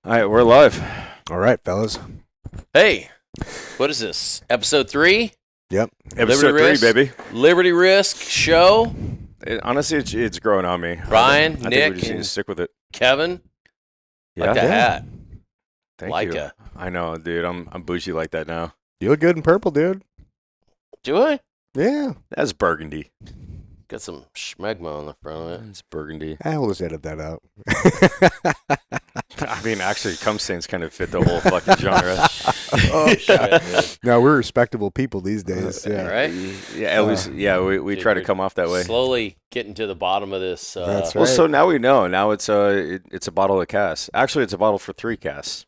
All right, we're live. All right, fellas. Hey, what is this? Episode 3? Yep. Episode 3, baby. Liberty Risk show. Honestly, it's growing on me. Ryan, I think Nick, we just need to stick with it. Kevin. Yeah. Like a hat. Thank like you. a. I know, dude. I'm bougie like that now. You look good in purple, dude. Do I? Yeah. That's burgundy. Got some schmegma on the front of it. It's burgundy. We'll just edit that out. I mean, actually, cum stains kind of fit the whole fucking genre. Oh, shit, dude. No, we're respectable people these days. Yeah. Right? Yeah, at least, we Dude, try to we're come off that way. Slowly getting to the bottom of this. That's Well, right. so now we know. Now it's a bottle of casts. Actually, it's a bottle for 3 casts.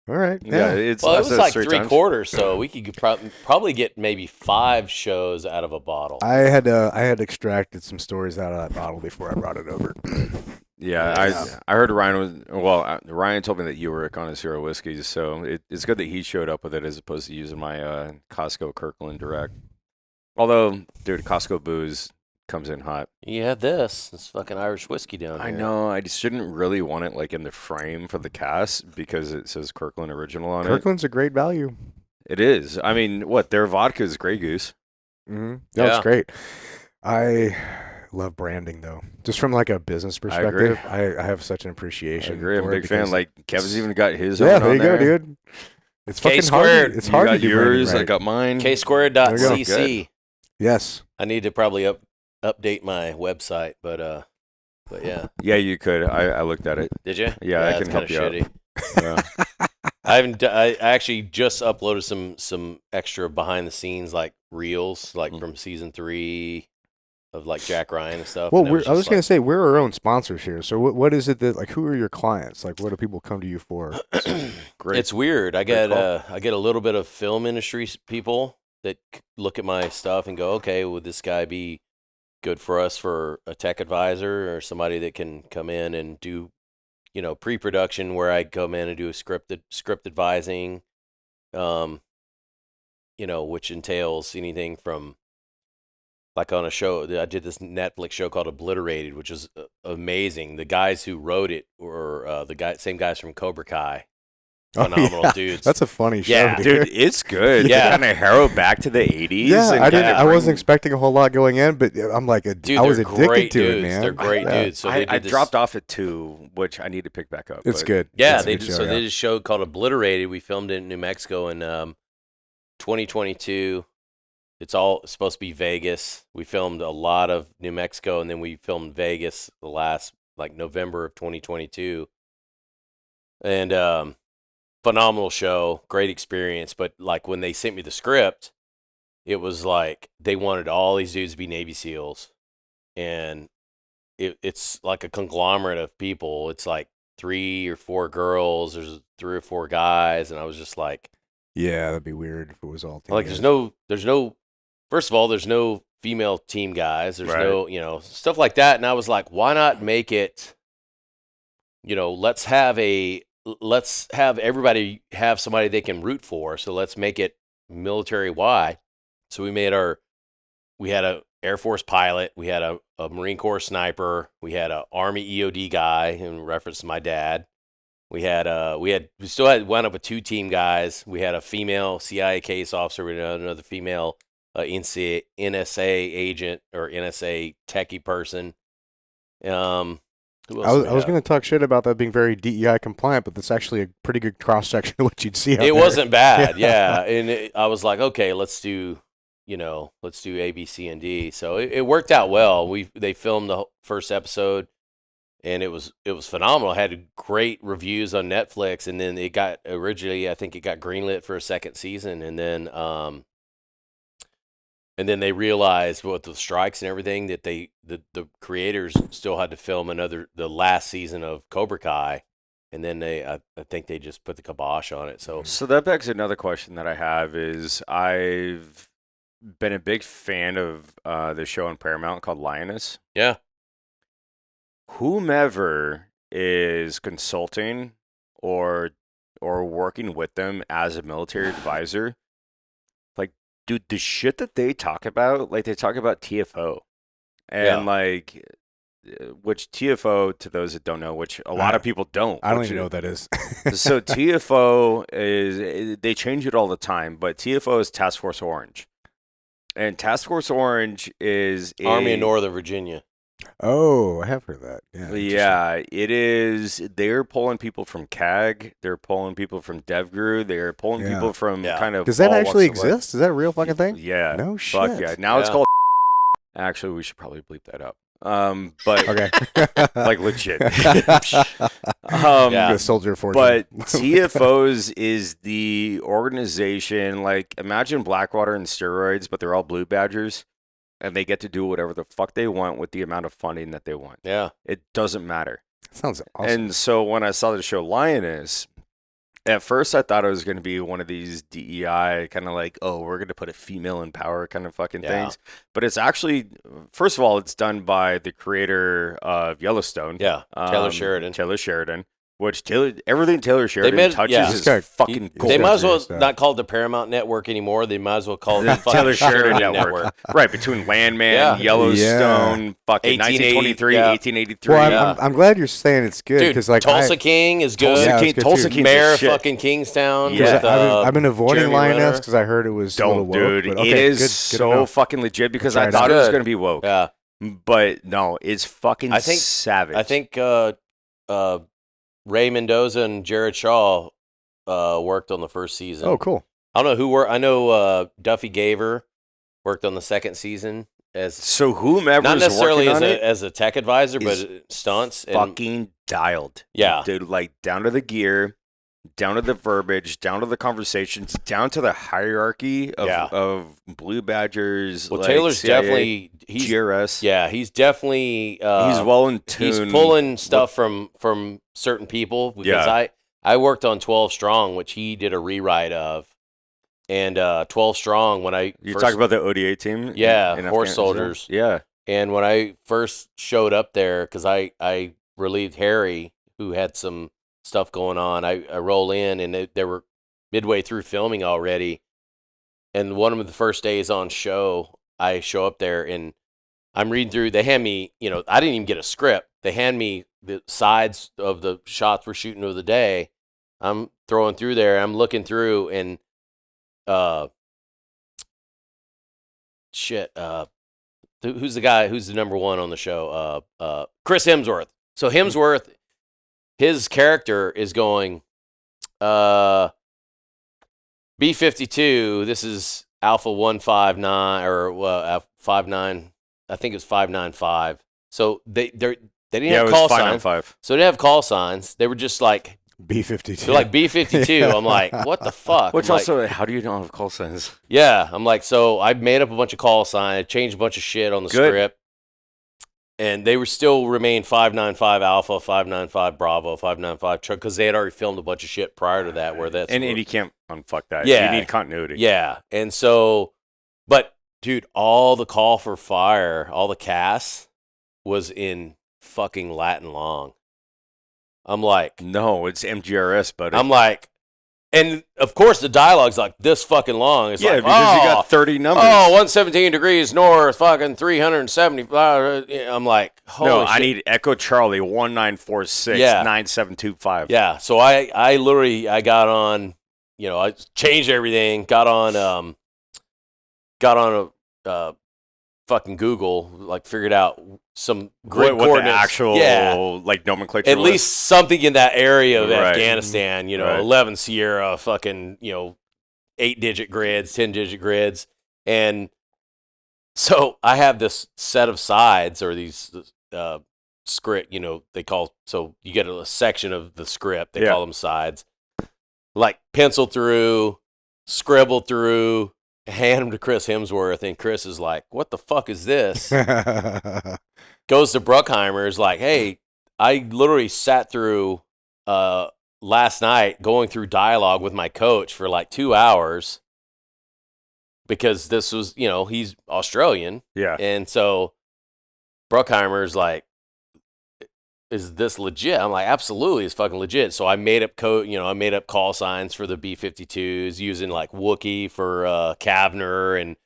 All right. Yeah, Yeah. it's Well, it was like 3 three times. quarters, so we could probably get maybe 5 shows out of a bottle. I had extracted some stories out of that bottle before I brought it over. Yeah, I heard Ryan told me that you were a connoisseur of whiskeys, so it's good that he showed up with it as opposed to using my Costco Kirkland Direct. Although, dude, Costco booze comes in hot. You have this. It's fucking Irish whiskey down here. I know. I just shouldn't really want it like in the frame for the cast because it says Kirkland Original on Kirkland's a great value. it. It is. I mean, their vodka is Grey Goose. Mm-hmm. No, Yeah. it's great. I love branding, though. Just from like a business agree. perspective, I have such an I appreciation. agree. I'm a for it big fan. because- Like Kevin's even got his yeah, own there on you go, there. dude. It's fucking K-squared. hard. It's You hard got to do branding yours. right. I got mine. ksquared.cc. Yes. I need to probably update my website, but yeah. Yeah, you could. I looked at it. Did you? Yeah, I it's can help kinda you out. shitty. Yeah. I haven't. I actually just uploaded some extra behind the scenes like reels, like from season 3 of like Jack Ryan and stuff. Well, and it I was just going to say we're our own sponsors here. So what is it that like who are your clients? Like what do people come to you for? Great. It's weird. I Great get call. I get a little bit of film industry people that look at my stuff and go, okay, would this guy be good for us for a tech advisor or somebody that can come in and do, pre-production where I come in and do a script advising, which entails anything from like on a show. I did this Netflix show called Obliterated, which is amazing. The guys who wrote it were same guys from Cobra Kai. Phenomenal dudes. That's a funny show, Yeah, Dude, it's good. Yeah. They kind of harrow back to the 80s. Yeah, and I kinda wasn't bring- expecting a whole lot going in, but I'm like, Dude, I was they're addicted great to dudes. it, man. They're great Yeah. dudes. So they I did this, dropped off at 2, which I need to pick back up. It's but- good. Yeah, It's a they good did, show, so yeah. they did a show called Obliterated. We filmed it in New Mexico in 2022. It's all supposed to be Vegas. We filmed a lot of New Mexico, and then we filmed Vegas the last November of 2022. And phenomenal show, great experience. But when they sent me the script, it was like they wanted all these dudes to be Navy SEALs, and it's like a conglomerate of people. It's like 3 or 4 girls, there's 3 or 4 guys, and I was just like, Yeah, that'd be weird if it was all there's no. First of all, there's no female team guys. There's Right. no, stuff like that. And I was like, why not make it, let's have everybody have somebody they can root for. So let's make it military wide. So we had a Air Force pilot. We had a Marine Corps sniper. We had a Army EOD guy in reference to my dad. We still had wound up with 2 team guys. We had a female CIA case officer. We had another female NSA agent or NSA techie person. Who else I was did we have? going to talk shit about that being very DEI compliant, but that's actually a pretty good cross section of what you'd see out there. It wasn't bad, yeah. And I was like, okay, let's do A, B, C, and D. So it worked out well. They filmed the first episode, and it was phenomenal. It had great reviews on Netflix, and then I think it got greenlit for a second season, and then they realized with the strikes and everything that the creators still had to film the last season of Cobra Kai, and then I think they just put the kibosh on it. So So that begs another question that I have is I've been a big fan of the show on Paramount called Lioness. yeah, Whomever is consulting or working with them as a military advisor, like, dude, the shit that they talk about, like they talk about TFO, and Yeah. like which TFO, to those that don't know, which a lot of people don't. I don't even know what that is. So TFO they change it all the time, but TFO is Task Force Orange. And Task Force Orange is Army of Northern Virginia. Oh, I have heard that. Yeah. Yeah, it is. They're pulling people from CAG. They're pulling people from DevGru. They're pulling people from kind of. Does that all actually walks of life. exist? Is that a real fucking thing? Yeah. No shit. Fuck yeah. Now it's called. Actually, we should probably bleep that up. But Okay. like legit. The soldier fortune. But TFOs is the organization. Like, imagine Blackwater and steroids, but they're all blue badgers, and they get to do whatever the fuck they want with the amount of funding that they want. Yeah. It doesn't matter. Sounds awesome. And so when I saw the show Lioness, at first I thought it was going to be one of these DEI kind of like, oh, we're going to put a female in power kind of fucking things. But it's actually, first of all, it's done by the creator of Yellowstone. Yeah, Taylor Sheridan. Taylor Sheridan. Which everything Taylor Sheridan touches is fucking gold. They might as well not call it the Paramount Network anymore. They might as well call it the fucking Taylor Sheridan Network. Right, between Landman, Yellowstone, fucking 1923, 1883. Well, I'm glad you're saying it's good because like Tulsa King is good. Tulsa King, Mayor of fucking Kingstown. Yeah, I've been avoiding Lioness because I heard it was a little woke, dude. Okay, it is so fucking legit because I thought it was going to be woke. Yeah, but no, it's fucking savage. I think Ray Mendoza and Jared Shaw worked on the first season. Oh, cool. I don't know who worked. I know Duffy Gaver worked on the second season so whomever not necessarily working on as a tech advisor, but stunts. Fucking dialed. Yeah, dude, like down to the gear, down to the verbiage, down to the conversations, down to the hierarchy of Blue Badgers. Well, like Taylor's CIA, definitely GRS. Yeah, he's definitely he's well in tune. He's pulling stuff from certain people because I worked on 12 Strong, which he did a rewrite of, and 12 Strong when I talk about the ODA team. In horse soldiers. Yeah, and when I first showed up there because I relieved Harry who had some stuff going on. I roll in and they were midway through filming already. And one of the first days on show, I show up there and I'm reading through. They hand me, I didn't even get a script. They hand me the sides of the shots we're shooting of the day. I'm throwing through there. I'm looking through and, who's the guy? Who's the number one on the show? Chris Hemsworth. So Hemsworth, his character is going, B-52, this is Alpha 159 or 59. I think it's 595. So they didn't have call signs. So they didn't have call signs. They were just like B-52. They're like B-52. I'm like, what the fuck? Which I'm also, like, how do you not have call signs? Yeah, I'm like, so I made up a bunch of call signs, I changed a bunch of shit on the script, and they were still remain 595 Alpha, 595 Bravo, 595 Truck because they had already filmed a bunch of shit prior to that. Where that's and you can't unfuck that. Yeah, you need continuity. Yeah, and so, but dude, all the call for fire, all the cast was in fucking Latin long. I'm like, no, it's MGRS, buddy. I'm like, and of course the dialogue's like this fucking long. It's like, because you got 30 numbers. Oh, 117 degrees north, fucking 370. I'm like, holy shit. I need Echo Charlie 1946 9725. Yeah, so I literally got on, I changed everything, got on a fucking Google, like figured out some grid what coordinates. The actual like nomenclature at was. least something in that area of Right. Afghanistan, Right. 11 Sierra, fucking 8-digit grids, 10-digit grids. And so I have this set of sides or these script, they call, so you get a section of the script, they call them sides, like pencil through, scribble through, hand them to Chris Hemsworth, and Chris is like, what the fuck is this? Goes to Bruckheimer's like, hey, I literally sat through last night going through dialogue with my coach for like 2 hours because this was, he's Australian. Yeah. And so Bruckheimer's like, is this legit? I'm like, absolutely, it's fucking legit. So I made up I made up call signs for the B-52s using like Wookiee for Kavner and,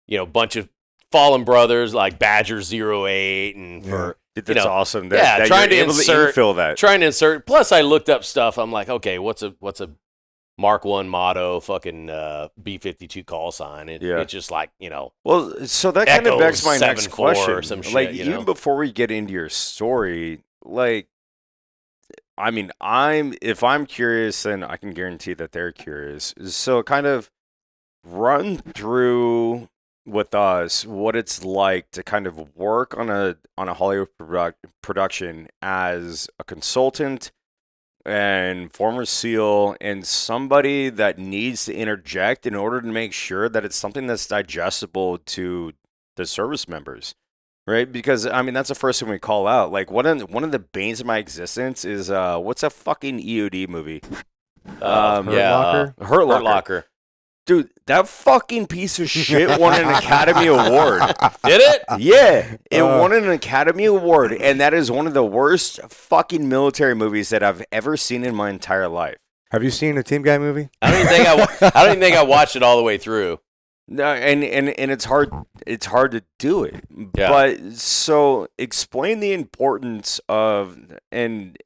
a bunch of fallen brothers like Badger 08 and for That's awesome. trying to infill that. Trying to insert. Plus, I looked up stuff. I'm like, okay, what's a Mark I motto, fucking B-52 call sign? It's just like, Well, so that kind of begs my next 7-4 question. or some shit, like, even before we get into your story, like, I mean, if I'm curious, then I can guarantee that they're curious. So kind of run through with us what it's like to kind of work on a Hollywood production as a consultant and former SEAL and somebody that needs to interject in order to make sure that it's something that's digestible to the service members, right? Because I mean that's the first thing we call out. Like one of the banes of my existence is what's a fucking EOD movie? Hurt Hurt Locker. Dude, that fucking piece of shit won an Academy Award. Did it? Yeah, it won an Academy Award, and that is one of the worst fucking military movies that I've ever seen in my entire life. Have you seen a Team Guy movie? I don't even think I watched it all the way through. No, and it's hard to do it. Yeah. But so explain the importance of and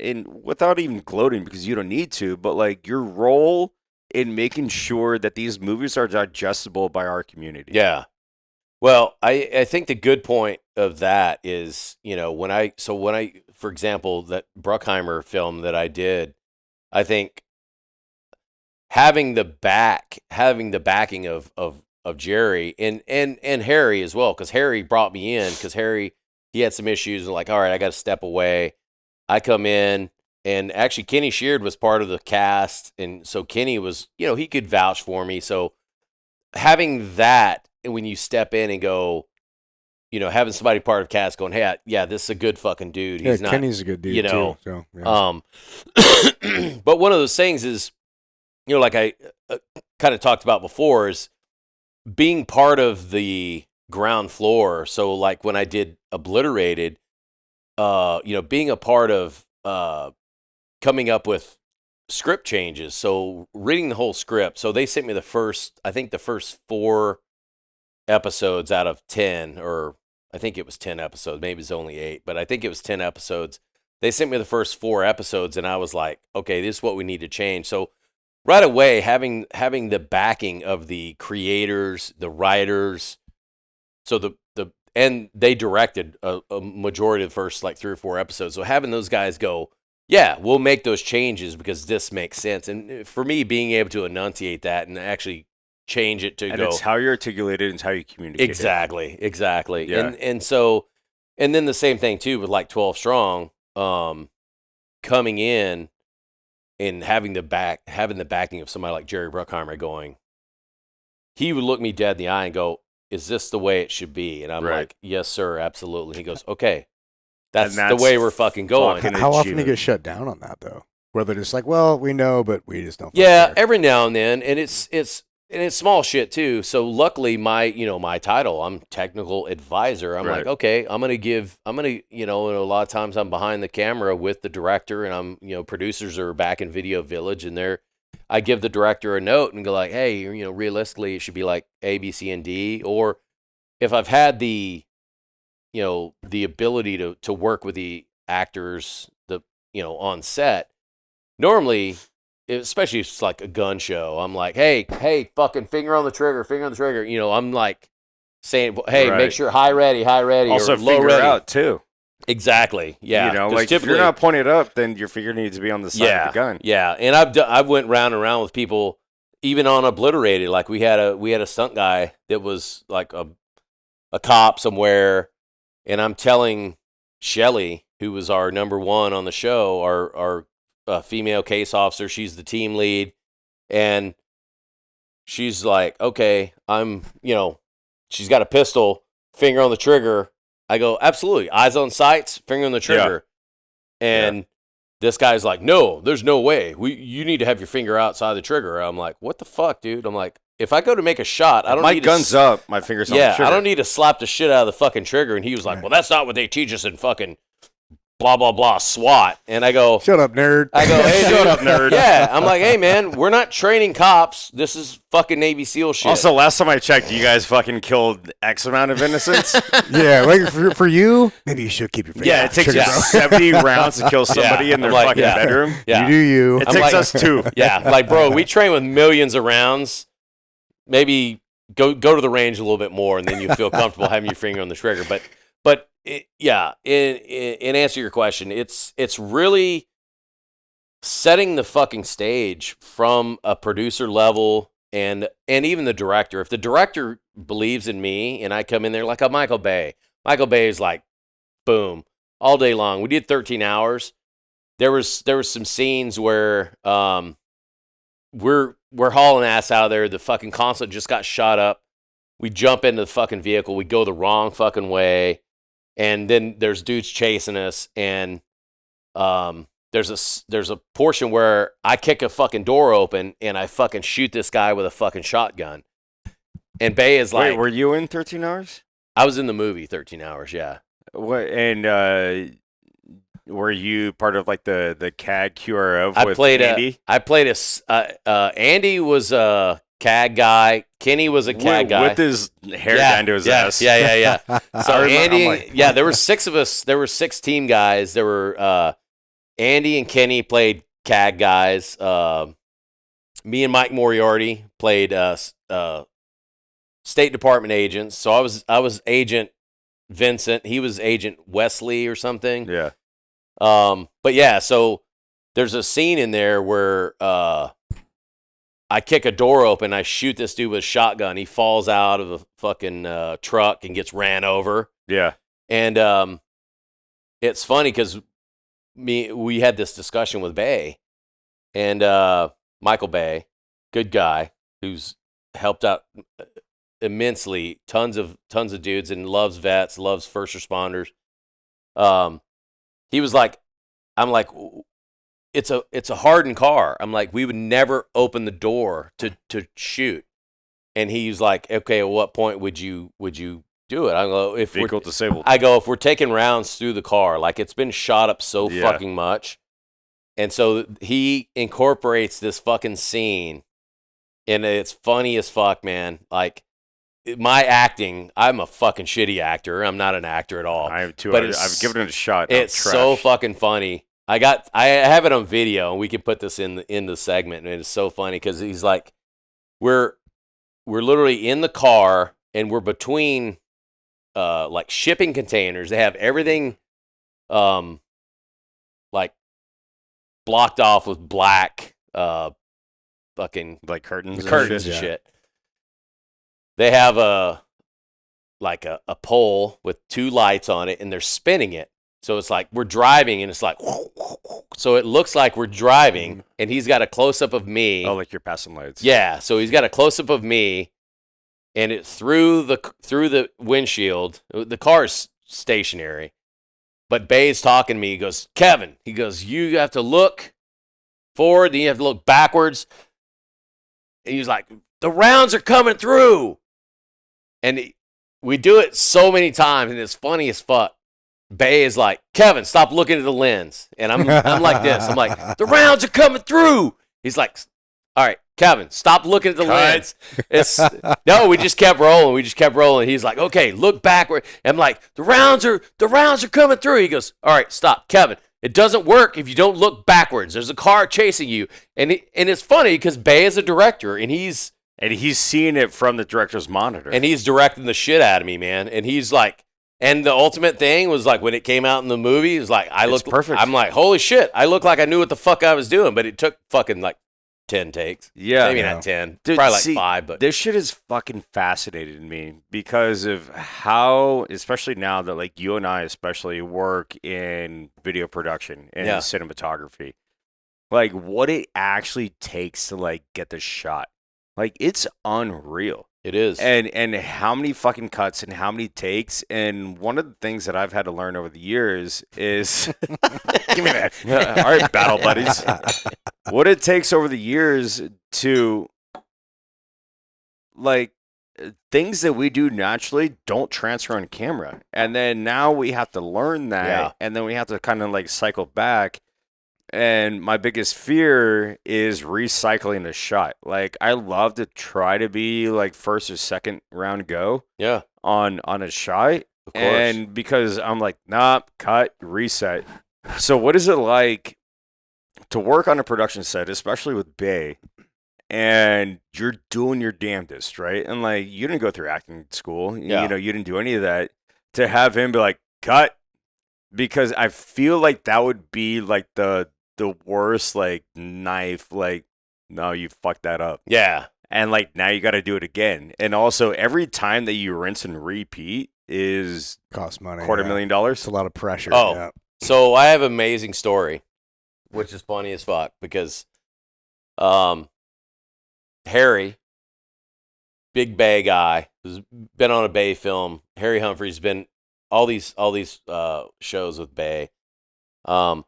without even gloating because you don't need to, but like your role in making sure that these movies are digestible by our community. Yeah. Well, I think the good point of that is, when I, for example, that Bruckheimer film that I did, I think having the backing of Jerry and Harry as well, because Harry brought me in because Harry, he had some issues and like, all right, I got to step away. I come in. And actually, Kenny Sheard was part of the cast, and so Kenny was, he could vouch for me. So having that, when you step in and go, having somebody part of the cast going, hey, yeah, this is a good fucking dude. He's not, Kenny's a good dude too. So, yeah. But one of those things is, like I kind of talked about before, is being part of the ground floor. So like when I did Obliterated, being a part of coming up with script changes. So reading the whole script. So they sent me the first 4 episodes out of 10, or I think it was 10 episodes. Maybe it's only 8, but I think it was 10 episodes. They sent me the first 4 episodes and I was like, okay, this is what we need to change. So right away, having the backing of the creators, the writers, so and they directed a majority of the first like 3 or 4 episodes. So having those guys go, yeah, we'll make those changes because this makes sense. And for me, being able to enunciate that and actually change it to and go. It's how you articulate it and it's how you communicate Exactly. Yeah. And so, and then the same thing too with like 12 Strong, coming in and having the backing of somebody like Jerry Bruckheimer going, he would look me dead in the eye and go, is this the way it should be? And I'm like, yes, sir, absolutely. He goes, okay, that's the way we're fucking going. How often do you get shut down on that though? Where they're just like, well, we know, but we just don't. Yeah, every now and then, and it's small shit too. So luckily, my title, I'm technical advisor. I'm like, okay, I'm gonna, and a lot of times I'm behind the camera with the director, and I'm, producers are back in Video Village, and I give the director a note and go like, hey, realistically, it should be like A, B, C, and D. Or if I've had the ability to work with the actors, on set, normally, especially if it's like a gun show, I'm like, hey, fucking finger on the trigger. I'm like saying, hey, make sure high ready, also or low figure ready. out too. Exactly. Yeah. Like if you're not pointed up, then your finger needs to be on the side of the gun. Yeah. And I've went round and round with people, even on Obliterated. Like we had a stunt guy that was like a cop somewhere, and I'm telling Shelly, who was our number 1 on the show, our female case officer, she's the team lead, and she's like, okay, she's got a pistol, finger on the trigger. I go, absolutely, eyes on sights, finger on the trigger. Yeah. And this guy's like, no, there's no way. You need to have your finger outside the trigger. I'm like, what the fuck, dude? I'm like, if I go to make a shot, I don't need gun's up, my finger's on the trigger. I don't need to slap the shit out of the fucking trigger. And he was like, well, that's not what they teach us in fucking blah, blah, blah, SWAT. And I go, Shut up, nerd. hey, Shut dude. up, nerd. Yeah. I'm like, hey, man, we're not training cops. This is fucking Navy SEAL shit. Also, last time I checked, you guys fucking killed X amount of innocents. Yeah, like for you, maybe you should keep your face. Yeah, it takes trigger, you bro. 70 rounds to kill somebody in their I'm like, fucking yeah. bedroom. Yeah. You do you. It I'm takes like- us 2. Yeah. Like, bro, we train with millions of rounds. Maybe go to the range a little bit more, and then you feel comfortable having your finger on the trigger. But in answer to your question, it's really setting the fucking stage from a producer level and even the director. If the director believes in me and I come in there like a Michael Bay is like, boom, all day long. We did 13 hours. There was some scenes where we're hauling ass out of there. The fucking console just got shot up. We jump into the fucking vehicle. We go the wrong fucking way. And then there's dudes chasing us. And there's a portion where I kick a fucking door open and I fucking shoot this guy with a fucking shotgun. And Bay is like, Wait, were you in 13 hours? I was in the movie 13 hours, yeah. What, and were you part of like the CAG QRF I with played Andy? Andy was a CAG guy. Kenny was a CAG guy. With his hair down to his ass. Yeah. So I remember- Andy, I'm like- there were 6 of us. There were 6 team guys. There were Andy and Kenny played CAG guys. Me and Mike Moriarty played State Department agents. So I was Agent Vincent. He was Agent Wesley or something. Yeah. But yeah, so there's a scene in there where I kick a door open, I shoot this dude with a shotgun. He falls out of a fucking truck and gets ran over. Yeah. And it's funny because we had this discussion with Bay, and Michael Bay, good guy who's helped out immensely, tons of dudes, and loves vets, loves first responders. He was like, I'm like, it's a hardened car. I'm like, we would never open the door to shoot. And he's like, okay, at what point would you do it? I go, if Vehicle disabled. if we're taking rounds through the car, like it's been shot up so Yeah. fucking much. And so he incorporates this fucking scene, and it's funny as fuck, man. Like, my acting, I'm a fucking shitty actor. I'm not an actor at all. I am too. But I've given it a shot. It's so fucking funny. I have it on video, and we can put this in the segment, and it's so funny because he's like, we're literally in the car, and we're between like shipping containers. They have everything like blocked off with black fucking like curtains curtains and and shit. shit. They have a pole with 2 lights on it, and they're spinning it. So it's like we're driving, and it's like, so it looks like we're driving, and he's got a close up of me. Oh, like your passing lights. Yeah, so he's got a close up of me, and it through the windshield. The car's stationary, but Bay's talking to me. He goes, Kevin. He goes, you have to look forward, then you have to look backwards. And he's like, the rounds are coming through, and we do it so many times, and it's funny as fuck. Bay is like, Kevin, stop looking at the lens. And I'm like this. I'm like, the rounds are coming through. He's like, all right, Kevin, stop looking at the lens. No, we just kept rolling. He's like, okay, look backward. And I'm like, the rounds are coming through. He goes, all right, stop, Kevin. It doesn't work if you don't look backwards. There's a car chasing you. And it's funny because Bay is a director, and he's seeing it from the director's monitor. and he's directing the shit out of me, man. And he's like, and the ultimate thing was like when it came out in the movie, it was like I looked perfect. I'm like, holy shit, I looked like I knew what the fuck I was doing, but it took fucking like 10 takes. Yeah. Maybe Yeah. not 10. Dude, probably like see, 5, but this shit is fucking fascinating me because of how, especially now that like you and I especially work in video production and Yeah. cinematography, like what it actually takes to like get the shot. Like it's unreal. it is. And how many fucking cuts and how many takes. And one of the things that I've had to learn over the years is give me that. All right, battle buddies. What it takes over the years to like things that we do naturally don't transfer on camera. And then now we have to learn that, Yeah. and then we have to kind of like cycle back. And my biggest fear is recycling the shot. Like, I love to try to be like first or second round go Yeah. on a shot. Of course. And because I'm like, nah, cut, reset. So what is it like to work on a production set, especially with Bay, and you're doing your damnedest, right? And like, you didn't go through acting school, Yeah. you know, you didn't do any of that. To have him be like, cut, because I feel like that would be like the worst like knife, like, no, you fucked that up. Yeah. And like, now you got to do it again. And also, every time that you rinse and repeat is Costs money. $250,000. It's a lot of pressure. Oh. Yeah. So I have an amazing story, which is funny as fuck because Harry, big Bay guy, who's been on a Bay film. Harry Humphrey's been all these shows with Bay. We're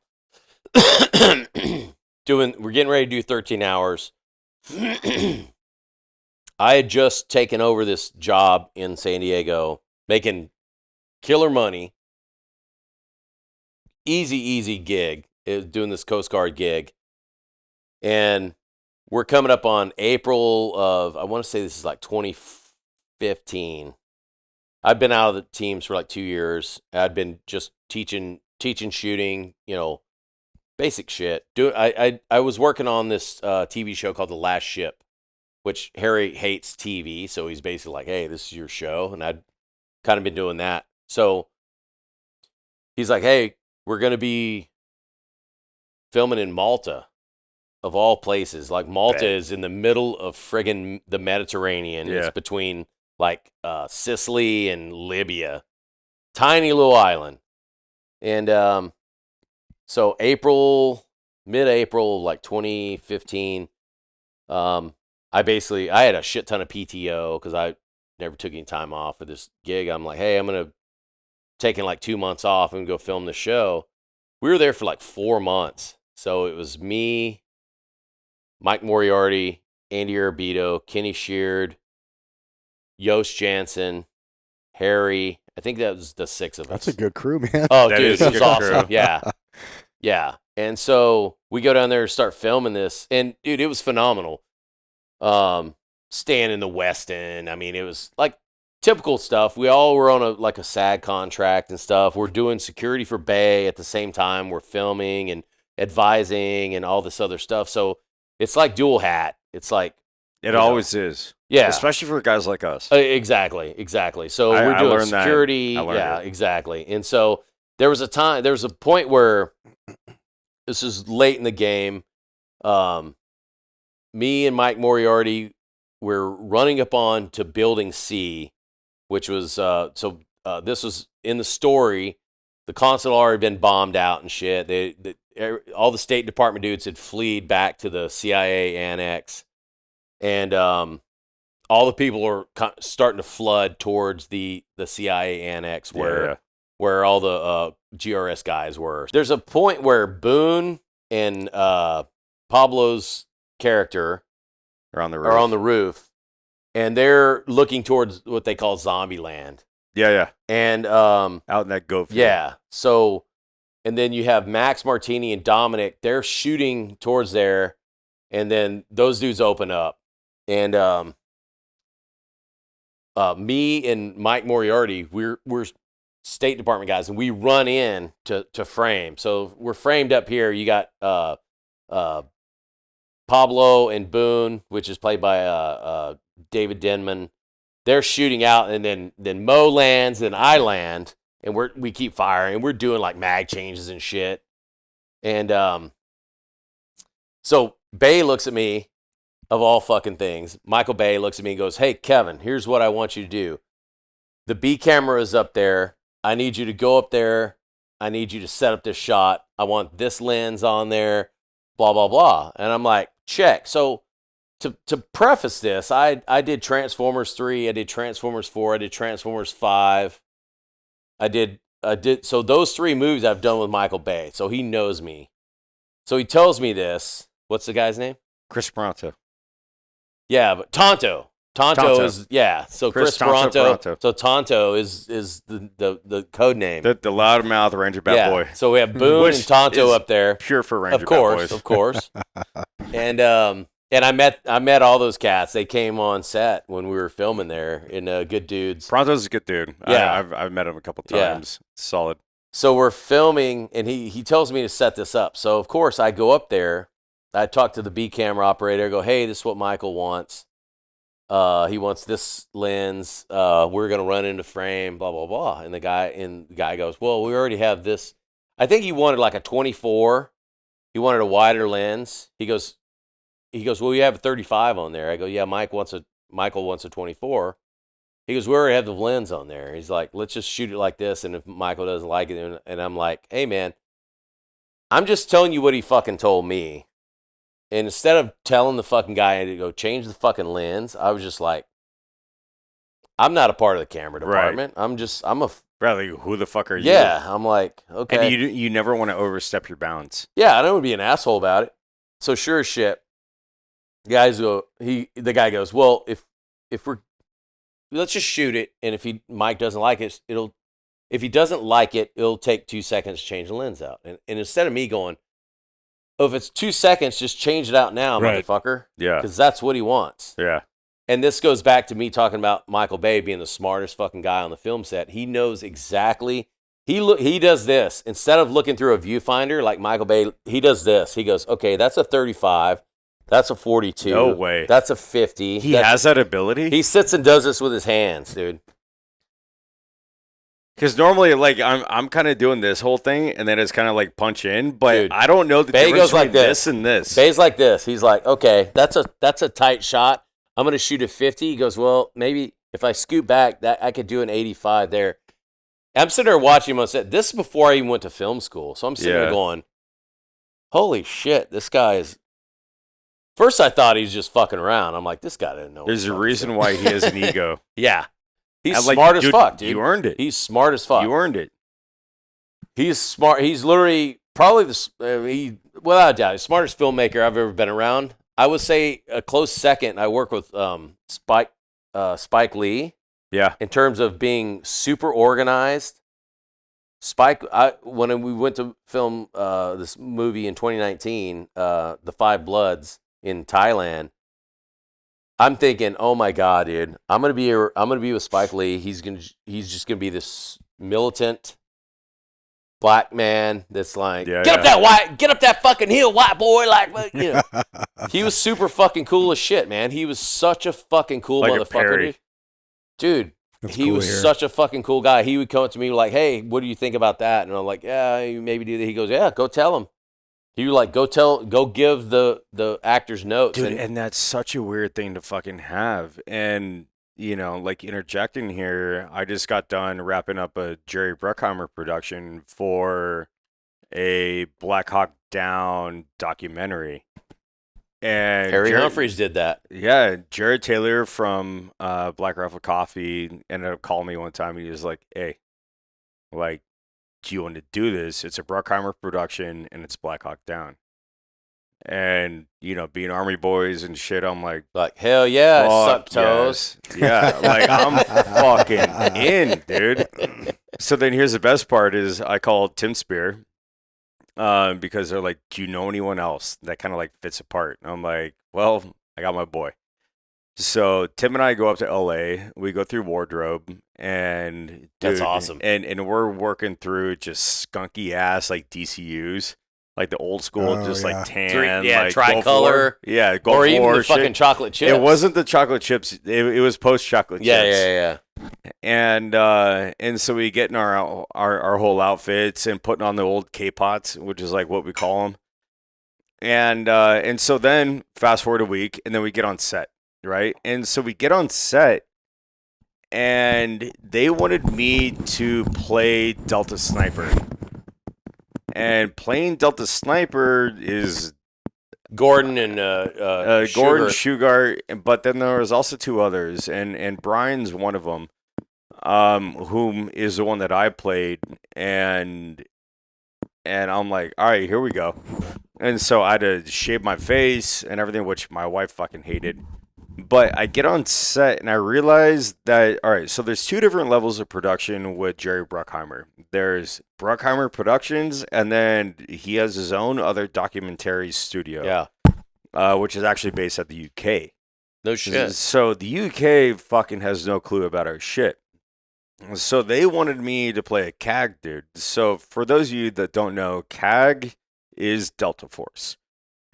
getting ready to do 13 hours. I had just taken over this job in San Diego, making killer money. Easy gig. It was doing this Coast Guard gig. And we're coming up on April of, I want to say this is like 2015. I've been out of the teams for like 2 years. I'd been just teaching shooting, basic shit. I was working on this TV show called The Last Ship, which Harry hates TV, so he's basically like, hey, this is your show. And I'd kind of been doing that. So he's like, hey, we're going to be filming in Malta, of all places. Like, Malta is in the middle of friggin' the Mediterranean. Yeah. It's between like Sicily and Libya. Tiny little island. And so mid-April, like 2015, I had a shit ton of PTO because I never took any time off for this gig. I'm like, hey, I'm going to taking like 2 months off and go film the show. We were there for like 4 months. So it was me, Mike Moriarty, Andy Arabito, Kenny Sheard, Yost Jansen, Harry. I think that was the 6 of us. That's a good crew, man. Oh, That dude, is it a was good awesome. crew. Yeah. Yeah. And so we go down there and start filming this. And, dude, it was phenomenal. Staying in the West End. I mean, it was like typical stuff. We all were on a SAG contract and stuff. We're doing security for Bay at the same time. We're filming and advising and all this other stuff. So it's like dual hat. It's like It always is. Yeah. Especially for guys like us. Exactly. So we're I doing learned that. security. I learned Yeah, it. exactly. And so there was a point where this is late in the game. Me and Mike Moriarty were running up on to Building C, which was this was in the story. The consulate had already been bombed out and shit. All the State Department dudes had fled back to the CIA annex, and all the people are starting to flood towards the CIA annex where all the GRS guys were. There's a point where Boone and Pablo's character Or on the roof. are on the roof, and they're looking towards what they call Zombie Land. Yeah. And Out in that goat field. yeah, so, and then you have Max Martini and Dominic. They're shooting towards there, and then those dudes open up, and me and Mike Moriarty, we're State Department guys, and we run in to frame. So we're framed up here. You got Pablo and Boone, which is played by David Denman. They're shooting out, and then Mo lands, and I land, and we keep firing, and we're doing like mag changes and shit. And so Bay looks at me, of all fucking things. Michael Bay looks at me and goes, "Hey, Kevin, here's what I want you to do. The B camera is up there. I need you to go up there. I need you to set up this shot. I want this lens on there, blah, blah, blah." And I'm like, check. So to preface this, I did Transformers 3, I did Transformers 4, I did Transformers 5. I did so those 3 movies I've done with Michael Bay. So he knows me. So he tells me this. What's the guy's name? Chris Pronto. Yeah, but Tonto. Tonto is So Chris Tonto Toronto. So Tonto is the code name. The loudmouth Ranger Bat Boy. So we have Boone Which and Tonto is up there. Pure for Ranger Of course, Bat Boys. of course. And I met all those cats. They came on set when we were filming there, and good dudes. Pronto's a good dude. Yeah. I've met him a couple times. Yeah. Solid. So we're filming, and he tells me to set this up. So of course I go up there. I talk to the B camera operator. I go, hey, this is what Michael wants. He wants this lens. We're gonna run into frame. Blah blah blah. And the guy goes, well, we already have this. I think he wanted like a 24. He wanted a wider lens. He goes, well, you have a 35 on there. I go, yeah, Michael wants a 24. He goes, we already have the lens on there. He's like, let's just shoot it like this. And if Michael doesn't like it, and I'm like, hey man, I'm just telling you what he fucking told me. And instead of telling the fucking guy to go change the fucking lens, I was just like, I'm not a part of the camera department. Right. I'm a Bradley, who the fuck are you? Yeah, I'm like, okay. And you never want to overstep your bounds. Yeah, I don't want to be an asshole about it. So sure as shit, the guy goes, well, if let's just shoot it, and if Mike doesn't like it, if he doesn't like it, it'll take 2 seconds to change the lens out. And instead of me going, oh, if it's 2 seconds, just change it out now, right. motherfucker. Yeah. Because that's what he wants. Yeah. And this goes back to me talking about Michael Bay being the smartest fucking guy on the film set. He knows exactly. He does this. Instead of looking through a viewfinder like Michael Bay, he does this. He goes, okay, that's a 35. That's a 42. No way. That's a 50. He has that ability? He sits and does this with his hands, dude. Because normally, like, I'm kind of doing this whole thing, and then it's kind of like punch in, but Dude, I don't know the Bay difference goes like between this. this and this. Bay's like this. He's like, okay, that's a tight shot. I'm going to shoot a 50. He goes, well, maybe if I scoot back, that I could do an 85 there. I'm sitting there watching him on set. This is before I even went to film school. So I'm sitting there going, holy shit, this guy is... First, I thought he was just fucking around. I'm like, this guy didn't know. There's a reason why he has an ego. Yeah. He's Like, smart as fuck, dude. You earned it. He's smart as fuck. You earned it. He's smart. He's literally probably without a doubt, the smartest filmmaker I've ever been around. I would say a close second. I work with Spike Lee. Yeah. In terms of being super organized. When we went to film this movie in 2019, The Five Bloods in Thailand, I'm thinking, oh my god, dude, I'm gonna be with Spike Lee. He's just gonna be this militant black man that's like, get up that fucking hill, white boy, like, you know. He was super fucking cool as shit, man. He was such a fucking cool like motherfucker, dude. He was such a fucking cool guy. He would come up to me like, hey, what do you think about that? And I'm like, yeah, you maybe do that. He goes, yeah, go tell him. He was like, go give the actors notes. Dude, and that's such a weird thing to fucking have. And, you know, like interjecting here, I just got done wrapping up a Jerry Bruckheimer production for a Black Hawk Down documentary. And Harry Humphreys did that. Yeah, Jared Taylor from Black Rifle Coffee ended up calling me one time. And he was like, hey, like, do you want to do this? It's a Bruckheimer production, and it's Black Hawk Down. And, you know, being Army boys and shit, I'm like, hell yeah, suck toes. Yes. Yeah, like, I'm fucking in, dude. So then here's the best part is I called Tim Spear because they're like, do you know anyone else that kind of like fits a part? And I'm like, well, I got my boy. So Tim and I go up to LA. We go through wardrobe, and dude, that's awesome. And we're working through just skunky ass like DCUs, like the old school, like tan, like tricolor, Gulf or even War the fucking shit. Chocolate chips. It wasn't the chocolate chips. It was post chocolate chips. Yeah. And so we get in our whole outfits and putting on the old K-pots, which is like what we call them. And so then fast forward a week, and then we get on set. Right. And so we get on set, and they wanted me to play Delta Sniper. And playing Delta Sniper is Gordon and Gordon Shugart, but then there was also two others, and Brian's one of them, whom is the one that I played, and I'm like, all right, here we go. And so I had to shave my face and everything, which my wife fucking hated. But I get on set and I realize that, all right, so there's two different levels of production with Jerry Bruckheimer. There's Bruckheimer Productions, and then he has his own other documentary studio, which is actually based at the UK. No shit. So the UK fucking has no clue about our shit. So they wanted me to play a CAG dude. So for those of you that don't know, CAG is Delta Force.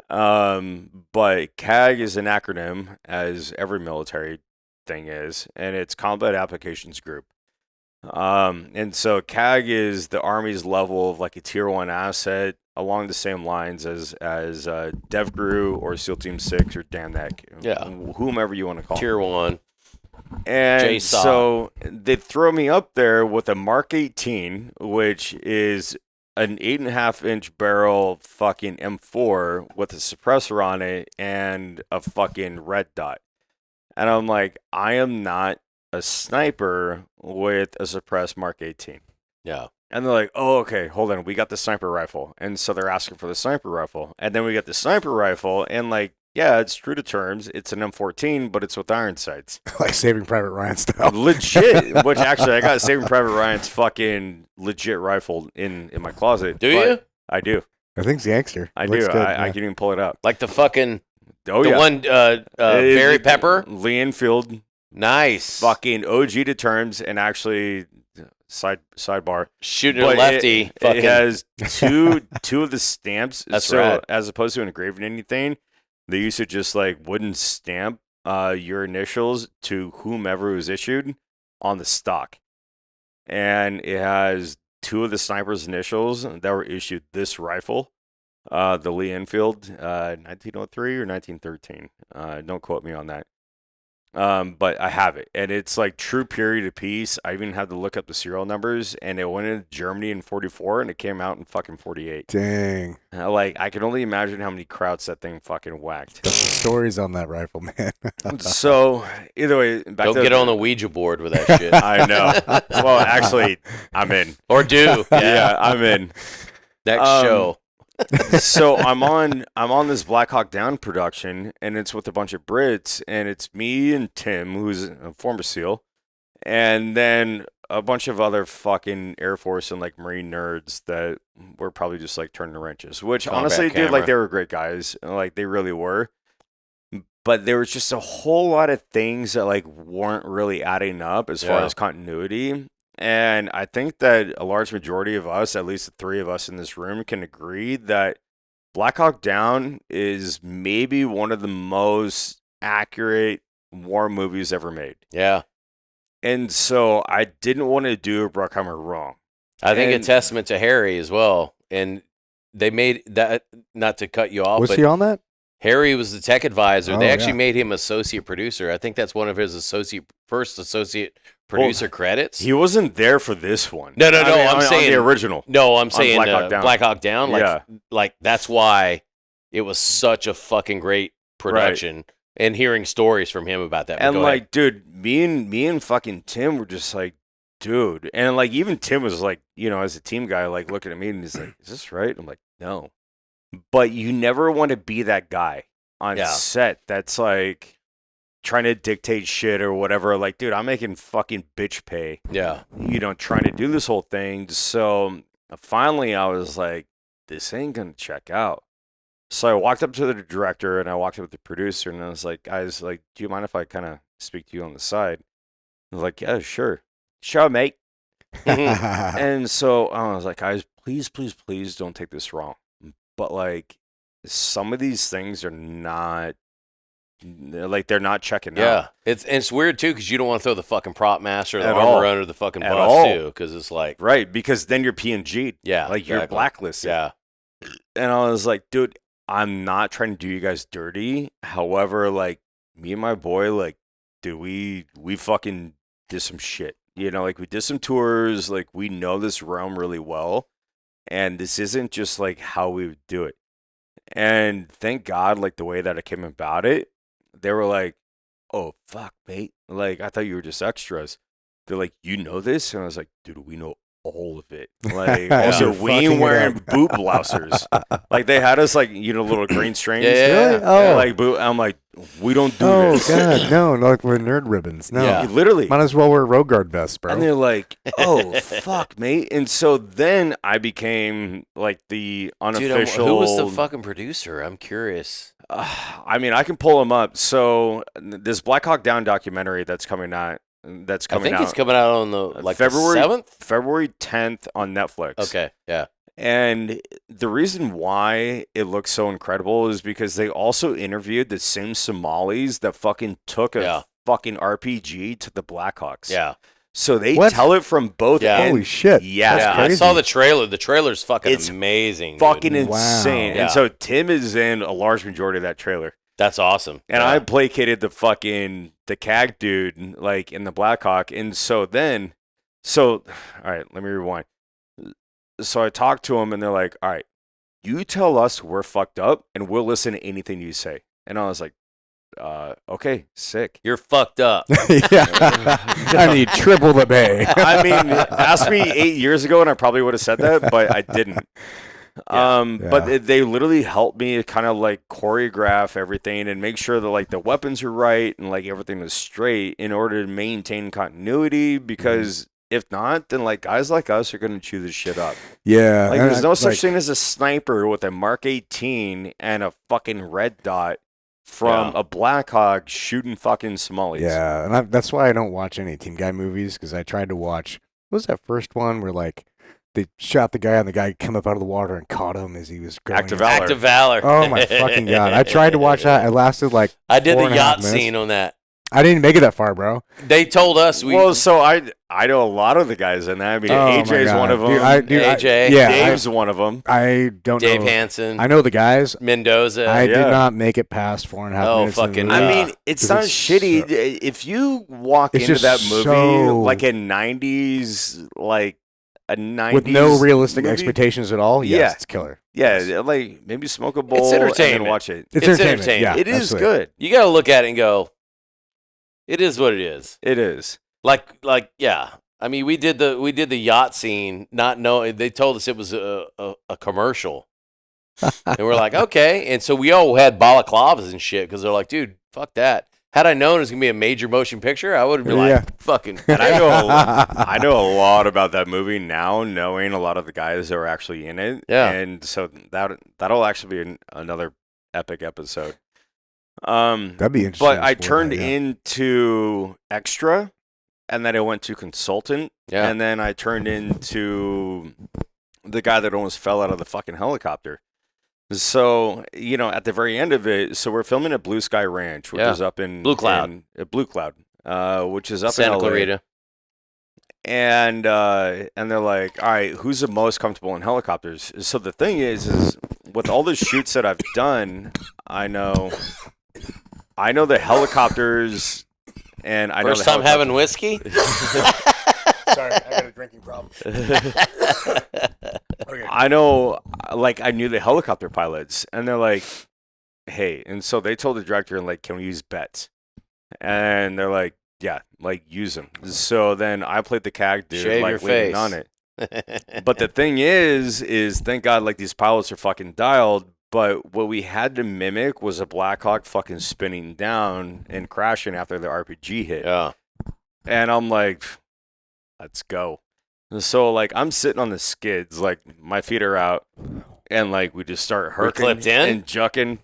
But CAG is an acronym, as every military thing is, and it's Combat Applications Group. And so CAG is the Army's level of like a Tier 1 asset along the same lines as DevGru or SEAL Team 6 or DAMNEC, whomever you want to call Tier 1. And JSOC. so they throw me up there with a Mark 18, which is an 8.5-inch barrel fucking M4 with a suppressor on it and a fucking red dot. And I'm like, I am not a sniper with a suppressed Mark 18. Yeah. And they're like, oh, okay, hold on. We got the sniper rifle. And so they're asking for the sniper rifle. And then we got the sniper rifle. And like, yeah, it's true to terms. It's an M14, but it's with iron sights. Like Saving Private Ryan style. Legit. Which actually, I got Saving Private Ryan's fucking legit rifle in my closet. Do you? I do. I think's gangster. I Looks do. good, I yeah. can even pull it up. Like the fucking Oh, the yeah. one Barry Pepper? Lee Enfield. Nice. Fucking OG to terms, and actually sidebar. Shooting a But lefty. It has two of the stamps. That's so rad. as opposed to engraving anything, they used to just like wooden stamp your initials to whomever was issued on the stock. And it has two of the sniper's initials that were issued this rifle, the Lee Enfield, 1903 or 1913. Don't quote me on that. But I have it, and it's like true period of peace. I even had to look up the serial numbers, and it went into Germany in 44, and it came out in fucking 48. Dang. Like, I can only imagine how many krauts that thing fucking whacked. Got some stories on that rifle, man. So, either way, back Don't to get on the Ouija board with that shit. I know. Well, actually, I'm in. Or do. Yeah, I'm in. Next show. So I'm on this Black Hawk Down production, and it's with a bunch of Brits, and it's me and Tim, who's a former SEAL, and then a bunch of other fucking Air Force and like Marine nerds that were probably just like turning the wrenches. Which Combat honestly, dude, camera. like they were great guys, like they really were. But there was just a whole lot of things that like weren't really adding up as far Yeah. as continuity. And I think that a large majority of us, at least the three of us in this room, can agree that Black Hawk Down is maybe one of the most accurate war movies ever made. Yeah. And so I didn't want to do Bruckheimer wrong. I think And- a testament to Harry as well. And they made that, not to cut you off, Was but he on that? Harry was the tech advisor. Oh, They actually yeah. made him associate producer. I think that's one of his first associate producer credits. He wasn't there for this one. No, I mean, I'm on saying the original. No, I'm saying Black Hawk Down. Black Hawk Down. Like, Yeah. like that's why it was such a fucking great production. And hearing stories from him about that. But And go like, ahead. dude, me and fucking Tim were just like, dude. And like, even Tim was like, you know, as a team guy, like looking at me and he's like, is this right? I'm like, no. But you never want to be that guy on Yeah. set that's like trying to dictate shit or whatever. Like, dude, I'm making fucking bitch pay, Yeah. you know, trying to do this whole thing. So finally I was like, this ain't going to check out. So I walked up to the director and I walked up to the producer and I was like, guys, like, do you mind if I kind of speak to you on the side? I was like, yeah, sure. Sure, mate. And so I was like, guys, please, please, please don't take this wrong. But like, some of these things are not, like, they're not checking Yeah. out. It's weird too because you don't want to throw the fucking prop master or the At armor all. under the fucking At bus all. too because it's like, Right. Because then you're PNG'd. yeah. Like, you're exactly. blacklisted. Yeah. And I was like, dude, I'm not trying to do you guys dirty. However, like, me and my boy, like, dude, we fucking did some shit. You know, like, we did some tours. Like, we know this realm really well. And this isn't just, like, how we would do it. And thank God, like, the way that I came about it, they were like, oh, fuck, mate. Like, I thought you were just extras. They're like, you know this? And I was like, dude, we know all of it. Like Yeah. also You're we fucking ain't it wearing up. boot blousers. Like they had us like little green strings. Yeah. Really? Oh. Like boot. I'm like, we don't do Oh this. God, no! Like we're nerd ribbons. No, Yeah. Literally. might as well wear road guard vests, bro. And they're like, oh fuck, mate. And so then I became like the unofficial. Dude, who was the fucking producer? I'm curious. I mean, I can pull them up. So this Black Hawk Down documentary that's coming out. That's I coming think out. it's coming out on the February 7th. February 10th on Netflix. Okay, yeah. And the reason why it looks so incredible is because they also interviewed the same Somalis that fucking took a fucking RPG to the Blackhawks. Yeah. So they What? tell it from both Yeah. ends. Holy shit! Yeah. Yeah, I crazy. saw the trailer. The trailer's fucking It's amazing. Fucking dude. insane. Wow. And so Tim is in a large majority of that trailer. That's awesome. And yeah. I placated the CAG dude like in the Blackhawk. And so all right, let me rewind. So I talked to him and they're like, all right, you tell us we're fucked up and we'll listen to anything you say. And I was like, okay, sick. You're fucked up. Yeah, I need triple the bay. I mean, ask me 8 years ago and I probably would have said that, but I didn't. Yeah. But they literally helped me kind of like choreograph everything and make sure that like the weapons are right and like everything is straight in order to maintain continuity because if not, then like guys like us are going to chew this shit up. Yeah, Like and there's no such like, thing as a sniper with a Mark 18 and a fucking red dot from a Black Hawk shooting fucking Somalis. Yeah, and that's why I don't watch any Team Guy movies because I tried to watch. What was that first one where like they shot the guy and the guy come up out of the water and caught him as he was growing Act of his- Valor. Act of Valor. Oh my fucking god! I tried to watch that. It lasted like I did the 4.5 yacht minutes. scene on that. I didn't make it that far, bro. They told us we. Well, so I know a lot of the guys in that. I mean, Oh, my AJ's God. one of them. Dude, AJ. yeah, Dave's one of them. I don't Dave know. Hansen. I know the guys. Mendoza. I Yeah. did not make it past 4.5 Oh, minutes. in the fucking- movie. I Yeah. mean, it's 'Cause not it's shitty. so- If you walk It's into just that movie so- like a 90s, like a 90s with no realistic movie, expectations at all. Yes, Yeah. it's killer. Yeah, like maybe smoke a bowl and entertainment. then watch it. It's It's entertainment. entertainment. Yeah, It is absolutely. good. You got to look at it and go, it is what it is. It is. Like, yeah. I mean, we did the yacht scene, not knowing. They told us it was a commercial, and we're like, okay. And so we all had balaclavas and shit because they're like, dude, fuck that. Had I known it was gonna be a major motion picture, I would have been Yeah. like, fucking. And I know a lot about that movie now, knowing a lot of the guys that were actually in it. Yeah. And so that'll actually be another epic episode. That'd be interesting. But to I explore turned that, yeah. into extra, and then I went to consultant, Yeah. and then I turned into the guy that almost fell out of the fucking helicopter. So, at the very end of it, so we're filming at Blue Sky Ranch, which Yeah. is up in Blue Cloud. Blue Cloud, which is up Santa in LA. Clarita. And they're like, all right, who's the most comfortable in helicopters? So the thing is with all the shoots that I've done, I know the helicopters, and I know First the time having whiskey. Sorry, I got a drinking problem. I know, like, I knew the helicopter pilots, and they're like, hey, and so they told the director, like, can we use bets? And they're like, yeah, like, use them. So then I played the CAG dude, Shave like, your leaning face. on it. But the thing is thank God, like, these pilots are fucking dialed, but what we had to mimic was a Black Hawk fucking spinning down and crashing after the RPG hit. Yeah. And I'm like, let's go. And so, like, I'm sitting on the skids, like, my feet are out, and, like, we just start We're herking clipped in? and jucking.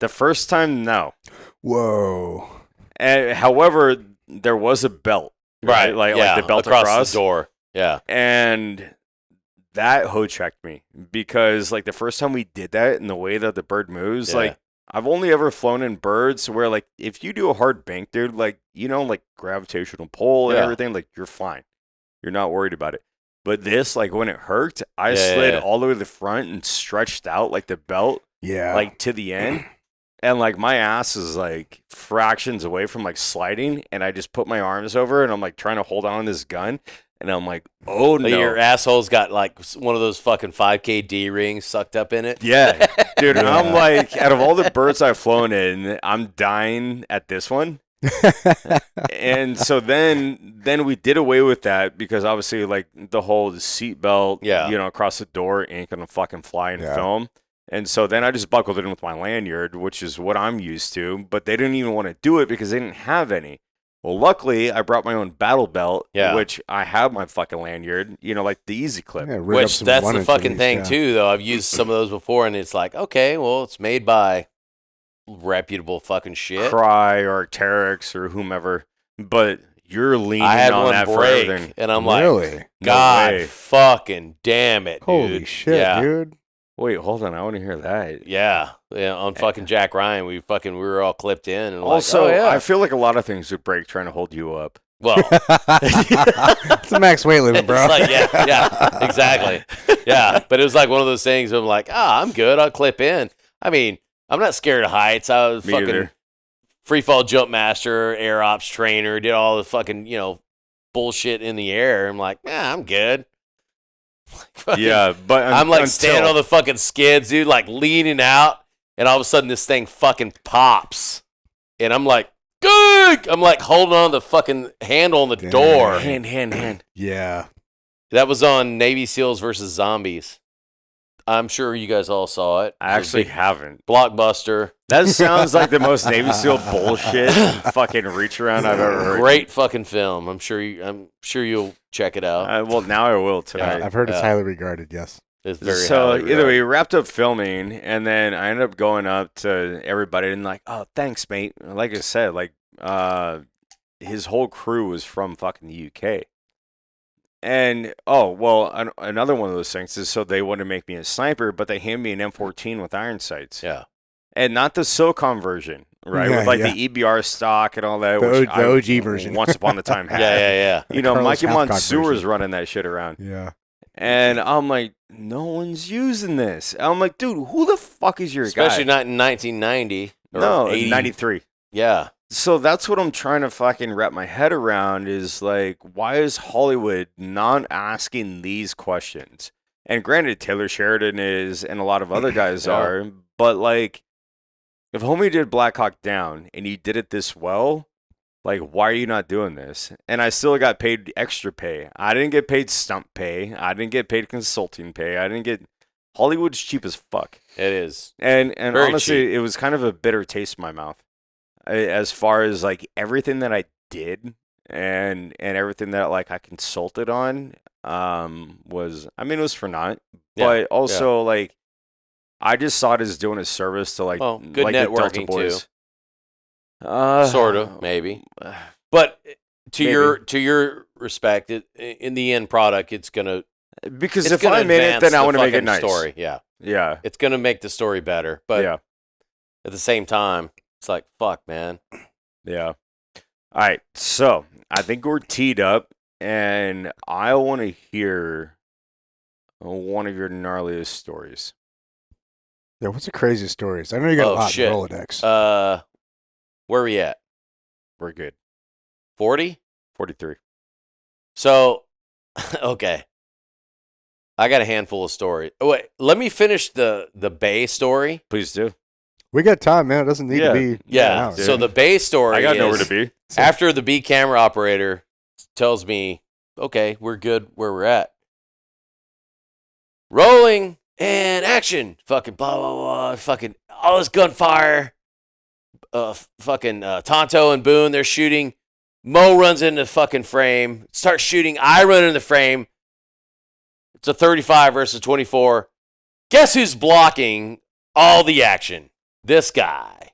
The first time, no. Whoa. And, however, there was a belt, right? Like the belt across. the door. Yeah. And that hoe-checked me because, like, the first time we did that and the way that the bird moves, Yeah. like, I've only ever flown in birds where, like, if you do a hard bank, dude, like, like gravitational pull and Yeah. everything, like, you're fine. You're not worried about it. But this, like, when it hurt, I Yeah, slid yeah. all the way to the front and stretched out, like, the belt, Yeah. like, to the end. And, like, my ass is, like, fractions away from, like, sliding. And I just put my arms over and I'm, like, trying to hold on to this gun. And I'm like, oh, no. Your asshole's got like one of those fucking 5K D rings sucked up in it. Yeah, dude. Yeah. I'm like, out of all the birds I've flown in, I'm dying at this one. And so then we did away with that because obviously like the whole seatbelt, Yeah. across the door ain't gonna fucking fly in Yeah. film. And so then I just buckled it in with my lanyard, which is what I'm used to. But they didn't even want to do it because they didn't have any. Well, luckily I brought my own battle belt, Yeah. which I have my fucking lanyard, like the Easy Clip. Yeah, rig up Which some that's the 1-inch fucking of these, thing yeah. too, though. I've used some of those before, and it's like, okay, well, it's made by reputable fucking shit. Cry or Terex or whomever, but you're leaning I had on one that for break, everything. and I'm like, Really? God way. fucking damn it, dude. Holy shit, yeah. dude. Wait, hold on, I want to hear that. Yeah, on fucking Jack Ryan, we were all clipped in, and Also, like, oh, yeah. I feel like a lot of things would break trying to hold you up. well, It's a max weight limit, bro. it's like, yeah, exactly, yeah. But it was like one of those things where I'm like, I'm good, I'll clip in. I mean, I'm not scared of heights. I was Me fucking either. free fall jump master, air ops trainer, did all the fucking bullshit in the air. I'm like, I'm good. Fucking- Yeah, but I'm like until- standing on the fucking skids, dude, like leaning out, and all of a sudden this thing fucking pops, and I'm like, good. I'm like holding on the fucking handle on the Dang. door. hand. Yeah. That was on Navy SEALs versus Zombies. I'm sure you guys all saw it. I actually haven't. Blockbuster. That sounds like the most Navy SEAL bullshit fucking reach around I've ever heard. Great fucking film. I'm sure you'll check it out. Well, now I will tonight. I've heard it's Yeah. highly regarded, yes. It's very So highly either way, regarded. we wrapped up filming, and then I ended up going up to everybody and like, oh, thanks, mate. Like I said, like his whole crew was from fucking the UK. And another one of those things is so they want to make me a sniper, but they hand me an M14 with iron sights, Yeah. and not the SOCOM version, right? Yeah, with like yeah. the EBR stock and all that. The which O- the OG version. Once upon a time had. Yeah. Carlos Mikey Hathcock Mansour was version. running that shit around. Yeah. And I'm like, no one's using this. I'm like, dude, who the fuck is your Especially guy? not in 1990 or No, 80. 93. Yeah. So that's what I'm trying to fucking wrap my head around is like, why is Hollywood not asking these questions? And granted, Taylor Sheridan is, and a lot of other guys Yeah. are, but like, if homie did Black Hawk Down and he did it this well, like, why are you not doing this? And I still got paid extra pay. I didn't get paid stump pay. I didn't get paid consulting pay. I didn't get. Hollywood's cheap as fuck. It is. And Very honestly, it was kind of a bitter taste in my mouth, as far as like everything that I did and everything that like I consulted on was. I mean, it was for naught, Yeah, but also like I just saw it as doing a service to like Well, good like the Delta networking, boys. Sort of, maybe. But to Maybe. your respect, in the end product, it's gonna Because it's if gonna I'm in it, advance then I the want to make it fucking nice. Story, yeah. Yeah. It's gonna make the story better. But yeah. at the same time, it's like, fuck, man. Yeah. All right. So I think we're teed up, and I want to hear one of your gnarliest stories. Yeah, what's the craziest stories? I know you got a Oh, lot shit. in the Rolodex. Where are we at? We're good. 40? 43. So, okay. I got a handful of stories. Oh, wait, let me finish the Bay story. Please do. We got time, man. It doesn't need Yeah. to be. Yeah. an So hour. the Bay story I got is nowhere to be. after the B camera operator tells me, okay, we're good where we're at. Rolling and action. Fucking blah, blah, blah. Fucking all this gunfire. Fucking Tonto and Boone, they're shooting. Mo runs into the fucking frame. Starts shooting. I run into the frame. It's a 35 versus 24. Guess who's blocking all the action? This guy.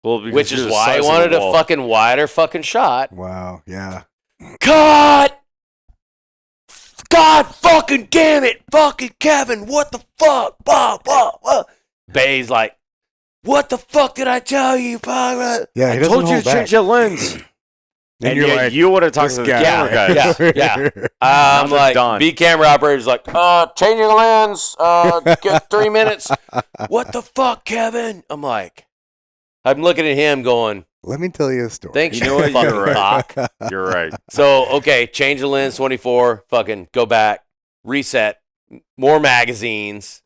Well, because Which is you're the why I size of wanted the a wall. fucking wider fucking shot. Wow. Yeah. Cut! God fucking damn it! Fucking Kevin, what the fuck? Blah, blah, blah. Bay's like, what the fuck did I tell you? Blah, blah. Yeah. He I doesn't told you hold to change back. your lens. And you're yet like, you want to talk this to the guy. camera guys. Yeah. Not I'm the like, Don. B camera operator's like, changing the lens, get 3 minutes. What the fuck, Kevin? I'm like, I'm looking at him going, Let me tell you a story. thanks, You you know what? fucking You're right. cock. You're right. So, okay, change the lens, 24, fucking go back, reset, more magazines,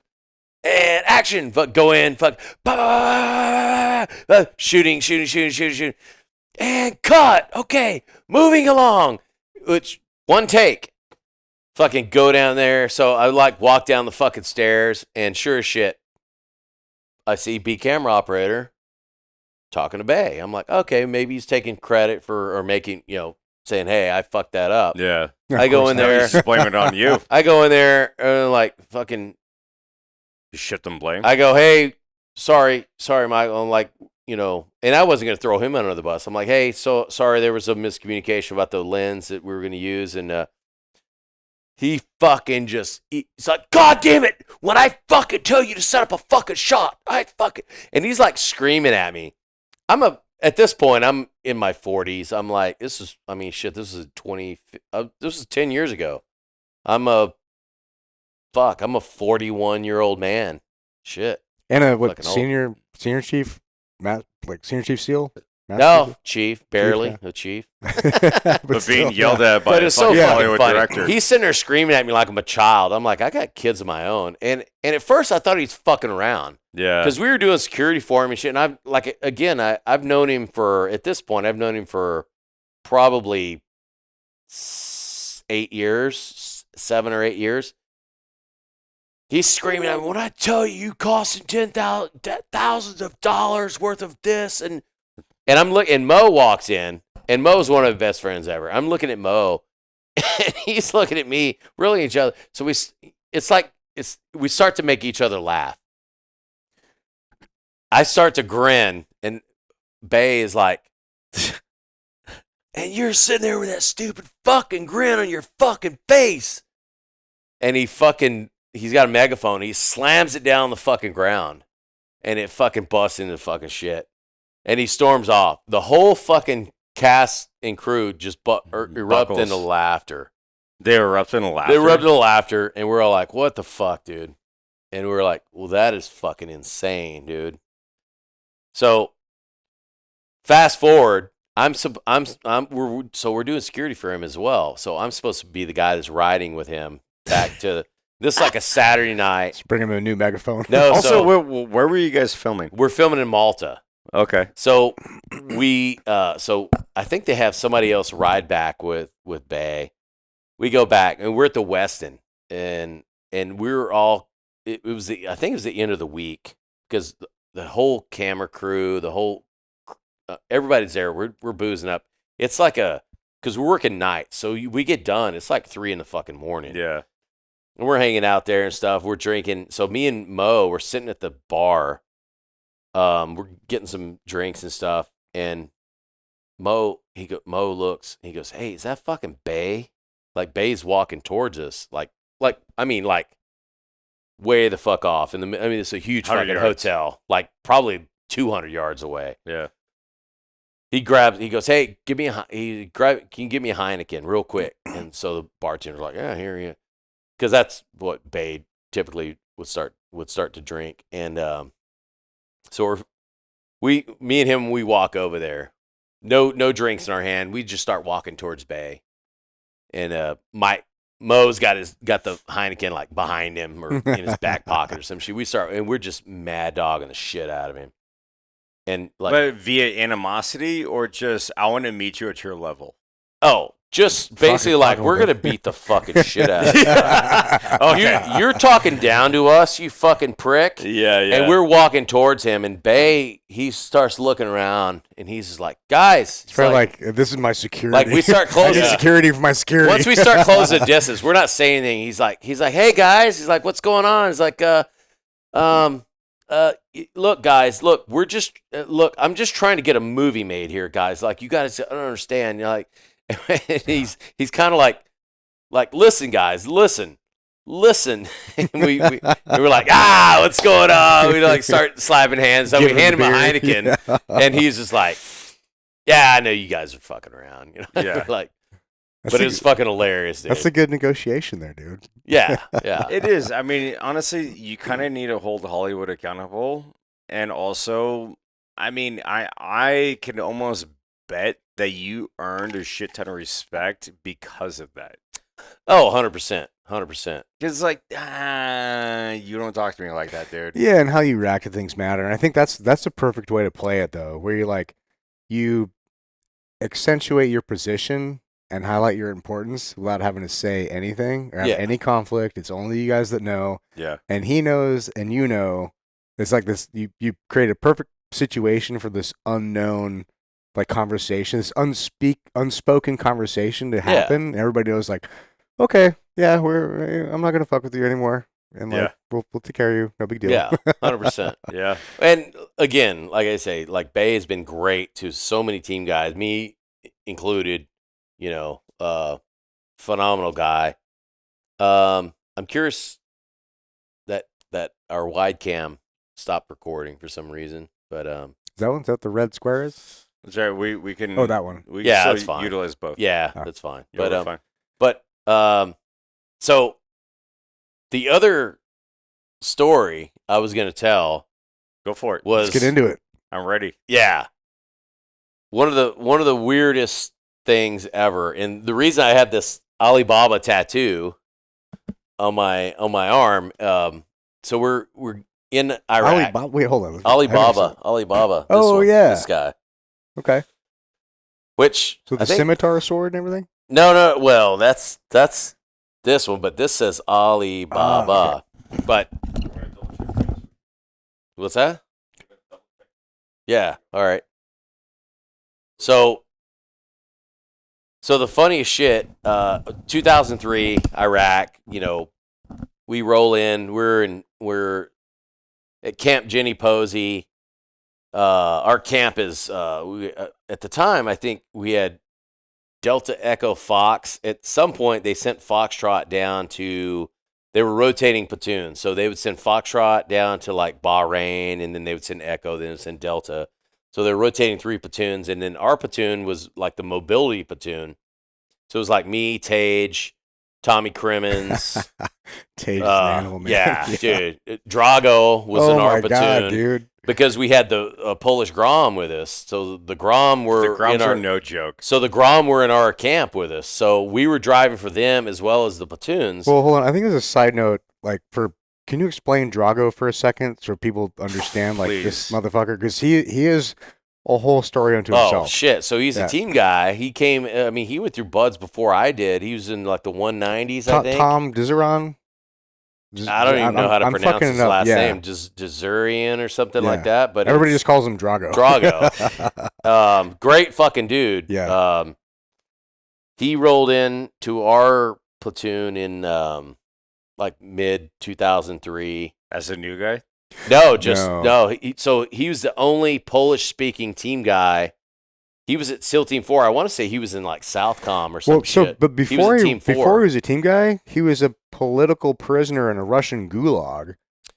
and action. Fuck, go in, fuck, shooting. and cut. Okay, moving along. Which one take. Fucking go down there. So I like walk down the fucking stairs, and sure as shit, I see B camera operator talking to Bay. I'm like, okay, maybe he's taking credit for or making, saying, hey, I fucked that up. Yeah. I go in there. He's blaming it on you. I go in there and like fucking. You shift them blame. I go, hey, sorry, Michael. I'm like, and I wasn't gonna throw him under the bus. I'm like, hey, so sorry, there was a miscommunication about the lens that we were gonna use, and he fucking he's like, God damn it! When I fucking tell you to set up a fucking shot, and he's like screaming at me. At this point, I'm in my 40s. I'm like, this is 10 years ago. I'm a 41-year-old man. Shit. And a Fucking old. senior chief, senior chief SEAL? No, chief, barely a chief. But being yelled at by But a it's so fucking fucking Hollywood funny. director. He's sitting there screaming at me like I'm a child. I'm like, I got kids of my own. And at first I thought he's fucking around. Yeah. Because we were doing security for him and shit. And I've known him for probably 8 years, 7 or 8 years. He's screaming at me, when I tell you costing thousands of dollars worth of this, and I'm looking, and Mo walks in, and Mo's one of my best friends ever. I'm looking at Mo, and he's looking at me, really each other. So we start to make each other laugh. I start to grin, and Bay is like, and you're sitting there with that stupid fucking grin on your fucking face. And he's got a megaphone. He slams it down on the fucking ground, and it fucking busts into fucking shit. And he storms off. The whole fucking cast and crew just erupt into laughter. They erupt into laughter. They erupt into laughter, and we're all like, "What the fuck, dude?" And we're like, "Well, that is fucking insane, dude." So, fast forward. We're doing security for him as well. So I'm supposed to be the guy that's riding with him back to. This is like a Saturday night. Let's bring him a new megaphone. No, Also, so where were you guys filming? we're filming in Malta. Okay. So so I think they have somebody else ride back with Bay. We go back and we're at the Westin, and we were all. I think it was the end of the week because the whole camera crew, everybody's there. We're boozing up. It's like because we're working nights, so we get done. It's like 3 in the fucking morning. Yeah. And we're hanging out there and stuff. We're drinking. So me and Mo, we're sitting at the bar. We're getting some drinks and stuff. And Mo looks. He goes, "Hey, is that fucking Bay?" Like Bay's walking towards us. Like way the fuck off. It's a huge 100 fucking yards. hotel. Like probably 200 yards away. Yeah. He goes, "Hey, can you give me a Heineken real quick?" And so the bartender's like, "Yeah, here you." Because that's what Bay typically would start to drink, and so me and him, we walk over there, no drinks in our hand. We just start walking towards Bay, and Mo's got the Heineken like behind him or in his back pocket or some shit. And we're just mad dogging the shit out of him, and like, But via animosity or just I want to meet you at your level. Just basically like, we're going to beat the fucking shit out of you. Okay. You're talking down to us, you fucking prick. Yeah. And we're walking towards him, and Bay, he starts looking around, and he's just like, guys. It's probably like, this is my security. Like, we start I closing. need security for my security. Once we start closing the distance, we're not saying anything. He's like, hey, guys. He's like, what's going on? He's like, look, guys, we're just, I'm just trying to get a movie made here, guys. Like, you guys don't understand. You're like, and he's kind of like, listen, guys, listen. And we were like, what's going on? We like start slapping hands. So we hand him a Heineken, and he's just like, yeah, I know you guys are fucking around. Yeah. Like, but it was fucking hilarious, dude. That's a good negotiation there, dude. Yeah. It is. I mean, honestly, you kind of need to hold Hollywood accountable, and also, I mean, I can almost bet that you earned a shit ton of respect because of that. Oh, 100%. 100%. Because, like, you don't talk to me like that, dude. Yeah, and how you react to things matter. And I think that's the perfect way to play it, though, where you're like, accentuate your position and highlight your importance without having to say anything or have Yeah. any conflict. It's only you guys that know. Yeah. And he knows and you know. It's like this you create a perfect situation for this unknown like conversation, this unspoken conversation to happen. Everybody knows like, okay, yeah, I'm not gonna fuck with you anymore. And like we'll take care of you. No big deal. Yeah, 100%. Yeah. And again, like I say, like Bay has been great to so many team guys, me included. You know, phenomenal guy. I'm curious that our wide cam stopped recording for some reason, but Is that the red square is? Sorry, we can. Oh, that one. We Yeah, can that's still fine. utilize both. yeah, Ah. that's fine. Yeah, we're fine. But so the other story I was gonna tell Go for it. was Let's get into it. I'm ready. Yeah. One of the weirdest things ever. And the reason I had this Alibaba tattoo on my arm, so we're in Iraq. Alibaba. Wait, hold on. Alibaba. This Oh, one, yeah. This guy. Okay. Which So the I think, scimitar sword and everything? No, well, that's this one, but this says Alibaba. But what's that? Yeah, all right. So the funniest shit, 2003, Iraq, you know, we roll in, we're at Camp Jenny Posey. Our camp is, at the time, I think we had Delta Echo Fox. At some point, they sent Foxtrot down to, they were rotating platoons. So they would send Foxtrot down to like Bahrain, and then they would send Echo, then they would send Delta. So they're rotating 3 platoons, and then our platoon was like the mobility platoon. So it was like me, Tage, Tommy Crimmins. Tage is an animal, man. Yeah, dude. Drago was in our platoon. God, dude. Because we had the Polish Grom with us. So the Grom were The Groms in our, are no joke. So the Grom were in our camp with us. So we were driving for them as well as the platoons. Well, hold on. I think there's a side note. Like, can you explain Drago for a second so people understand, like, this Please. motherfucker? Because he is a whole story unto Oh, himself. shit. So he's Yeah. a team guy. He came, I mean, he went through buds before I did. He was in like the 190s, I think. Tom Dizeron? I don't even know how to I'm pronounce fucking his it up. last Yeah. name. Jazurian or something Yeah. like that. But Everybody it's just calls him Drago. Drago. Great fucking dude. Yeah. He rolled in to our platoon in like mid 2003. As a new guy? No. So he was the only Polish speaking team guy. He was at SEAL Team 4. I want to say he was in like Southcom or some shit. But before was a he Team 4. before he was a team guy, he was a political prisoner in a Russian gulag.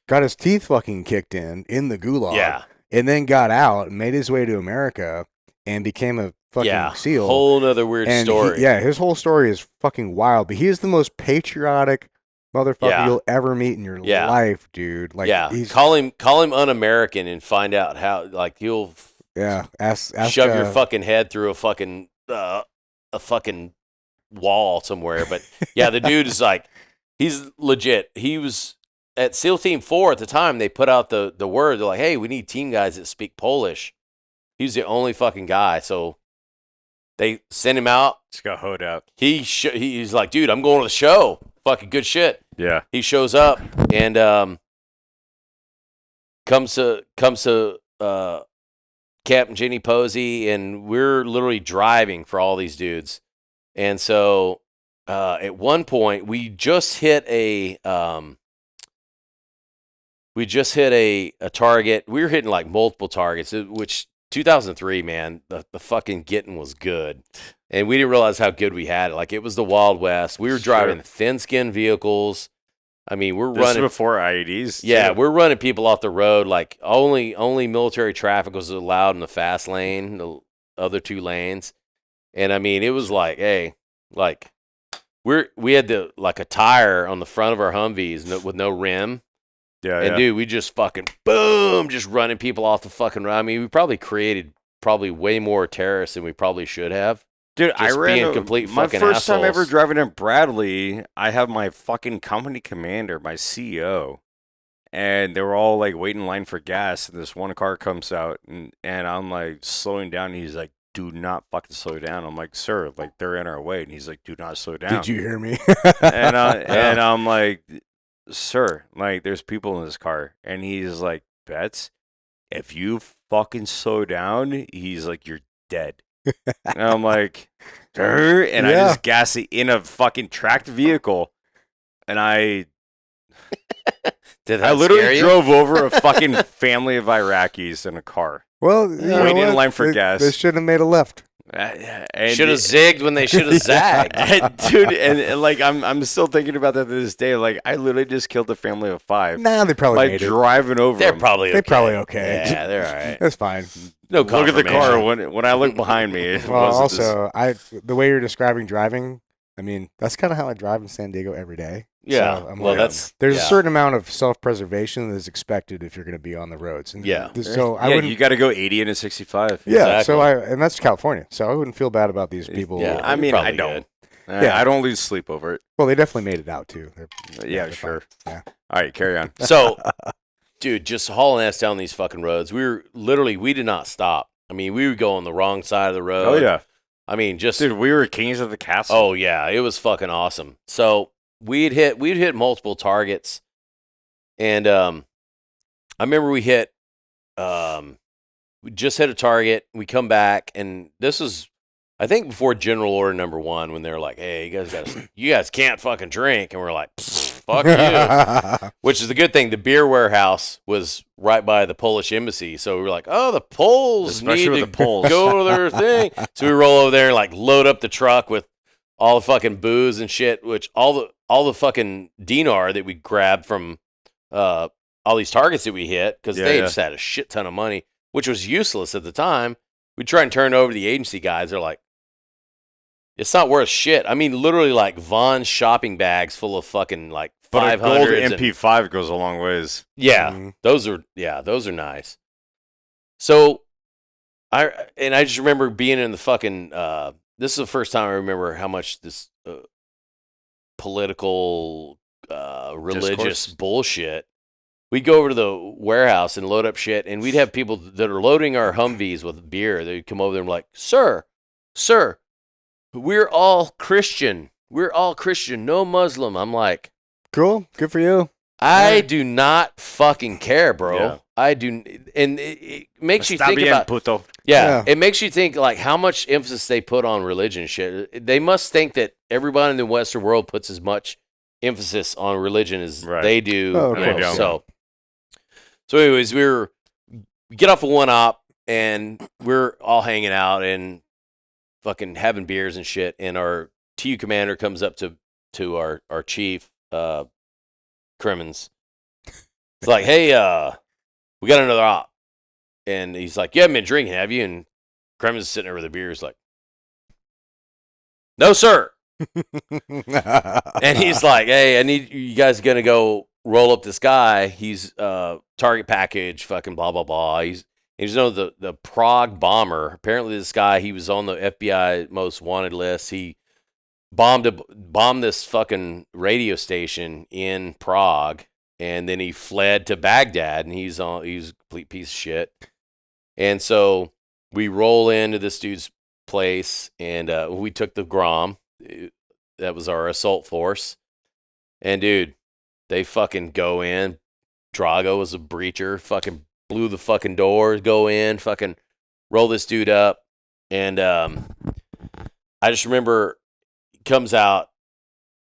Got his teeth fucking kicked in the gulag. Yeah. And then got out, made his way to America, and became a fucking SEAL. Whole nother weird And story. his whole story is fucking wild. But he is the most patriotic motherfucker Yeah. you'll ever meet in your Yeah. life, dude. Like, he's, call him un-American and find out how. Like he'll ask shove your fucking head through a fucking wall somewhere. But yeah, the dude is like, he's legit. He was at SEAL Team 4 at the time. They put out the word. They're like, hey, we need team guys that speak Polish. He's the only fucking guy. So they send him out. Just got hoed out. He's like, dude, I'm going to the show. Fucking good shit. Yeah. He shows up and comes to Camp Jenny Posey, and we're literally driving for all these dudes. And so at one point, we just hit a target. We were hitting like multiple targets, which 2003, man, the fucking getting was good. And we didn't realize how good we had it. Like, it was the Wild West. We were driving thin-skinned vehicles. I mean, we're This running is before IEDs. Yeah, too. we're running people off the road. Like, only military traffic was allowed in the fast lane, the other 2 lanes. And I mean, it was like, hey, like we had a tire on the front of our Humvees with no rim. Yeah. And dude, we just fucking boom, just running people off the fucking road. I mean, we probably created way more terrorists than we probably should have. Dude, Just being complete my fucking first time ever assholes. driving in Bradley, I have my fucking company commander, my CEO, and they were all like waiting in line for gas, and this one car comes out, and I'm like slowing down, and he's like, do not fucking slow down. I'm like, sir, like they're in our way. And he's like, do not slow down. Did you hear me? And I'm like, sir, like there's people in this car. And he's like, Betts, if you fucking slow down, he's like, you're dead. And I'm like, sir, and I just gas it in a fucking tracked vehicle. And I literally drove over a fucking family of Iraqis in a car. Well, waiting in line for gas. They shouldn't have made a left. Should have zigged when they should have zagged. Dude, and like I'm still thinking about that to this day. Like I literally just killed a family of 5. Nah, they probably by driving over. They're them. probably okay. They're probably okay. Yeah, they're all right. That's fine. No look at the car when I look behind me. Well, also, the way you're describing driving, I mean, that's kind of how I drive in San Diego every day. Yeah. So well, there's a certain amount of self-preservation that is expected if you're going to be on the roads. And so you got to go 80 and a 65. Yeah. Exactly. And that's California. So I wouldn't feel bad about these people. Yeah. I mean, I don't. I don't lose sleep over it. Well, they definitely made it out too. They're sure. Fine. Yeah. All right, carry on. So, dude, just hauling ass down these fucking roads. We did not stop. I mean, we would go on the wrong side of the road. Oh yeah. I mean, dude, we were kings of the castle. Oh yeah, it was fucking awesome. So we'd hit multiple targets, and I remember we just hit a target. We come back, and this was, I think, before General Order Number 1, when they were like, "Hey, you guys can't fucking drink," and we're like, "Fuck you," which is the good thing. The beer warehouse was right by the Polish embassy, so we were like, "Oh, the Poles need to go to their thing." So we roll over there and like load up the truck with all the fucking booze and shit, which all the fucking dinar that we grabbed from all these targets that we hit, because they just had a shit ton of money, which was useless at the time. We try and turn it over to the agency guys. They're like, it's not worth shit. I mean, literally like Vaughn's shopping bags full of fucking like 500. But a gold MP5 goes a long ways. Yeah, those are nice. So I just remember being in the fucking. This is the first time I remember how much this political, religious bullshit. We'd go over to the warehouse and load up shit, and we'd have people that are loading our Humvees with beer. They'd come over there and be like, Sir, we're all Christian. We're all Christian, no Muslim. I'm like, cool, good for you. I do not fucking care, bro. Yeah. I do, and it makes you think about puto. Yeah, it makes you think like how much emphasis they put on religion. Shit, they must think that everybody in the Western world puts as much emphasis on religion as they do. Oh, so anyways, we get off of one op and we're all hanging out and fucking having beers and shit. And our TU commander comes up to our chief, Crimmins. It's like, hey, we got another op. And he's like, you haven't been drinking, have you? And Crimmins is sitting there with a beer. He's like, no, sir. And he's like, hey, I need you guys going to go roll up this guy. He's target package, fucking blah, blah, blah. He's the Prague bomber. Apparently this guy, he was on the FBI most wanted list. He bombed this fucking radio station in Prague, and then he fled to Baghdad, and he's a complete piece of shit. And so we roll into this dude's place, and we took the Grom. That was our assault force. And dude, they fucking go in. Drago was a breacher, fucking blew the fucking doors, go in, fucking roll this dude up. And I just remember he comes out,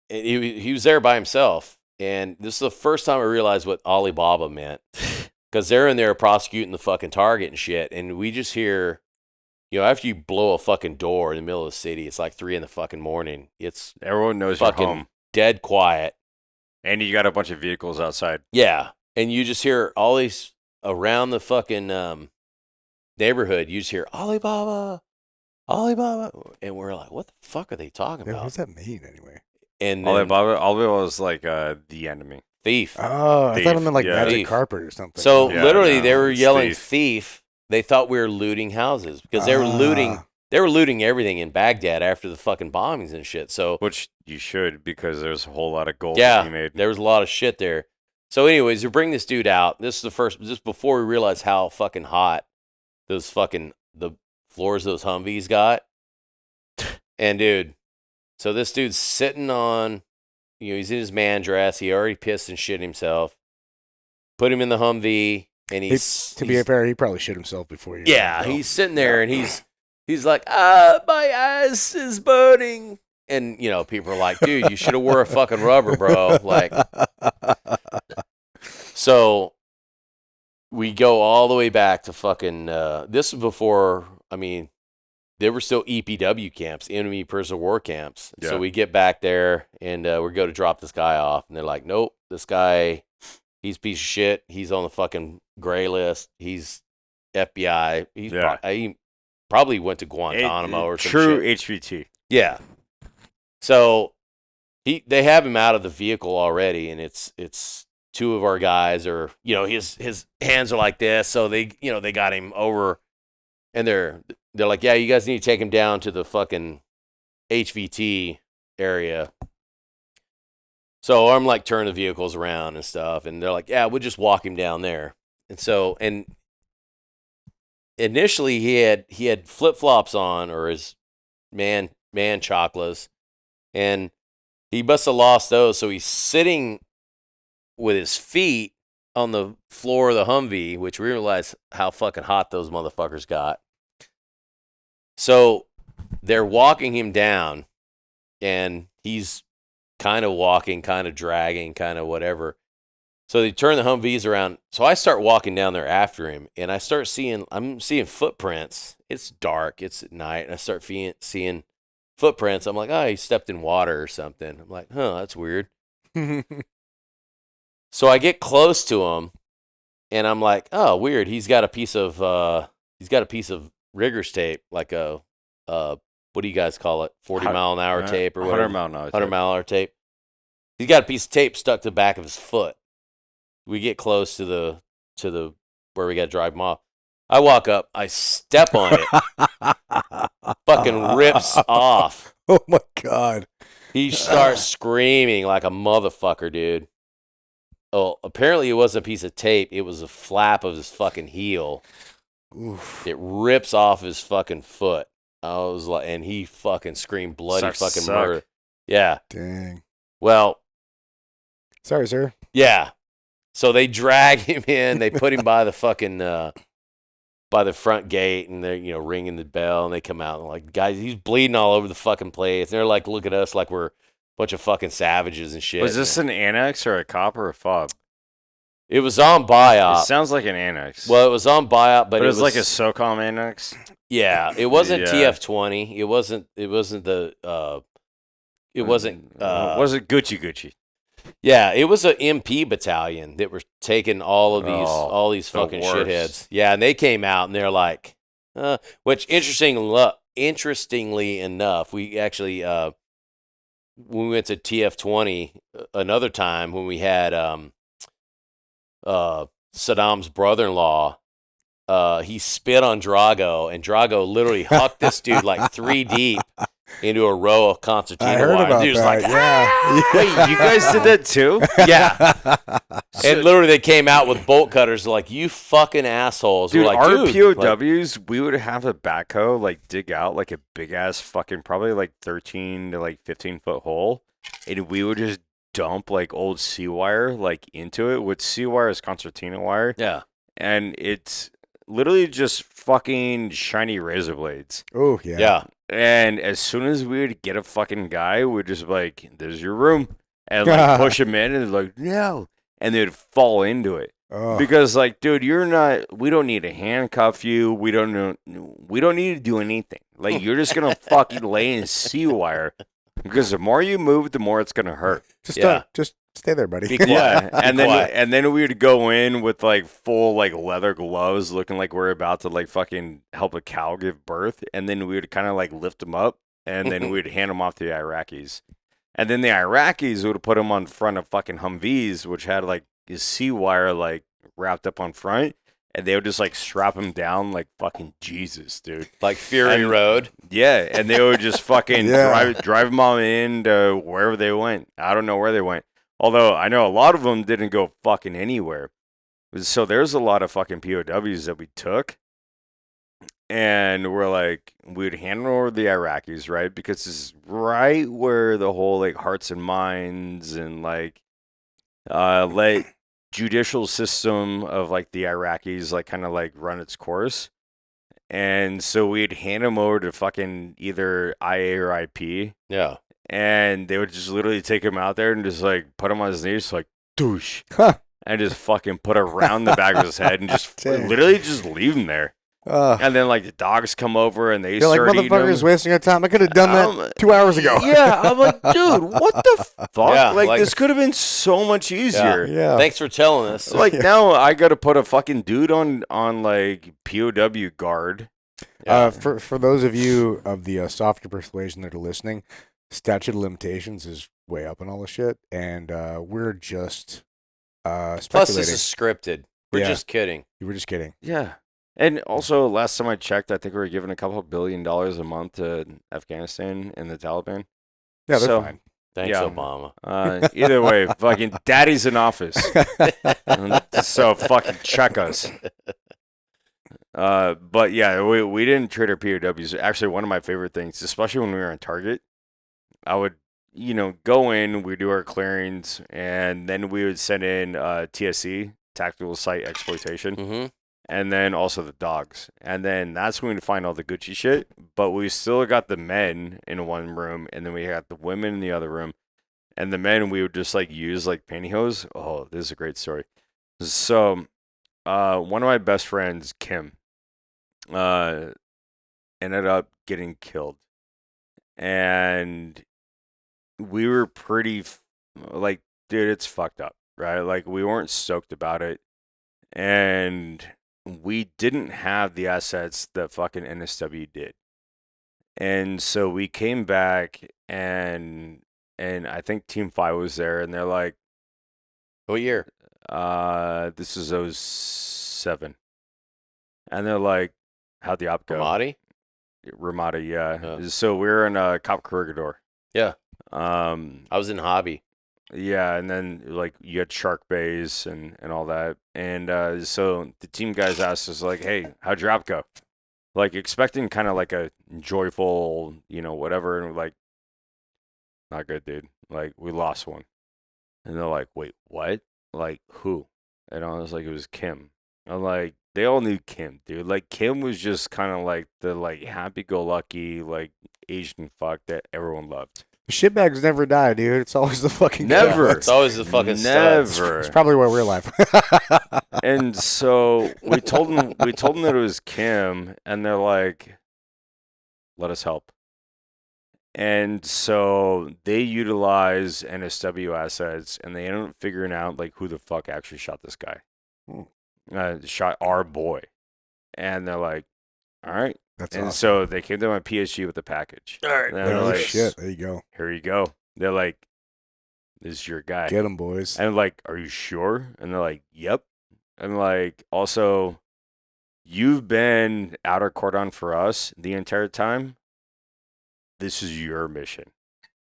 and he was there by himself. And this is the first time I realized what Alibaba meant. Because they're in there prosecuting the fucking target and shit. And we just hear, after you blow a fucking door in the middle of the city, it's like 3 a.m. It's everyone knows fucking you're home. Dead quiet. And you got a bunch of vehicles outside. Yeah. And you just hear all these around the fucking neighborhood. You just hear Alibaba. And we're like, what the fuck are they talking about? What does that mean anyway? And Alibaba was like the enemy. Thief. Oh, I thought it meant like magic thief. carpet or something. So literally they were yelling thief. They thought we were looting houses because they were looting. They were looting everything in Baghdad after the fucking bombings and shit. So which you should, because there's a whole lot of gold to be made. There was a lot of shit there. So anyways, we bring this dude out. This is just before we realized how fucking hot the floors those Humvees got. And dude, so this dude's sitting on, he's in his man dress. He already pissed and shit himself. Put him in the Humvee, and to be fair, he probably shit himself before you. Yeah, he's sitting there, and he's like, my ass is burning. And, people are like, dude, you should have wore a fucking rubber, bro. Like, so we go all the way back to fucking, this was before, there were still EPW camps, enemy prisoner war camps. Yeah. So we get back there, and we go to drop this guy off, and they're like, nope, this guy, he's a piece of shit. He's on the fucking gray list. He's FBI. He probably went to Guantanamo or some true shit. HVT. Yeah. So they have him out of the vehicle already, and it's two of our guys are, his hands are like this, so they got him over, and they're like, yeah, you guys need to take him down to the fucking HVT area. So I'm like turning the vehicles around and stuff, and they're like, yeah, we'll just walk him down there. And so, and initially he had flip-flops on, or his man chocolates, and he must have lost those, so he's sitting with his feet on the floor of the Humvee, which we realize how fucking hot those motherfuckers got. So they're walking him down, and he's kind of walking, kind of dragging, kind of whatever. So they turn the Humvees around. So I start walking down there after him, and I'm seeing footprints. It's dark, it's at night, and I start seeing footprints. I'm like, oh, he stepped in water or something. I'm like, huh, that's weird. So I get close to him, and I'm like, oh, weird. He's got a piece of rigger's tape, like a what do you guys call it? 40-mile-an-hour tape or whatever. 100-mile-an-hour tape. He's got a piece of tape stuck to the back of his foot. We get close to the where we got to drive him off. I walk up, I step on it, fucking rips off. Oh my God. He starts screaming like a motherfucker, dude. Oh, apparently it wasn't a piece of tape. It was a flap of his fucking heel. Oof. It rips off his fucking foot. I was like, and he fucking screamed bloody fucking murder. Yeah. Dang. Well. Sorry, sir. Yeah. So they drag him in. They put him by the fucking, by the front gate, and they're, ringing the bell, and they come out and like, guys, he's bleeding all over the fucking place. And they're like, look at us like we're a bunch of fucking savages and shit. Was this an annex or a cop or a fob? It was on buyout. It sounds like an annex. Well, it was on buyout, but it was like a SOCOM annex. Yeah, it wasn't TF-20. It wasn't the. It wasn't. Was it Gucci? Yeah, it was an MP battalion that were taking all these fucking shitheads. Yeah, and they came out and they're like, which interestingly enough, we actually when we went to TF-20 another time when we had Saddam's brother-in-law, he spit on Drago, and Drago literally hucked this dude like 3 deep into a row of concertina I heard wire. about Dude was that, like, yeah. Wait, you guys did that too? Yeah. And literally they came out with bolt cutters like, you fucking assholes. Dude, we're like, our dude, POWs, we would have a backhoe like dig out like a big ass fucking probably like 13 to like 15 foot hole, and we would just dump like old C wire like into it. With C wire is concertina wire. Yeah. And it's literally just fucking shiny razor blades. Oh yeah. Yeah. And as soon as we would get a fucking guy, we'd just be like, there's your room. And like push him in, and they're like, no. And they'd fall into it. Because like, dude, we don't need to handcuff you. We don't need to do anything. Like, you're just going to fucking lay in C wire. Because the more you move, the more it's going to hurt. Just stay there, buddy. Be quiet. Yeah. And then we would go in with like full like leather gloves, looking like we're about to like fucking help a cow give birth. And then we would kind of like lift them up, and then we'd hand them off to the Iraqis. And then the Iraqis would put them on front of fucking Humvees, which had like his C wire like wrapped up on front. And they would just like strap him down like fucking Jesus, dude. Like Fury Road. Yeah, and they would just fucking drive them all into wherever they went. I don't know where they went. Although I know a lot of them didn't go fucking anywhere. So there's a lot of fucking POWs that we took. and we're like, we'd hand over the Iraqis, right? Because this is right where the whole like hearts and minds and like let judicial system of like the Iraqis like kind of like run its course. And so we'd hand them over to fucking either IA or IP. Yeah. And they would just literally take him out there and just like put him on his knees, like douche, Huh. and just fucking put it around the back of his head and just Dang. literally just leave him there. And then like the dogs come over and they You're like, start eating motherfuckers him. wasting our time. I could have done that 2 hours ago. Yeah, I'm like, dude, what the fuck? Yeah, like like- this could have been so much easier. Yeah. Thanks for telling us. Like now I got to put a fucking dude on like POW guard. For those of you of the softer persuasion that are listening, statute of limitations is way up and all the shit, and we're just speculating. Plus, this is scripted. We're Yeah. just kidding. You were just kidding. Yeah. And also, last time I checked, I think we were giving a couple $1 billion a month to Afghanistan and the Taliban. Yeah, they're So- fine. Thanks, Yeah. Obama. Either way, fucking daddy's in office. So fucking check us. But yeah, we didn't trade our POWs. Actually, one of my favorite things, especially when we were on target, I would, go in, we do our clearings, and then we would send in TSC, Tactical Site Exploitation, Mm-hmm. and then also the dogs. And then that's when we find all the Gucci shit. But we still got the men in one room, and then we got the women in the other room. And the men we would just like use like pantyhose. Oh, this is a great story. So, one of my best friends, Kim, ended up getting killed, and we were pretty like, dude, it's fucked up, right? Like we weren't stoked about it, and we didn't have the assets that fucking NSW did, and so we came back and I think Team 5 was there, and they're like, What year? this is 07. And they're like, how'd the op go? Ramadi? Ramada, yeah. Yeah. So we were in Cop Corregidor. Yeah. I was in Hobby. Yeah, and then like you had Shark Bays and all that. And so the team guys asked us like, hey, how'd your op go? Like expecting kind of like a joyful, whatever, and we're like, not good, dude. Like we lost one. And they're like, wait, what? Like who? And I was like, it was Kim. I'm like, they all knew Kim, dude. Like Kim was just kind of like the like happy-go-lucky like Asian fuck that everyone loved. The shitbags never die, dude. It's always the fucking Never. guts. It's always the fucking studs. Never. It's probably why we're alive. And so we told them that it was Kim, and they're like, let us help. And so they utilize NSW assets, and they ended up figuring out like who the fuck actually shot this guy. Shot our boy. And they're like, all right. That's And awesome. so they came to my PSG with the package. All right. And they're Oh, like, shit. There you go. here you go. They're like, this is your guy. Get them, boys. And I'm like, are you sure? And they're like, yep. And like, also, you've been outer cordon for us the entire time. This is your mission.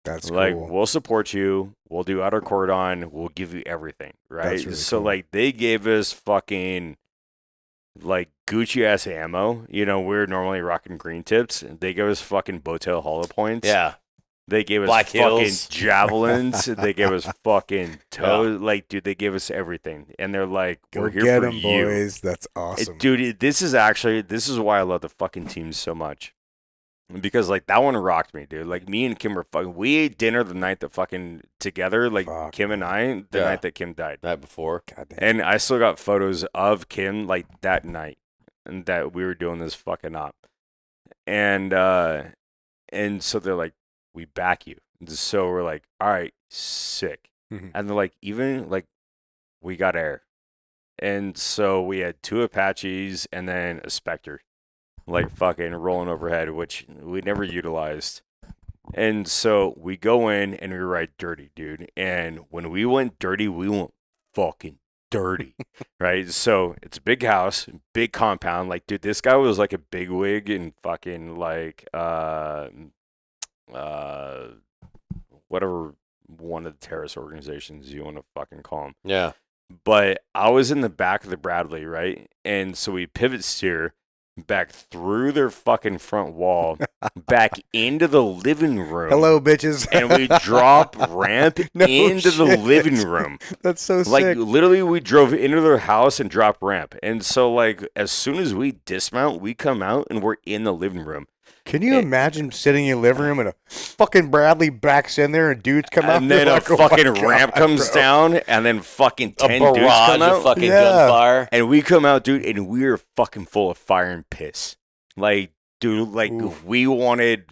That's Like, cool. we'll support you. We'll do outer cordon. We'll give you everything, right? That's really So, cool. like, they gave us fucking, like, Gucci-ass ammo. We're normally rocking green tips. They gave us fucking Botail hollow points. Yeah. They gave us Black fucking Hills. javelins. They gave us fucking toes. Yeah. Like, dude, they gave us everything. And they're like, we're here Get for them, you. boys. That's awesome. Dude, this is why I love the fucking team so much. Because, like, that one rocked me, dude. Like, me and Kim were fucking, we ate dinner the night that fucking together, like, Fuck, Kim and I, the Yeah. night that Kim died. Night before. God damn. And I still got photos of Kim, like, that night. And that we were doing this fucking op. And so they're like, we back you. So we're like, all right, sick. Mhm. And they're like, even like, we got air. And so we had 2 Apaches and then a Spectre, like fucking rolling overhead, which we never utilized. And so we go in and we ride dirty, dude. And when we went dirty, we went fucking dirty, right? So it's a big house, big compound. Like, dude, this guy was like a bigwig in fucking like whatever one of the terrorist organizations you want to fucking call them. Yeah. But I was in the back of the Bradley, right? And so we pivot steer, back through their fucking front wall, back into the living room. Hello, bitches. And we drop ramp No into the shit. living room. That's so Like, sick. literally, we drove into their house and dropped ramp. And so, like, as soon as we dismount, we come out and we're in the living room. Can you imagine sitting in your living room and a fucking Bradley backs in there and dudes come out And then You're a like, "Oh my fucking God, ramp comes bro." down, and then fucking A 10 dudes barrage come of out. fucking Yeah. gunfire. And we come out, dude, and we were fucking full of fire and piss. Like, dude, like Oof. we wanted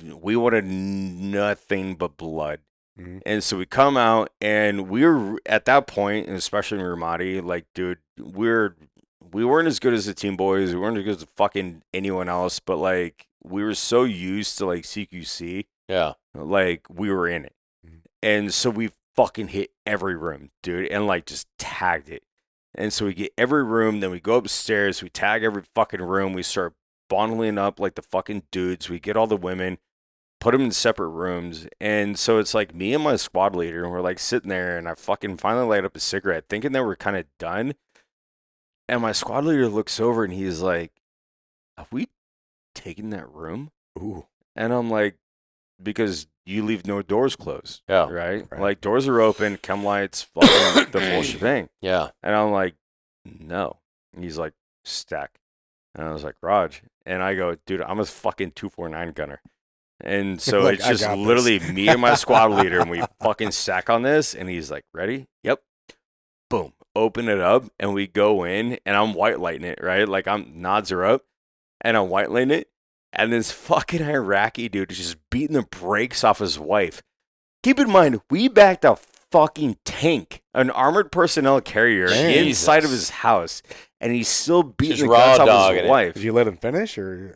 nothing but blood. Mhm. And so we come out, and we were at that point, and especially in Ramadi, like, dude, we weren't as good as the Team Boys. We weren't as good as fucking anyone else, but like we were so used to like CQC, Yeah. like we were in it. Mhm. And so we fucking hit every room, dude, and like just tagged it. And so we get every room, then we go upstairs, we tag every fucking room, we start bundling up like the fucking dudes, we get all the women, put them in separate rooms. And so it's like me and my squad leader, and we're like sitting there, and I fucking finally light up a cigarette, thinking that we're kind of done. And my squad leader looks over and he's like, have we taken that room? Ooh. And I'm like, because you leave no doors closed. Yeah. Right? Right. Like doors are open, chem lights, fucking the full shebang. Yeah. And I'm like, no. And he's like, stack. And I was like, Raj. And I go, dude, I'm a fucking 249 gunner. And so Like, it's "I just got this." literally me and my squad leader, and we fucking stack on this. And he's like, ready? Yep. Boom. Open it up, and we go in, and I'm white lighting it, right? Like nods are up, and I'm white lighting it. And this fucking Iraqi dude is just beating the brakes off his wife. Keep in mind, we backed a fucking tank, an armored personnel carrier inside of his house, and he's still beating Just the raw guts off dogging his it. wife. Did you let him finish or?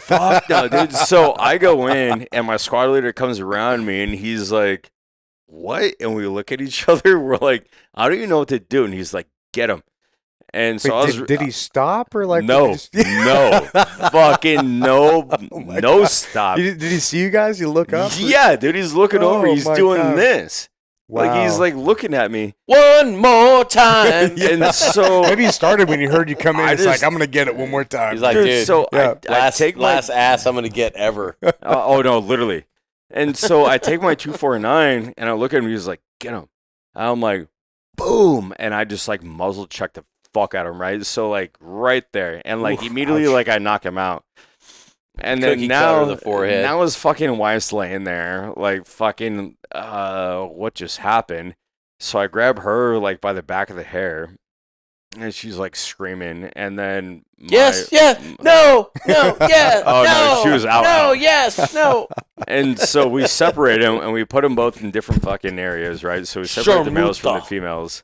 Fuck no, dude. So I go in, and my squad leader comes around me, and he's like, what? And we look at each other. We're like, I don't even know what to do. And he's like, get him. And so I Wait, was. did he stop or like? No, did he just- no, fucking no, Oh my no God. stop. Did he see you guys? You look up? Yeah, dude, he's looking over. Oh He's my doing God. this. Like he's Wow. like looking at me. One more time. And so Maybe he started when he heard you come in. I It's just- like, I'm gonna get it one more time. He's like, dude, dude, so yeah. I take my last ass I'm gonna get ever. oh no, literally. And so I take my 249 and I look at him. He's like, get him. I'm like, boom, and I just like muzzle check the fuck out of him, right? So like right there, and like Oof, immediately ouch. like I knock him out. And then Cookie now, cutter to the forehead. now his fucking wife's laying there, like fucking, what just happened? So I grab her like by the back of the hair, and she's like screaming, and then Yes, yeah, no, yeah, Oh, no, she was out, No, out. yes, no. And so we separate them, and we put them both in different fucking areas, right? So we separate the males from the Sharmuta. females.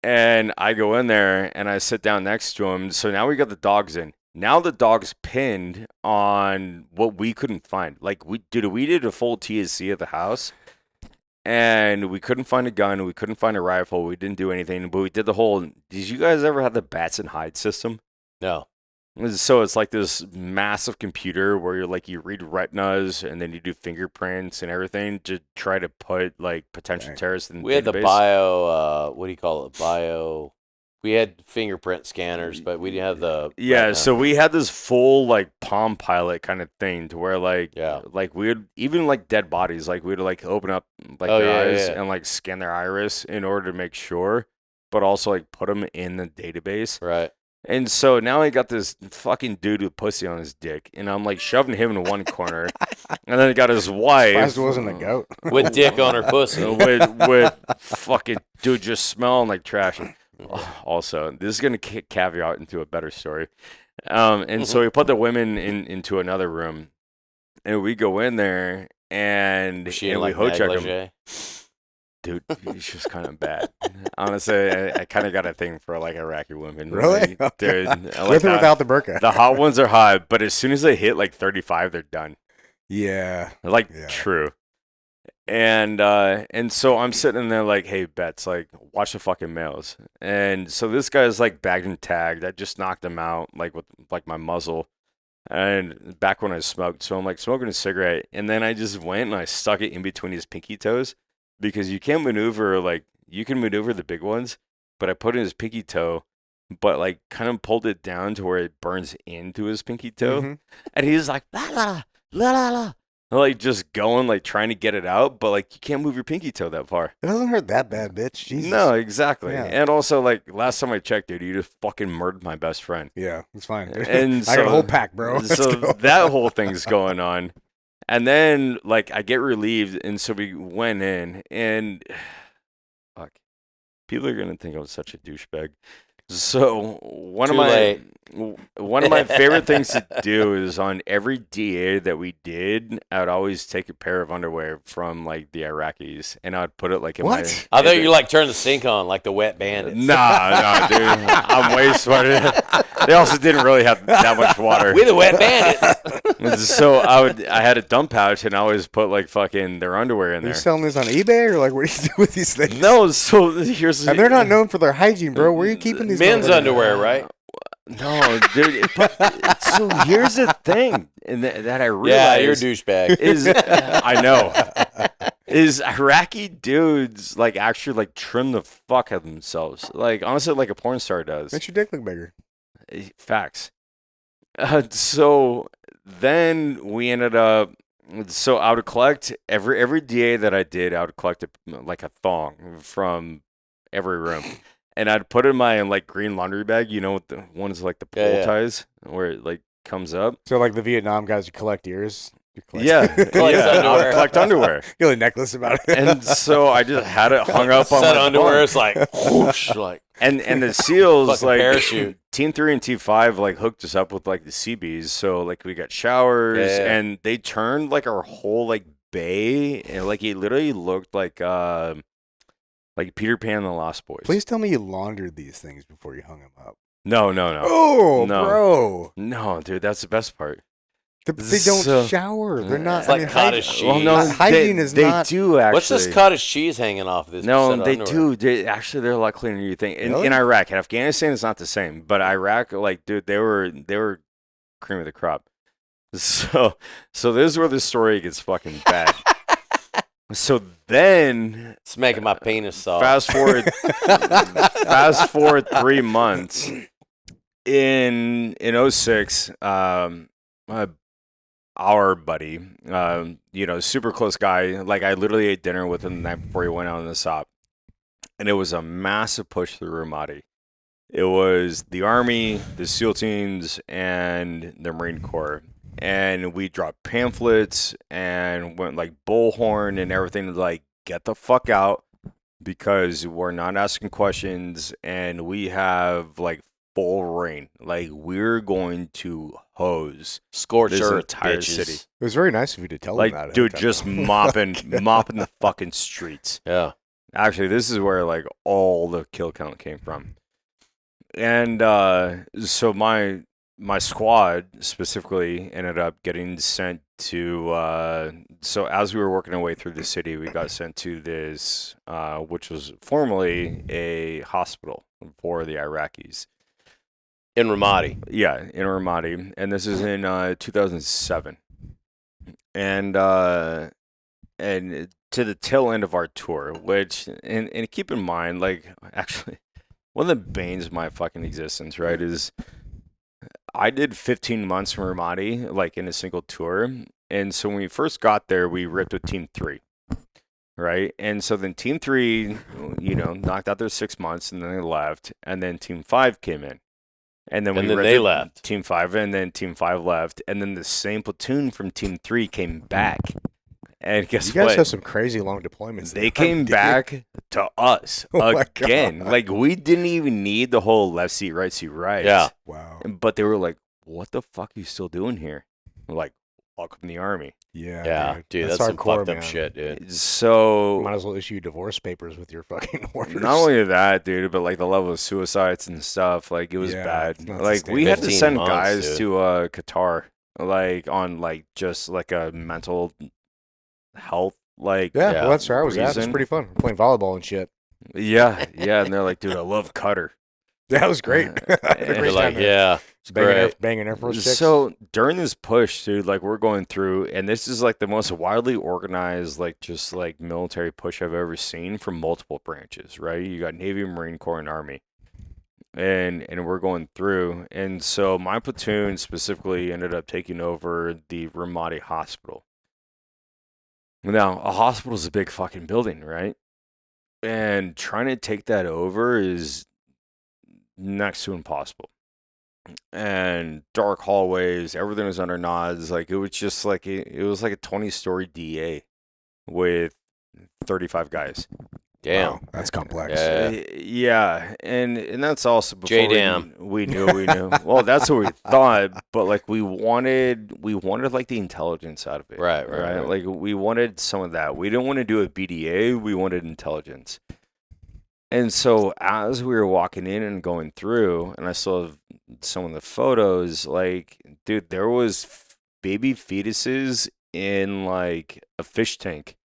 And I go in there, and I sit down next to him. So now we got the dogs in. Now the dog's pinned on what we couldn't find. Like, we did a full TSC at the house, and we couldn't find a gun. We couldn't find a rifle. We didn't do anything, but we did the whole. Did you guys ever have the bats and hide system? No. So it's like this massive computer where you're like you read retinas and then you do fingerprints and everything to try to put like potential Dang. terrorists in the We had the database. bio, what do you call it? Bio. We had fingerprint scanners, but we didn't have the. Yeah, retina. so we had this full like Palm Pilot kind of thing to where like Yeah. like we would even like dead bodies like we'd like open up like Oh, their yeah, eyes yeah. and like scan their iris in order to make sure, but also like put them in the database. Right. And so now I got this fucking dude with pussy on his dick, and I'm like shoving him in one corner, and then I got his wife. Surprised it wasn't a goat. With dick on her pussy. with fucking dude just smelling like trash. Also, this is gonna caveat into a better story. And so we put the women into another room, and we go in there and, Was she in and like we ho check them. negligee? Dude, she's just kind of bad. Honestly, I kind of got a thing for like Iraqi women. Really? Like, dude, I like With or that. without the burqa? The hot ones are hot, but as soon as they hit like 35, they're done. Yeah. They're like Yeah. true. And so I'm sitting in there like, hey, Bets, like, watch the fucking males. And so this guy's like bagged and tagged. I just knocked him out like with like my muzzle. And back when I smoked, so I'm like smoking a cigarette, and then I just went and I stuck it in between his pinky toes because you can't maneuver like you can maneuver the big ones, but I put in his pinky toe but like kind of pulled it down to where it burns into his pinky toe. Mhm. And he's like, la la la la la. Like just going, like trying to get it out, but like you can't move your pinky toe that far. It doesn't hurt that bad, bitch. Jesus. No, exactly. Yeah. And also, like last time I checked, dude, you just fucking murdered my best friend. Yeah, it's fine. And I got a whole pack, bro. Let's So go. that whole thing's going on. And then like I get relieved, and so we went in, and fuck, people are gonna think I'm such a douchebag. So one Too of late. my favorite things to do is on every DA that we did, I would always take a pair of underwear from like the Iraqis, and I'd put it like in What? I thought you like turned the sink on like the Wet Bandits. Nah, dude, I'm way smarter. They also didn't really have that much water. We the Wet Bandits. So I had a dump pouch, and I always put like fucking their underwear in Are you there. selling this on eBay or like what do you do with these things? No, so here's And they're not known for their hygiene, bro. Where are you keeping these? Men's motherfuckers? underwear, right? No, dude. So here's the thing, and that I realized. Yeah, you're a douchebag. Is I know is Iraqi dudes like actually like trim the fuck out of themselves, like honestly, like a porn star does. Makes your dick look bigger. Facts. So then we ended up. So I would collect every DA that I did. I would collect like a thong from every room, and I'd put it in my like green laundry bag. You know, with the ones like the pole Yeah. ties where it like comes up. So like the Vietnam guys who collect ears. You collect- Yeah, Collects yeah. I underwear. would collect underwear, You got a necklace about it. and so I just had it hung up on Set my underwear. bunk. It's like whoosh, like And the SEALs Fucking like parachute. Team 3 and Team 5 like hooked us up with like the CBs, so like we got showers, Yeah. and they turned like our whole like bay, and like it literally looked like Peter Pan and the Lost Boys. Please tell me you laundered these things before you hung them up. No, Oh, No. bro. no, dude, that's the best part. They don't So- shower. They're not. It's like cottage hygiene- cheese. Well, no, hygiene is they not. do actually. what's this cottage cheese hanging off this? set No, of they underwear? do. Actually, they're a lot cleaner than you think. Really? In Iraq, in Afghanistan, it's not the same. But Iraq, like, dude, they were cream of the crop. So this is where the story gets fucking bad. So then, It's making my penis soft. fast forward 3 months in 06, our buddy, super close guy. Like I literally ate dinner with him the night before he went out on the SOP, and it was a massive push through Ramadi. It was the Army, the SEAL teams, and the Marine Corps. And we dropped pamphlets and went like bullhorn and everything, like get the fuck out because we're not asking questions and we have like full reign. Like we're going to hose Scorch this earth, entire bitches. city. It was very nice of you to tell them that. Like, dude, ahead of just time. mopping the fucking streets. Yeah. Actually, this is where like all the kill count came from. And so my squad specifically ended up getting sent to so as we were working our way through the city, we got sent to this which was formerly a hospital for the Iraqis. In Ramadi. Yeah, in Ramadi, and this is in 2007. And to the tail end of our tour, which and keep in mind, like actually one of the banes of my fucking existence, right, is I did 15 months from Ramadi, like in a single tour. And so when we first got there, we ripped with Team 3, right? And so then Team 3, knocked out their 6 months and then they left. And then Team 5 came in. And then they left. Team 5, and then Team 5 left. And then the same platoon from Team 3 came back. And guess You guys what? have some crazy long deployments. They came back to us Oh my again. God. Like we didn't even need the whole left seat, right seat, right. Yeah. Wow. But they were like, "What the fuck are you still doing here?" We're like, "Welcome to the Army." Yeah. Yeah, dude, that's some hardcore, fucked up man. shit, dude. So Might as well issue divorce papers with your fucking orders. not only that, dude, but like the level of suicides and stuff, like it was Yeah, bad. it's not Like we had to 15 send months, guys dude. to Qatar, like on like just like a mental health, like Yeah, Yeah. well, that's where I was at. It's reason. pretty fun. Playing volleyball and shit. yeah, and they're like, "Dude, I love Qatar." That was great. Had a and great You're like, time there. yeah, it's great. Banging Air Force chicks. So during this push, dude, like we're going through, and this is like the most widely organized, like just like military push I've ever seen from multiple branches, right? You got Navy, Marine Corps, and Army. and we're going through. And so my platoon specifically ended up taking over the Ramadi Hospital. Now, a hospital is a big fucking building, right? And trying to take that over is next to impossible. And dark hallways, everything was under nods. Like it was just like it was like a 20-story DA with 35 guys. Damn. Wow, that's complex. Yeah, and that's also before J-Dam. we knew. Well, that's what we thought, but like we wanted like the intelligence out of it. Right. Like we wanted some of that. We didn't want to do a BDA. We wanted intelligence. And so as we were walking in and going through, and I saw some of the photos, like, dude, there was baby fetuses in like a fish tank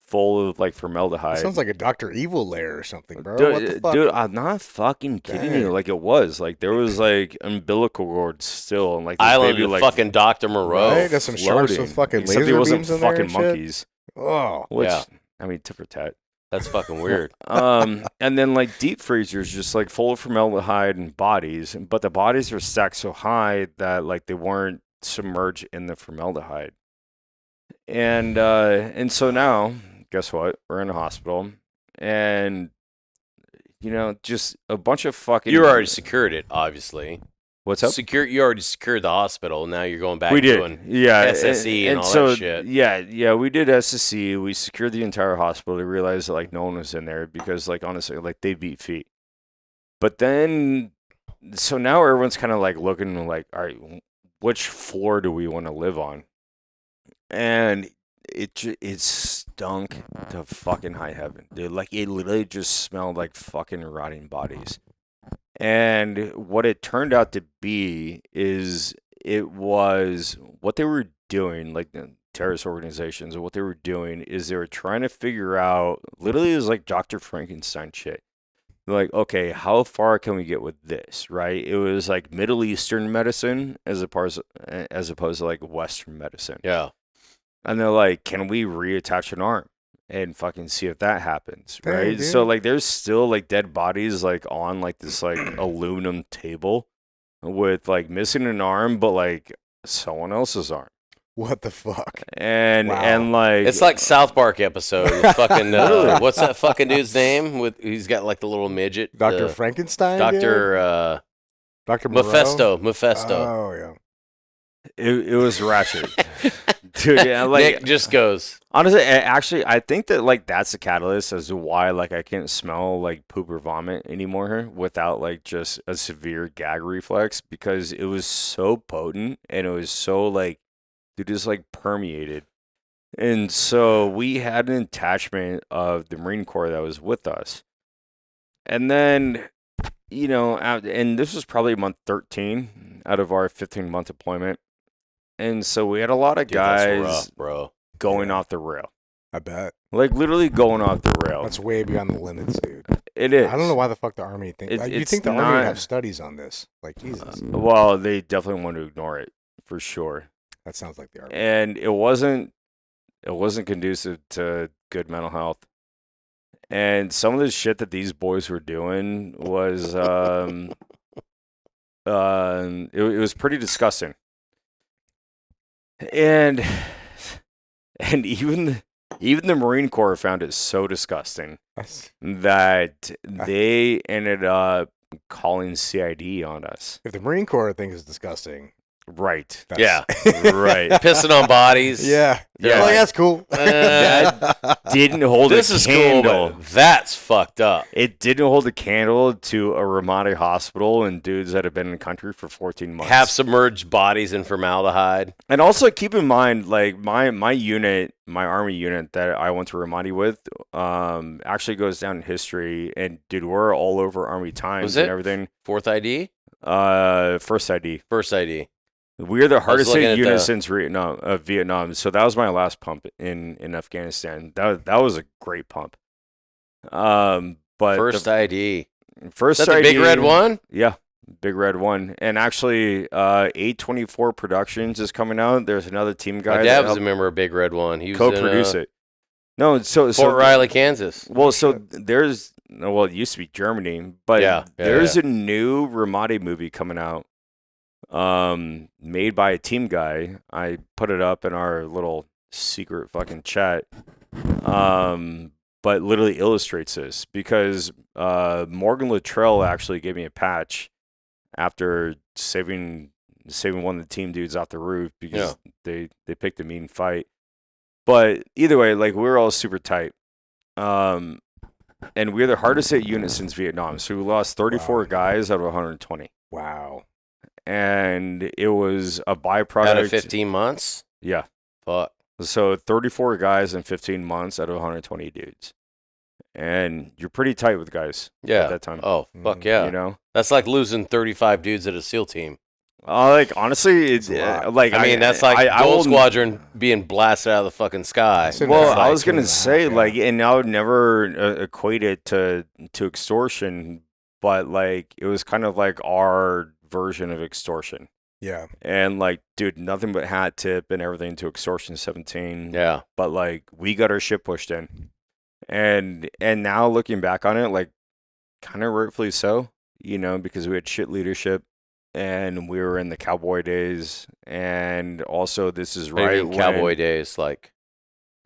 full of like formaldehyde. Sounds like a Dr. Evil lair or something, bro. Dude, What the fuck? dude, I'm not fucking kidding you. Dang. Like it was like there was like umbilical cords still, and like this Island baby, of like fucking Dr. Moreau. Right? Got some sharks with floating. fucking Except laser it wasn't beams in there fucking and shit? monkeys. Oh, Which Yeah. I mean, tit for tat. That's fucking weird. And then like deep freezers just like full of formaldehyde and bodies, but the bodies were stacked so high that like they weren't submerged in the formaldehyde. And so now, guess what? We're in a hospital, and you know, just a bunch of fucking. You already secured it, obviously. What's up? You already secured the hospital. Now you're going back We to did, doing yeah, SSE and all so, that shit. Yeah, we did SSE. We secured the entire hospital. We realized that like no one was in there because like honestly, like they beat feet. But then, so now everyone's kind of like looking like, all right, which floor do we want to live on? And it stunk to fucking high heaven, dude. Like it literally just smelled like fucking rotting bodies. And what it turned out to be is it was what they were doing, like the terrorist organizations, what they were doing is they were trying to figure out, literally it was like Dr. Frankenstein shit. Like, okay, how far can we get with this, right? It was like Middle Eastern medicine as opposed to like Western medicine. Yeah. And they're like, can we reattach an arm and fucking see if that happens, Dang, right? dude. So like there's still like dead bodies like on like this like aluminum table with like missing an arm, but like someone else's arm. what the fuck? And Wow. and like It's like South Park episode. With fucking what's that fucking dude's name? He's got like the little midget. Dr. Frankenstein? Dr. Dr. Moreau? Mephisto. Oh, yeah. it was ratchet. Dude, yeah, like Nick just goes. honestly, actually, I think that like that's the catalyst as to why like I can't smell like poop or vomit anymore without like just a severe gag reflex, because it was so potent and it was so like it just like permeated. And so we had an attachment of the Marine Corps that was with us, and then you know, and this was probably month 13 out of our 15-month deployment. And so we had a lot of Dude, that's guys rough, bro. going off the rail. I bet. Like literally going off the rail. That's way beyond the limits, dude. It is. I don't know why the fuck the Army thinks. It- You it's think the Army would not- have studies on this? Like, Jesus. Well, they definitely want to ignore it for sure. That sounds like the Army. And it wasn't conducive to good mental health. And some of the shit that these boys were doing was it was pretty disgusting. And even the Marine Corps found it so disgusting That's- that they ended up calling CID on us. If the Marine Corps thinks it's disgusting, Right. Yeah. Right. Pissing on bodies. yeah. Yeah. Like, that's cool. Didn't hold This a is cool, candle. but that's fucked up. It didn't hold a candle to a Ramadi hospital and dudes that have been in the country for 14 months. Half submerged bodies in formaldehyde. And also keep in mind, like my unit, my Army unit that I went to Ramadi with, actually goes down in history. And dude, we're all over Army Times Was and it? everything. Fourth ID? First ID. First ID. We're the hardest looking hit at unit the- since Vietnam. So that was my last pump in Afghanistan. That was a great pump. But First ID. first Is that the ID, big red one? Yeah, big red one. And actually, 824 Productions is coming out. There's another team guy My that dad was a helped member of Big Red One. He was co-produce in it. No, so Fort Riley, Kansas. well, so there's well, it used to be Germany, but there's a new Ramadi movie coming out, made by a team guy. I put it up in our little secret fucking chat, but literally illustrates this because Morgan Luttrell actually gave me a patch after saving one of the team dudes off the roof because they picked a mean fight. But either way, like we were all super tight. And we're the hardest hit unit since Vietnam. So we lost 34 guys out of 120. Wow. And it was a byproduct. Out of 15 months? Yeah. Fuck. So 34 guys in 15 months out of 120 dudes. And you're pretty tight with guys at that time. Oh, fuck yeah. You know? That's like losing 35 dudes at a SEAL team. Like, honestly, it's like... I mean, that's like Gold Squadron being blasted out of the fucking sky. Well, I was going to say, like, and I would never equate it to extortion, but, like, it was kind of like our version of extortion. Yeah. And, like, dude, nothing but hat tip and everything to extortion 17. Yeah. But, like, we got our shit pushed in. And now looking back on it, like, kind of rightfully so, you know, because we had shit leadership. And we were in the cowboy days, and also this is right when cowboy days, like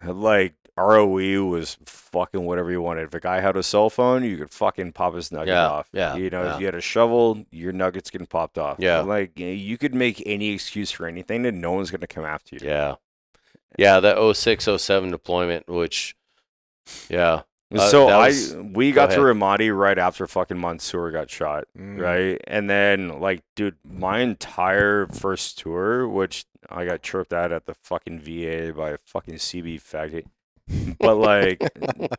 ROE was fucking whatever you wanted. If a guy had a cell phone, you could fucking pop his nugget off. Yeah, you know, if you had a shovel, your nuggets getting popped off. Yeah, like you could make any excuse for anything, and no one's gonna come after you. Yeah, that 06, 07 deployment, which, So we got to Ramadi right after fucking Mansour got shot, right? And then, like, dude, my entire first tour, which I got chirped at the fucking VA by a fucking CB faggot. But, like,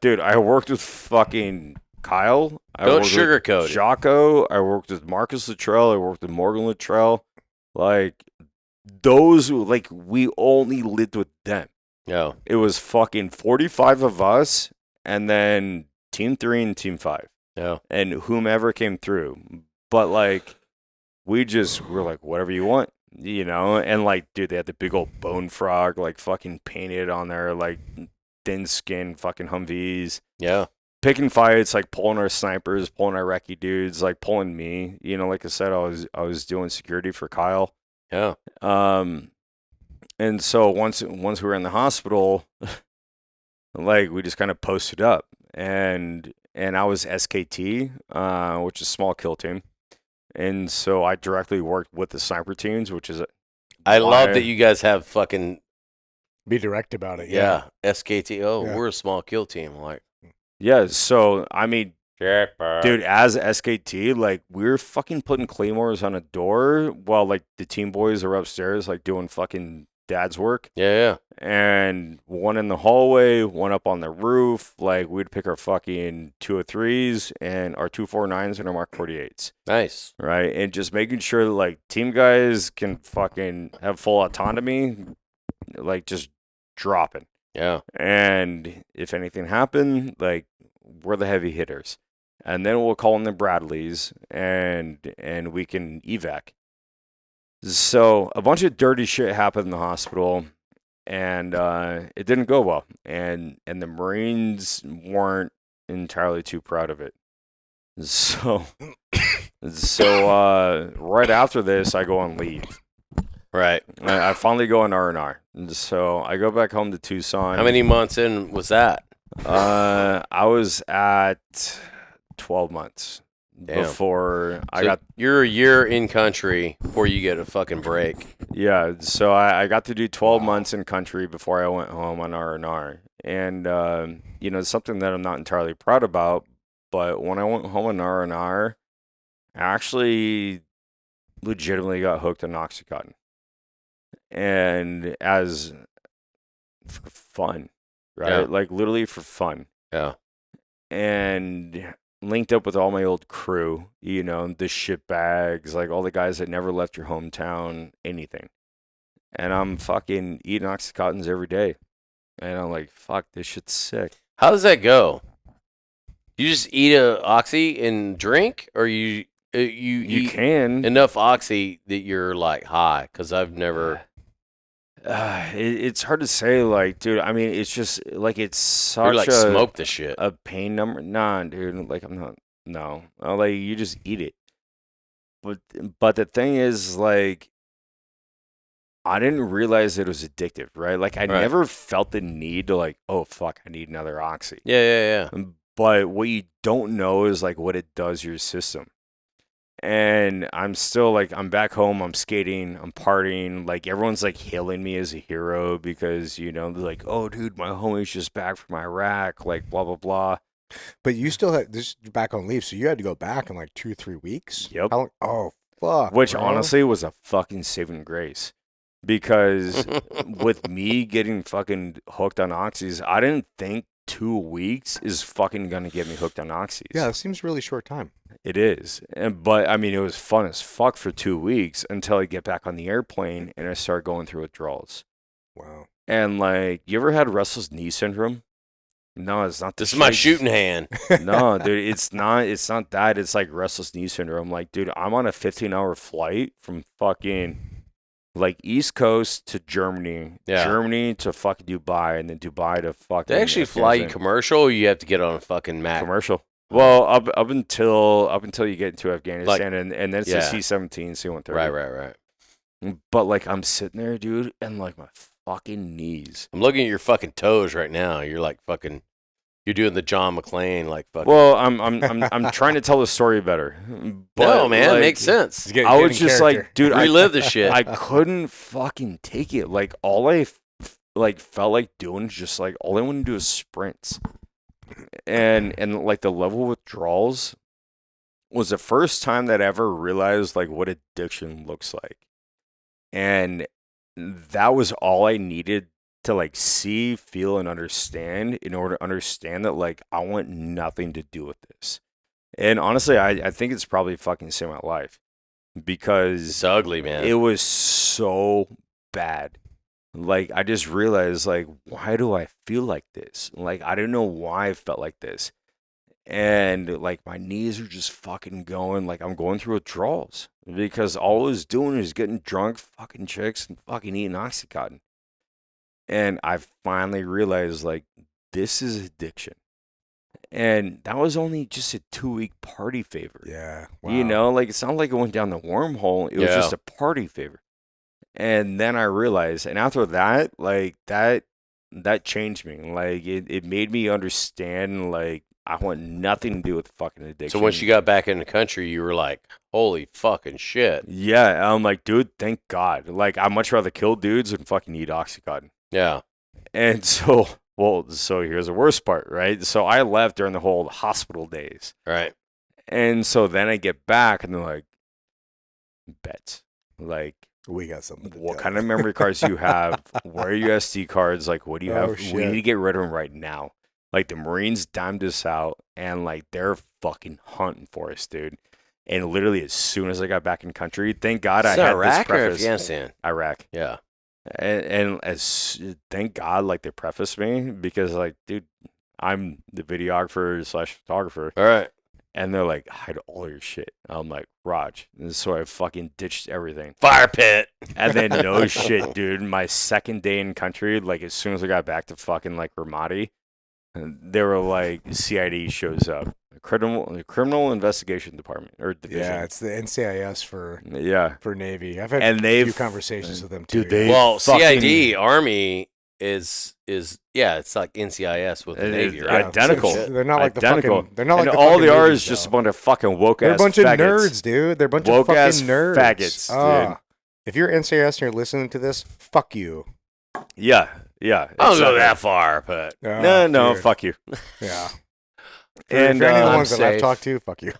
dude, I worked with fucking Kyle. Don't sugarcoat it. Jocko. I worked with Marcus Luttrell. I worked with Morgan Luttrell. Like, those, like, we only lived with them. Yeah. It was fucking 45 of us. And then Team 3 and Team 5. Yeah. And whomever came through. But, like, we're like, whatever you want, you know? And, like, dude, they had the big old bone frog, like, fucking painted on their, like, thin skin fucking Humvees. Yeah. Picking fights, like, pulling our snipers, pulling our recce dudes, like, pulling me. You know, like I said, I was doing security for Kyle. Yeah. And so once we were in the hospital... Like, we just kind of posted up, and I was SKT, which is small kill team, and so I directly worked with the sniper teams, which is I love that you guys have fucking be direct about it. Yeah, SKT. We're a small kill team, like So I mean, dude, as SKT, like we're fucking putting claymores on a door while like the team boys are upstairs, like doing fucking dad's work. Yeah. And one in the hallway, one up on the roof. Like, we'd pick our fucking 203s and our 249s and our Mark 48s. Nice. Right? And just making sure that, like, team guys can fucking have full autonomy, like, just dropping. Yeah. And if anything happened, like, we're the heavy hitters. And then we'll call in the Bradleys and we can evac. So a bunch of dirty shit happened in the hospital. And it didn't go well, and the Marines weren't entirely too proud of it. So right after this, I go on leave. Right. I finally go on R&R. So I go back home to Tucson. How many months in was that? I was at 12 months. Damn. Before I got... You're a year in country before you get a fucking break. Yeah, so I got to do 12 months in country before I went home on R&R. And, you know, it's something that I'm not entirely proud about, but when I went home on R&R, I actually legitimately got hooked on Oxycontin. And for fun, right? Yeah. Like, literally for fun. Yeah. And... linked up with all my old crew, you know, the shit bags, like all the guys that never left your hometown, anything. And I'm fucking eating Oxycontins every day. And I'm like, fuck, this shit's sick. How does that go? You just eat a Oxy and drink, or you can enough Oxy that you're like high? Because I've never. It's hard to say, like, dude. I mean, it's just like it's Or such like smoke the shit. a pain number. Nah, dude. Like, I'm not. No, like you just eat it. But the thing is, like, I didn't realize it was addictive, right? Like, I Right. never felt the need to, like, oh fuck, I need another oxy. Yeah. But what you don't know is like what it does to your system. And I'm still like, I'm back home, I'm skating, I'm partying. Like, everyone's like hailing me as a hero because, you know, they're like, oh, dude, my homie's just back from Iraq, like, blah, blah, blah. But you still had this back on leave, so you had to go back in like 2-3 weeks. Yep. How long? Oh fuck. Which bro. honestly was a fucking saving grace. Because with me getting fucking hooked on oxys, I didn't think 2 weeks is fucking gonna get me hooked on oxys. Yeah, it seems really short time. It is. But I mean, it was fun as fuck for 2 weeks until I get back on the airplane and I start going through withdrawals. Wow. And like, you ever had restless knee syndrome? No, it's not. This is my shooting hand. No, dude, it's not. It's not that. It's like restless knee syndrome. Like, dude, I'm on a 15-hour flight from fucking like East Coast to Germany, Yeah. Germany to fucking Dubai, and then Dubai to fucking. They actually fly you Afghanistan. commercial, or you have to get on a fucking Mac? Commercial. Well, up until you get into Afghanistan, and then it's yeah. a C-17, C-130. Right. But like, I'm sitting there, dude, and like my fucking knees. I'm looking at your fucking toes right now. You're like fucking. You're doing the John McClane like fucking. Well, I'm trying to tell the story better. But no, man, like, makes sense. I was just like, dude, Relive the shit. I couldn't fucking take it. Like, all I like felt like doing is just like all I want to do is sprints, and like the level of withdrawals was the first time that I ever realized like what addiction looks like, and that was all I needed to like see, feel, and understand in order to understand that like I want nothing to do with this. And honestly, I think it's probably fucking saved my life because It's ugly, man. it was so bad. Like, I just realized, like, why do I feel like this? Like, I didn't know why I felt like this. And, like, my knees are just fucking going. Like, I'm going through withdrawals because all I was doing is getting drunk, fucking chicks, and fucking eating Oxycontin. And I finally realized, like, this is addiction. And that was only just a 2-week party favor. Yeah. You know, like, it's not like it went down the wormhole. It was Yeah. just a party favor. And then I realized, and after that, like, that changed me. Like, it made me understand, like, I want nothing to do with fucking addiction. So once you got back in the country, you were like, holy fucking shit. Yeah, I'm like, dude, thank God. Like, I'd much rather kill dudes than fucking eat Oxycontin. Yeah. And so, well, so here's the worst part, right? So I left during the whole hospital days. Right. And so then I get back and they're like, bets. Like, We got something. To what tell kind you. of memory cards do you have? Where are your SD cards? Like, what do you Oh, have? We shit. need to get rid of them right now. Like, the Marines dimed us out and like they're fucking hunting for us, dude. And literally as soon as I got back in country, thank God I Is that had Iraq this or preface. Afghanistan? Iraq. Yeah. And as thank God, like, they prefaced me because, like, dude, I'm the videographer / photographer, All right. and they're like, hide all your shit. I'm like, Raj, and so I fucking ditched everything, Fire pit. and then no shit, dude. My second day in country, like, as soon as I got back to fucking like Ramadi, they were like, CID shows up, criminal investigation department or division. Yeah, it's the NCIS for Yeah, Navy. I've had and a they've few conversations with them too. dude, they Well, fucking- CID Army is yeah, it's like NCIS with the It Navy, is right? identical. They're not like Identical. the fucking. They're not like and the all fucking they are Navy, is just a though. bunch of fucking woke They're ass a bunch of faggots. nerds, dude. They're a bunch Woke of ass fucking nerds. faggots, dude. If you're NCIS and you're listening to this, fuck you. Yeah. I don't exactly. go that far, but No, dude. fuck you. Yeah. And for any of the I'm ones that I've safe. talked to, fuck you.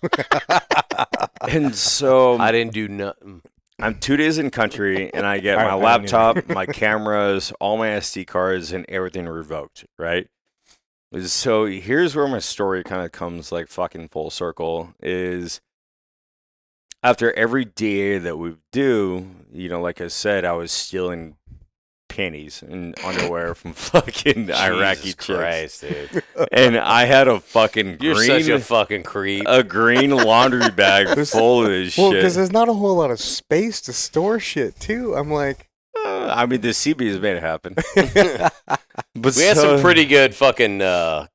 and so I didn't do nothing. I'm 2 days in country, and I get I my don't laptop, my cameras, all my SD cards, and everything revoked. Right. So here's where my story kind of comes like fucking full circle. Is after every DA that we do, you know, like I said, I was stealing panties and underwear from fucking Iraqi Jesus chicks. Christ, dude. And I had a fucking You're green, such a fucking creep. a green laundry bag full of this Well, shit. because there's not a whole lot of space to store shit, too. I'm like, I mean, the CBs made it happen. But We had some pretty good fucking where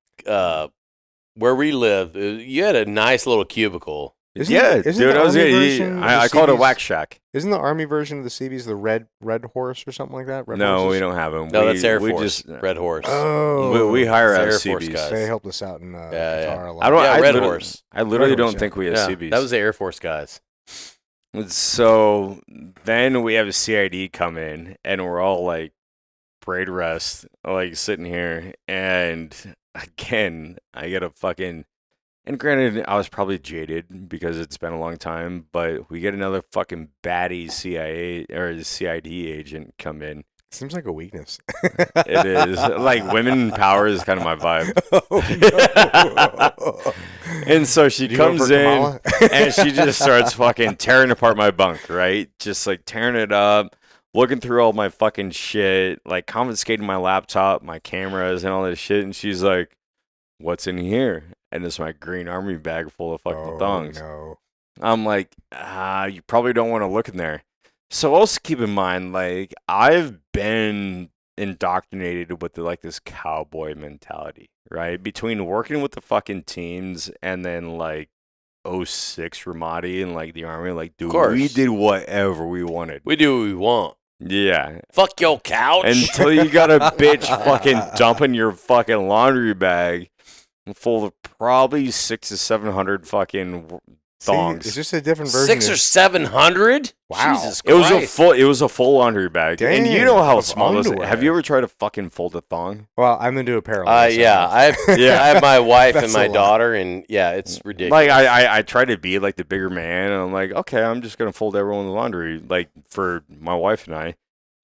we live. You had a nice little cubicle. Isn't dude, the I was Army gonna- version of the I called it a CBs wax shack. Isn't the Army version of the CBs the red horse or something like that? Red No, horses? we don't have them. No, that's Air we Force. Just, Red Horse. Oh, we hire out It's Air Force CBs. guys. They helped us out in yeah. Qatar a lot. I don't. Yeah, I Red literally- Horse. I literally Red Horse, don't think we have Yeah, CBs. that was the Air Force guys. So then we have a CID come in, and we're all like braid rest, like sitting here, and again, I get a fucking. And granted, I was probably jaded because it's been a long time, but we get another fucking baddie CIA or CID agent come in. Seems like a weakness. It is like women power is kind of my vibe. Oh, no. And so she Did you vote comes for in Kamala? and she just starts fucking tearing apart my bunk, right? Just like tearing it up, looking through all my fucking shit, like confiscating my laptop, my cameras, and all this shit. And she's like, "What's in here?" And it's my green army bag full of fucking thongs. No. I'm like, you probably don't want to look in there. So also keep in mind, like, I've been indoctrinated with like this cowboy mentality, right? Between working with the fucking teams and then like 06 Ramadi and like the army, like, dude, course. we did whatever we wanted. We do what we want. Yeah. Fuck your couch. Until you got a bitch fucking dumping your fucking laundry bag full of probably 600 to 700 fucking thongs. See, it's just a different version. 600 or 700. Wow. Jesus It was Christ. it was a full laundry bag. And you Dang, know how of small those. underwear. Have you ever tried to fucking fold a thong? Well, I'm into a parallel. Yeah, I have my wife and That's my a lot. daughter, and yeah, it's ridiculous. Like I try to be like the bigger man, and I'm like, okay, I'm just gonna fold everyone's laundry, like for my wife and I,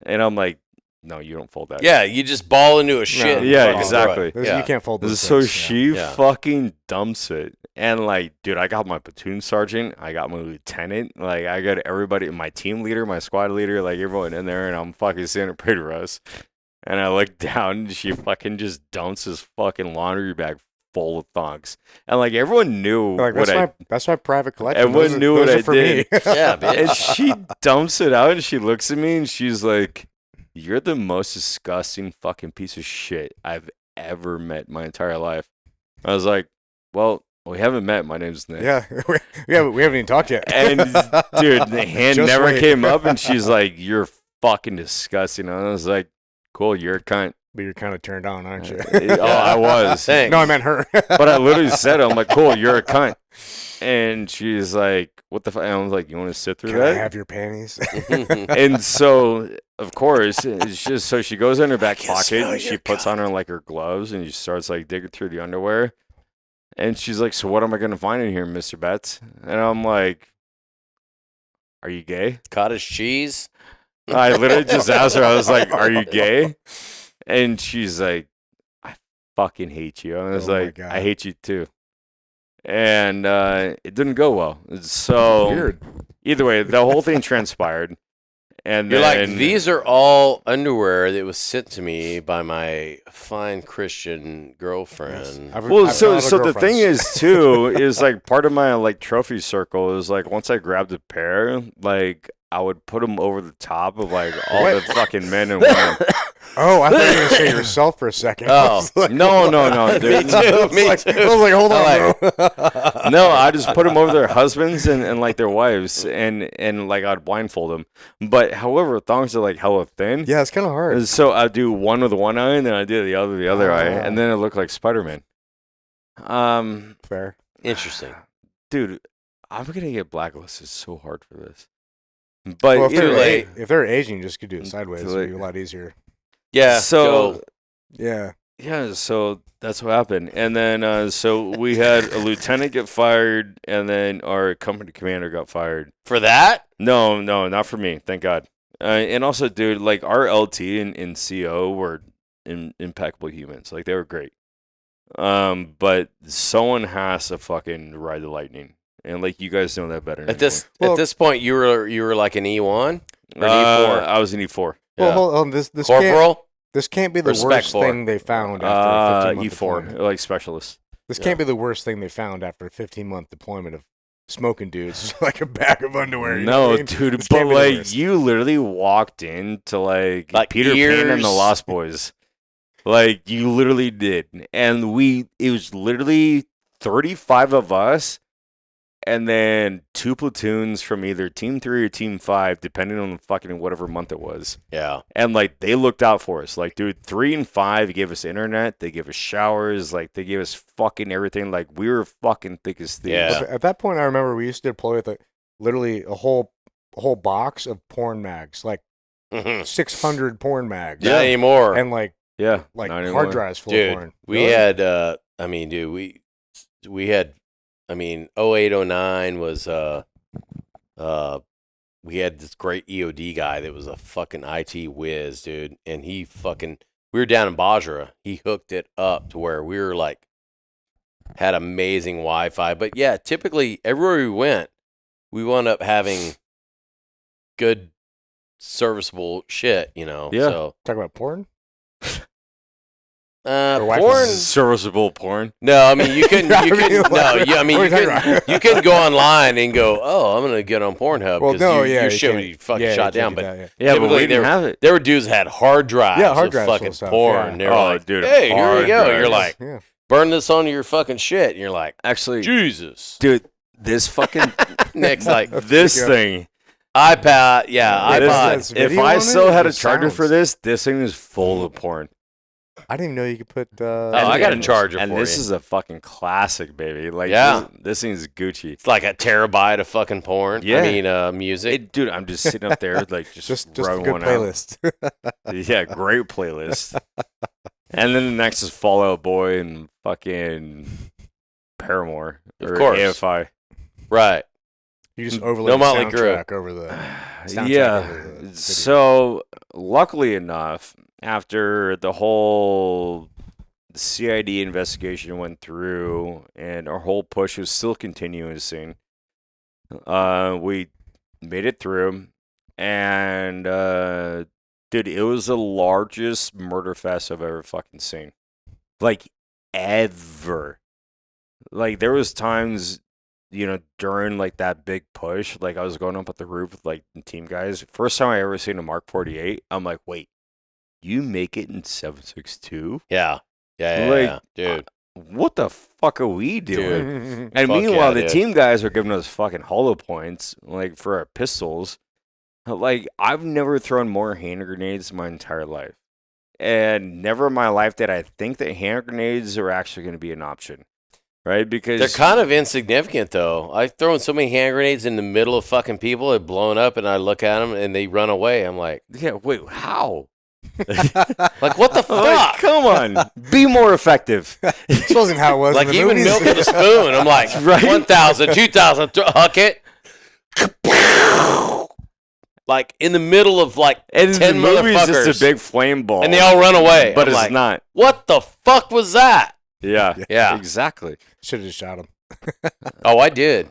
and I'm like, no, you don't fold that. yeah, you just ball into a shit. and Yeah, fucking exactly. throw it. Those- Yeah. You can't fold those So things, she Yeah. fucking dumps it, and like, dude, I got my platoon sergeant, I got my lieutenant, like I got everybody, my team leader, my squad leader, like everyone in there, and I'm fucking sitting at pretty Russ, and I look down, and she fucking just dumps this fucking laundry bag full of thongs, and like everyone knew Like, what that's my private collection. Everyone Those are- knew what those are I for did. me. Yeah, bitch. and she dumps it out, and she looks at me, and she's like, "You're the most disgusting fucking piece of shit I've ever met in my entire life." I was like, "Well, we haven't met. My name's Nick." Yeah, we haven't even talked yet. And dude, the hand Just never wait. came up, and she's like, "You're fucking disgusting." And I was like, "Cool, you're a cunt." But you're kind of turned on, aren't you? Oh, I was. Thanks. No, I meant her. But I literally said, it. "I'm like, cool, you're a cunt." And she's like, "What the fuck?" And I was like, "You want to sit through Can I that?" have your panties? And so, of course, it's just so she goes in her back can pocket smell and she your puts on her like her gloves and she starts like digging through the underwear. And she's like, "So what am I gonna find in here, Mr. Betts?" And I'm like, "Are you gay?" Cottage cheese. I literally just asked her. I was like, "Are you gay?" And she's like, "I fucking hate you." And I was Oh my like, God. "I hate you too." And it didn't go well. So Weird. either way, the whole thing transpired. And You're then, like, these are all underwear that was sent to me by my fine Christian girlfriend. Well, I've so had so the girlfriends. thing is too is like part of my like trophy circle is like once I grabbed a pair, like I would put them over the top of like all the fucking men and women. Oh, I thought you were going to say yourself for a second. I Oh, was like, No, Me dude. too. I was Me like, too. I was like, hold on, I bro. No, I just put them over their husbands and like their wives and like I'd blindfold them. But however, thongs are like hella thin. Yeah, it's kind of hard. And so I do one with one eye and then I do the other eye, and then it looked like Spider-Man. Fair. Interesting. Dude, I'm gonna get blacklisted so hard for this. But Well, if either they're, way, if they're Asian, you just could do it sideways. Too It'd late. be a lot easier. Yeah. so go. Yeah. yeah, so that's what happened. And then so we had a lieutenant get fired, and then our company commander got fired. For that? No, not for me. Thank God. And also, dude, like our LT and CO were impeccable humans. Like they were great. But someone has to fucking ride the lightning, and like you guys know that better. At this Well- at this point, you were like an E1 or an anymore. E4. I was an E4. Well, Yeah. hold on. This can't, Corporal. this can't be the Respect worst for. thing they found after a 15-month E4, deployment. like specialist. This Yeah. can't be the worst thing they found after a 15-month deployment of smoking dudes, like a bag of underwear. You know No, what I mean? dude, This but can't be the like worst. you literally walked into like Like Peter Pan and the ears. Lost Boys. Like you literally did. And it was literally 35 of us and then 2 platoons from either Team 3 or Team 5, depending on fucking whatever month it was. Yeah. And like they looked out for us. Like, dude, 3 and 5 gave us internet, they gave us showers, like they gave us fucking everything. Like we were fucking thick as thieves. Yeah. At that point, I remember we used to deploy with literally a whole box of porn mags, like 600 porn mags. Not anymore. And like Yeah. like not hard anymore. drives full Dude, of porn. we Really? had, I mean, dude, we had, I mean, 08, 09 was, we had this great EOD guy that was a fucking IT whiz, dude. And we were down in Basra. He hooked it up to where we were like, had amazing Wi-Fi. But yeah, typically everywhere we went, we wound up having good, serviceable shit, you know? Yeah. So, Talk about porn. Wi-Fi. porn. Serviceable porn. No, I mean you couldn't. You couldn't. No, What I mean are you you talking couldn't. about? You couldn't go online and go, "Oh, I'm gonna get on Pornhub." Well, 'cause no, you, yeah, your you show can't. you fucking Yeah, you shot can't down. do But that, Yeah, but typically we didn't have it. there were dudes that had hard drives. Yeah, hard of drives full fucking of stuff, porn. yeah. They were Oh, like, dude, "Hey, here hard we go." You're drives. like, Yeah. "Burn this onto your fucking shit," and you're like, Actually, "Jesus." dude, this fucking Next, like this Yeah. thing. iPad, yeah, It is- iPod. It's if video I on it still or had a just charger sounds? for this thing is full of porn. I didn't even know you could put. Oh, I got a And- charger and for this you. is a fucking classic, baby. Like, Yeah. this thing's Gucci. It's like a terabyte of fucking porn. Yeah. I mean, music. Dude, I'm just sitting up there, like, just a run good one playlist. out. Yeah, great playlist. And then the next is Fall Out Boy and fucking Paramore Of or course. AFI. Right. You just overlay No the Motley Crue. soundtrack over the. Soundtrack Yeah. over the video. So, luckily enough, after the whole CID investigation went through and our whole push was still continuing, we made it through. And, dude, it was the largest murder fest I've ever fucking seen. Like, ever. Like, there was times, during, like, that big push, like, I was going up at the roof with, like, the team guys. First time I ever seen a Mark 48, I'm like, wait, you make it in 7.62? Yeah. Yeah, Like, yeah, dude. What the fuck are we doing? And Fuck meanwhile, yeah, the dude. team guys are giving us fucking hollow points, like, for our pistols. Like, I've never thrown more hand grenades in my entire life. And never in my life did I think that hand grenades are actually going to be an option. Right? Because They're kind of insignificant, though. I've thrown so many hand grenades in the middle of fucking people, they've blown up, and I look at them and they run away. I'm like, yeah, wait, how? like what the fuck? Like, come on, be more effective. This wasn't how it was. Like in the even movies. milk with a spoon. I'm like, Right? 1,000, 2,000, huck it. Like in the middle of like And 10 in the movies, motherfuckers, it's a big flame ball, and they all run away. but I'm it's like, not. What the fuck was that? Yeah, Yeah. exactly. Should have just shot him. Oh, I did.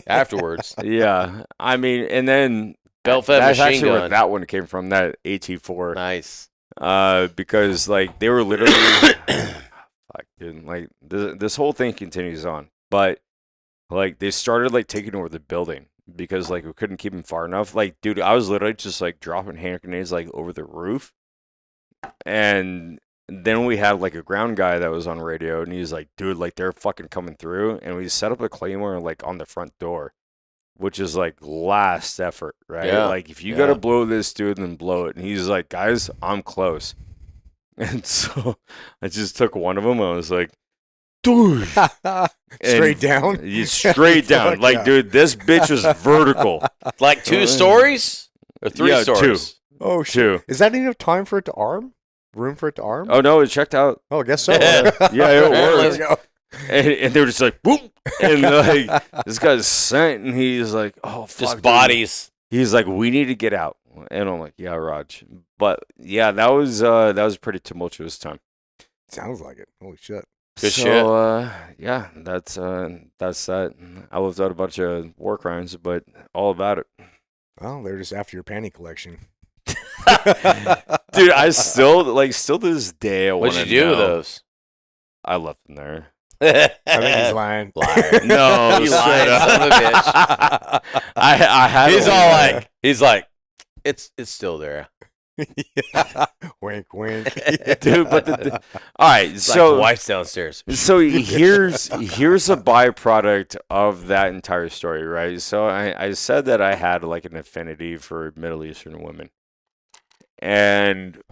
Afterwards, Yeah, I mean, and then belt-fed that's machine actually where gun. that one came from. That AT4. Nice. Because like they were literally, fuck, dude, like this whole thing continues on, but like they started like taking over the building because like we couldn't keep them far enough. Like, dude, I was literally just like dropping hand grenades like over the roof, and then we had like a ground guy that was on radio, and he's like, dude, like they're fucking coming through, and we set up a claymore like on the front door. Which is like last effort, right? Yeah, Like if you yeah. gotta blow this dude, then blow it. And he's like, guys, I'm close. And so I just took one of them. I was like, dude, Straight down. straight down. Fuck Like, yeah. dude, this bitch was vertical. Like 2 stories or 3 Yeah, stories? Oh shit! Too. Is that enough time for it to arm? Room for it to arm? Oh no, it checked out. Oh, I guess so. Yeah, it Let's worked. go. And they were just like, boom. And like this guy's sent, and he's like, oh, fuck, Just dude. bodies. He's like, we need to get out. And I'm like, yeah, Raj. But yeah, that was a pretty tumultuous time. Sounds like it. Holy shit! Good so, shit. Yeah, that's that. I lived out a bunch of war crimes, but all about it. Well, they're just after your panty collection. Dude, I still to this day I want What'd to you do know. with those? I left them there. I think he's lying. Liar. No, You straight lying up. son of a bitch. I had. He's a- all like, it's still there. Wink, wink. dude. But all right, It's like so the wife's downstairs. So here's a byproduct of that entire story, right? So I said that I had like an affinity for Middle Eastern women, and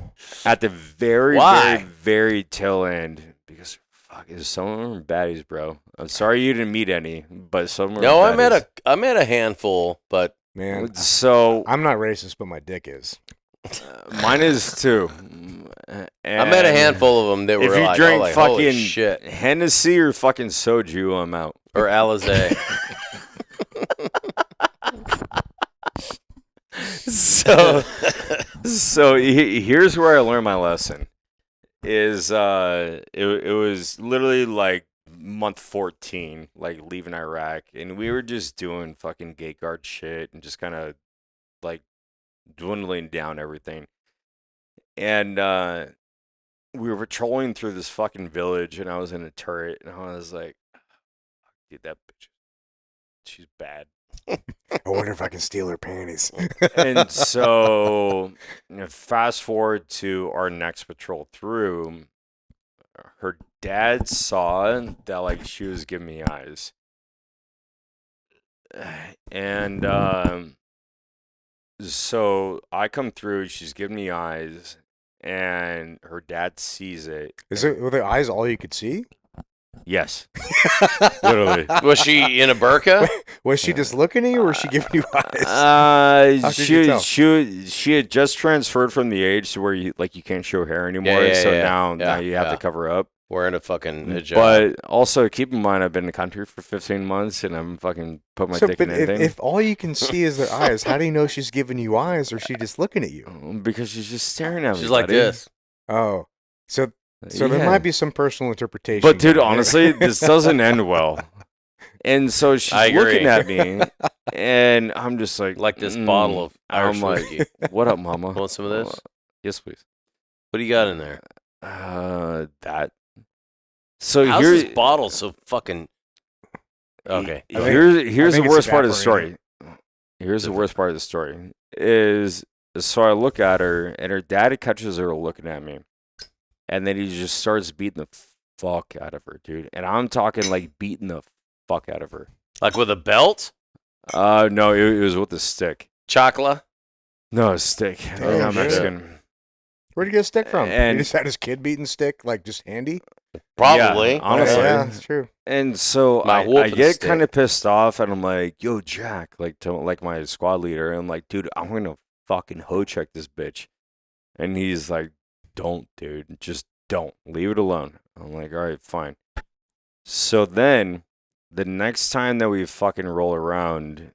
at the very Why? very tail end, because fuck, some of them are baddies, bro. I'm sorry you didn't meet any, but some of them No, are baddies. I met a handful, but Man, So I'm not racist, but my dick is. mine is too. I met a handful of them that If were you like, drink oh, like, fucking holy shit, Hennessy or fucking soju, I'm out. or Alizé. So here's where I learned my lesson. Is it was literally like month 14, like leaving Iraq, and we were just doing fucking gate guard shit and just kind of like dwindling down everything. And we were patrolling through this fucking village, and I was in a turret, and I was like, dude, that bitch, she's bad. I wonder if I can steal her panties. And so, fast forward to our next patrol through, her dad saw that like she was giving me eyes, and so I come through, she's giving me eyes, and her dad sees it. Were the eyes all you could see? Yes, literally. Was she in a burqa? Was she just looking at you, or was she giving you eyes? How could you tell? She had just transferred from the age to where you can't show hair anymore. Yeah, so yeah. now Yeah, you have to cover up. Wearing a fucking hijab. But also keep in mind, I've been in the country for 15 months, and I'm fucking put my dick in But anything. if all you can see is their eyes, how do you know she's giving you eyes, or is she just looking at you? Because she's just staring at me. She's like buddy. this. Oh, so there Yeah. might be some personal interpretation. But dude, there. honestly, this doesn't end well. And so she's I agree. looking at me, and I'm just like This bottle of Irish I'm like, whiskey. what up, mama? Want some of this? Yes, please. What do you got in there? That. So How's here's this bottle so fucking... Okay. Here's the think it's worst part of the evaporated. story. Here's the worst part of the story is so I look at her, and her dad catches her looking at me, and then he just starts beating the fuck out of her, dude. And I'm talking like beating the fuck out of her. Like with a belt? No, it was with a stick. Chocolate? No, a stick. Oh, I'm shit. Mexican. Where'd you get a stick from? And- He just had his kid beating stick, like just handy. Probably. Yeah, honestly. Yeah, that's true. And so My I whooping get stick. kind of pissed off, and I'm like, "Yo, Jack," to my squad leader, and I'm like, "Dude, I'm gonna fucking hoe check this bitch," and he's like, "Don't, dude, just don't, leave it alone." I'm like, "All right, fine." So then, the next time that we fucking roll around,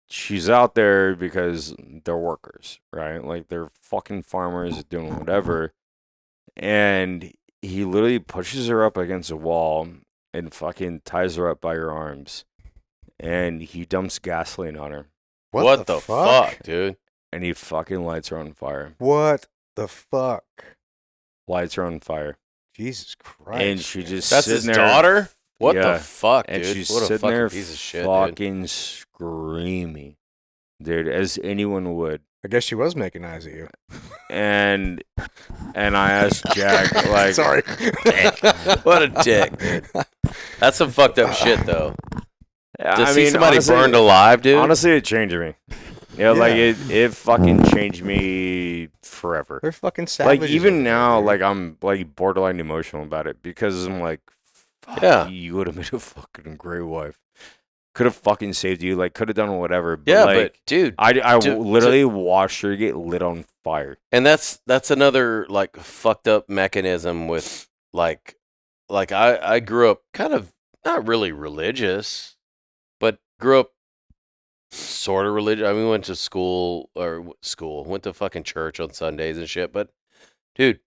she's out there because they're workers, right? Like they're fucking farmers doing whatever, and he literally pushes her up against a wall and fucking ties her up by her arms, and he dumps gasoline on her, What the fuck, dude? and he fucking lights her on fire. What the fuck? Lights her on fire, Jesus Christ. and she just That's sitting his there, daughter? What Yeah. the fuck, and dude? she's What a sitting fucking there piece of shit, dude. fucking screaming, dude, as anyone would. I guess she was making eyes at you. And I asked Jack, like, Sorry. What a dick, dude. That's some fucked up shit, though. To I see mean, somebody honestly, burned alive, dude. Honestly, it changed me. Like it fucking changed me forever. They're fucking savages. Like even over there, now, dude. like I'm like borderline emotional about it because I'm like, fuck, Yeah. you would have been a fucking great wife. Could have fucking saved you. Like could have done whatever. But yeah, like, but dude, I to- literally watched her get lit on fire. and that's another like fucked up mechanism with like I grew up kind of not really religious, but grew up sort of religious. I mean, we went to went to fucking church on Sundays and shit. But dude,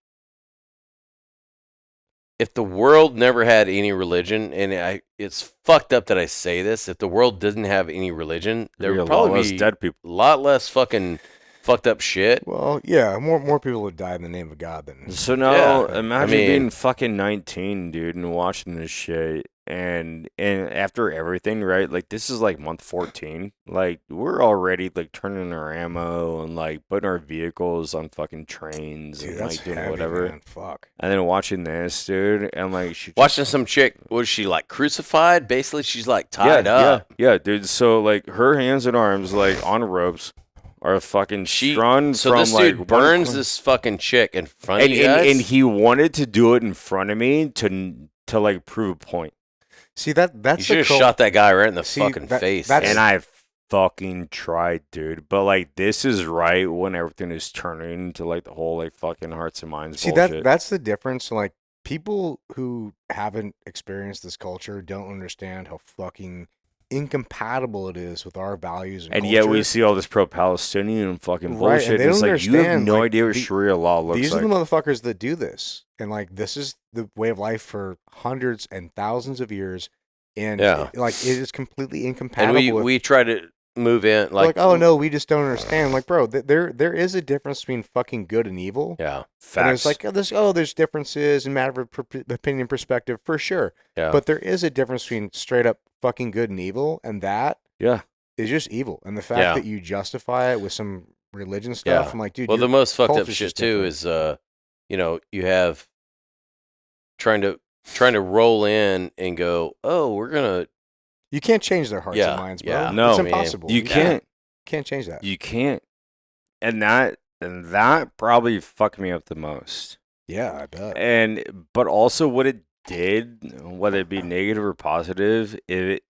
if the world never had any religion, and it's fucked up that I say this, if the world doesn't have any religion, there There'd would be a lot probably less be dead people. a lot less fucking fucked up shit. Well, yeah, more people would die in the name of God than. So now, Yeah, imagine I mean- being fucking 19, dude, and watching this shit, and after everything, right? Like this is like month 14. Like we're already like turning our ammo and like putting our vehicles on fucking trains Dude, and that's like doing heavy, whatever. man. Fuck. And then watching this, dude, and like she Watching some chick, was she like crucified? Basically, she's like tied yeah, up. yeah, dude. So like her hands and arms like on ropes are fucking strung So from this like dude one burns corner- this fucking chick in front and, of you guys. and he wanted to do it in front of me to like prove a point. See that's you the should have shot that guy right in the See, fucking face. that's- And I fucking tried, dude. But like this is right when everything is turning to like the whole like fucking hearts and minds See bullshit. that's the difference. Like people who haven't experienced this culture don't understand how fucking incompatible it is with our values and and culture. yet we see all this pro-Palestinian fucking Right, and bullshit. they And it's don't like you have understand, no like, idea what the- Sharia law looks These like. are the motherfuckers that do this, and like this is the way of life for hundreds and thousands of years, and Yeah. like it is completely and incompatible. we try to move in like, oh no, we just don't understand. Like, bro, there is a difference between fucking good and evil. Yeah, And there's Facts. like there's differences in matter of opinion perspective for sure. yeah. But there is a difference between straight up fucking good and evil, and that Yeah. is just evil. And the fact Yeah. that you justify it with some religion stuff, Yeah. I'm like, dude. Well, your the most fucked up culture's shit just too different. is, you have trying to roll in and go, oh, we're gonna. You can't change their hearts Yeah, and minds, bro. yeah. No, it's man. impossible. You can't. Can't change that. You can't. And that probably fucked me up the most. Yeah, I bet. But also what it did, whether it be negative or positive, it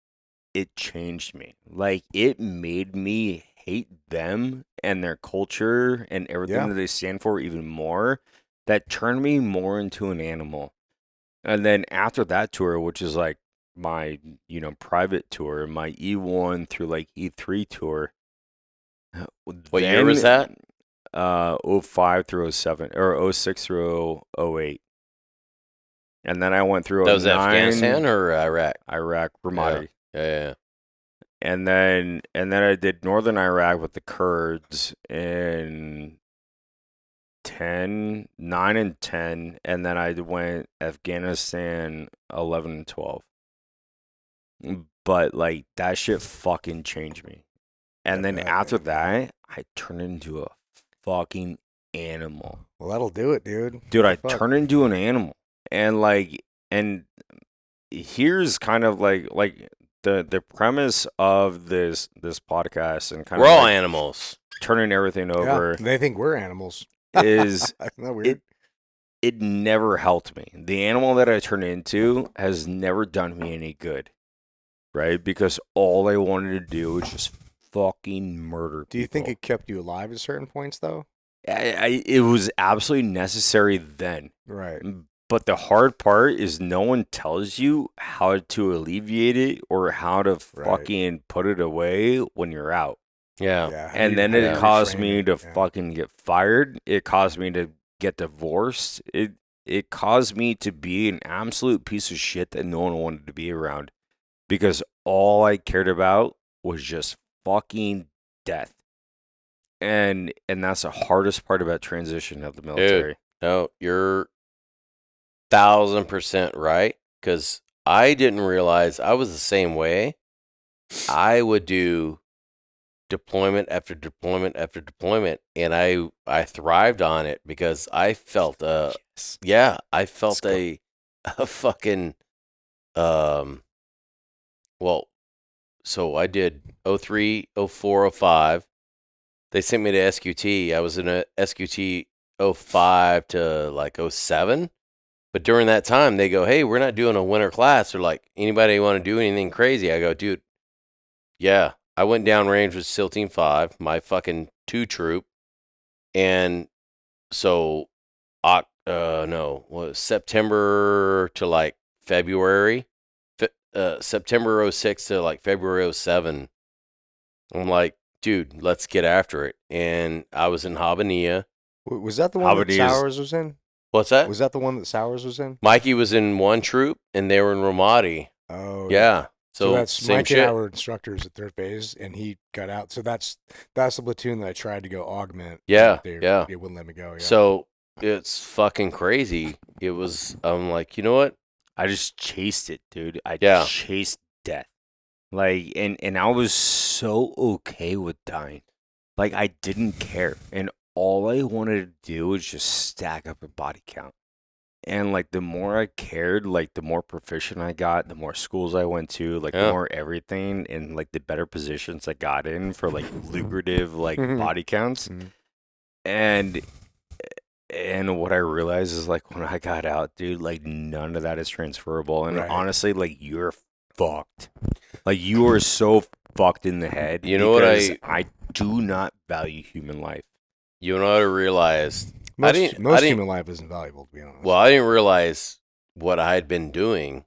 changed me. Like it made me hate them and their culture and everything Yeah. that they stand for even more. That turned me more into an animal. And then after that tour, which is like my, private tour, my E1 through like E3 tour. What year was that? 05 through 07 or 06 through 08. And then I went through That was 09, Afghanistan or Iraq? Iraq, Ramadi. Yeah. And then I did Northern Iraq with the Kurds in 9 and 10, and then I went Afghanistan 11 and 12. But like that shit fucking changed me. And then after that, I turned into a fucking animal. Well, that'll do it, dude. Dude, I Fuck. turned into an animal. And here's kind of like the premise of this podcast and kind We're of all like animals. turning everything Yeah, over they think we're animals. is Isn't that weird? it never helped me. The animal that I turned into has never done me any good. Right? Because all I wanted to do was just fucking murder Do you think people. it kept you alive at certain points, though? It was absolutely necessary then. Right. But the hard part is no one tells you how to alleviate it or how to Right. fucking put it away when you're out. Yeah. Yeah. how And do then you it caused reframe me it? to Yeah. fucking get fired. It caused me to get divorced. It caused me to be an absolute piece of shit that no one wanted to be around. Because all I cared about was just fucking death. And that's the hardest part about transition of the military. No, you're 1,000% right. Because I didn't realize I was the same way. I would do deployment after deployment after deployment, and I thrived on it because I felt I felt a fucking well, so I did 03, 04, 05. They sent me to SQT. I was in a SQT 05 to like 07. But during that time, they go, hey, we're not doing a winter class. They're like, anybody want to do anything crazy? I go, dude, yeah. I went downrange with SEAL Team 5, my fucking 2 troop. And so, September to like February. September 06 to like February 07. I'm like, dude, let's get after it. And I was in Habbaniyah. Was that the one that Habbaniyah's- Sowers was in? What's that? Was that the one that Sowers was in? Mikey was in one troop and they were in Ramadi. Oh, Yeah. So that's same Mike shit. and I were instructors at third phase, and he got out. So that's the platoon that I tried to go augment. Yeah, they wouldn't let me go. Yeah. So it's fucking crazy. I'm like, you know what? I just chased it, dude. I Yeah. chased death. Like, and I was so okay with dying. Like, I didn't care. And all I wanted to do was just stack up a body count. And, like, the more I cared, like, the more proficient I got, the more schools I went to, like, Yeah. the more everything, and, like, the better positions I got in for, like, lucrative, like, body counts. Mhm. And what I realized is, like, when I got out, dude, like, none of that is transferable. And Right. honestly, like, you're fucked. Like, you are so fucked in the head. You know what I do not value human life. You know what I realized? Most didn't- human life isn't valuable, to be honest. Well, I didn't realize what I had been doing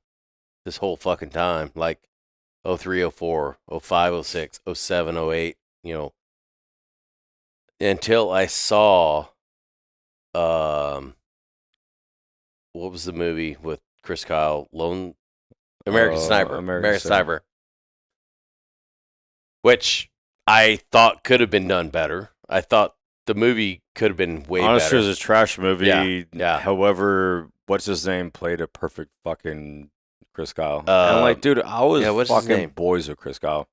this whole fucking time. Like 03, 04, 05, 06, 07, 08, you know, until I saw, what was the movie with Chris Kyle? American Sniper. American Sniper. Which I thought could have been done better. I thought the movie could have been way Honestly, better. it was a trash movie. Yeah. However, what's his name played a perfect fucking Chris Kyle. And like, dude, I was what's his fucking name? boys with Chris Kyle.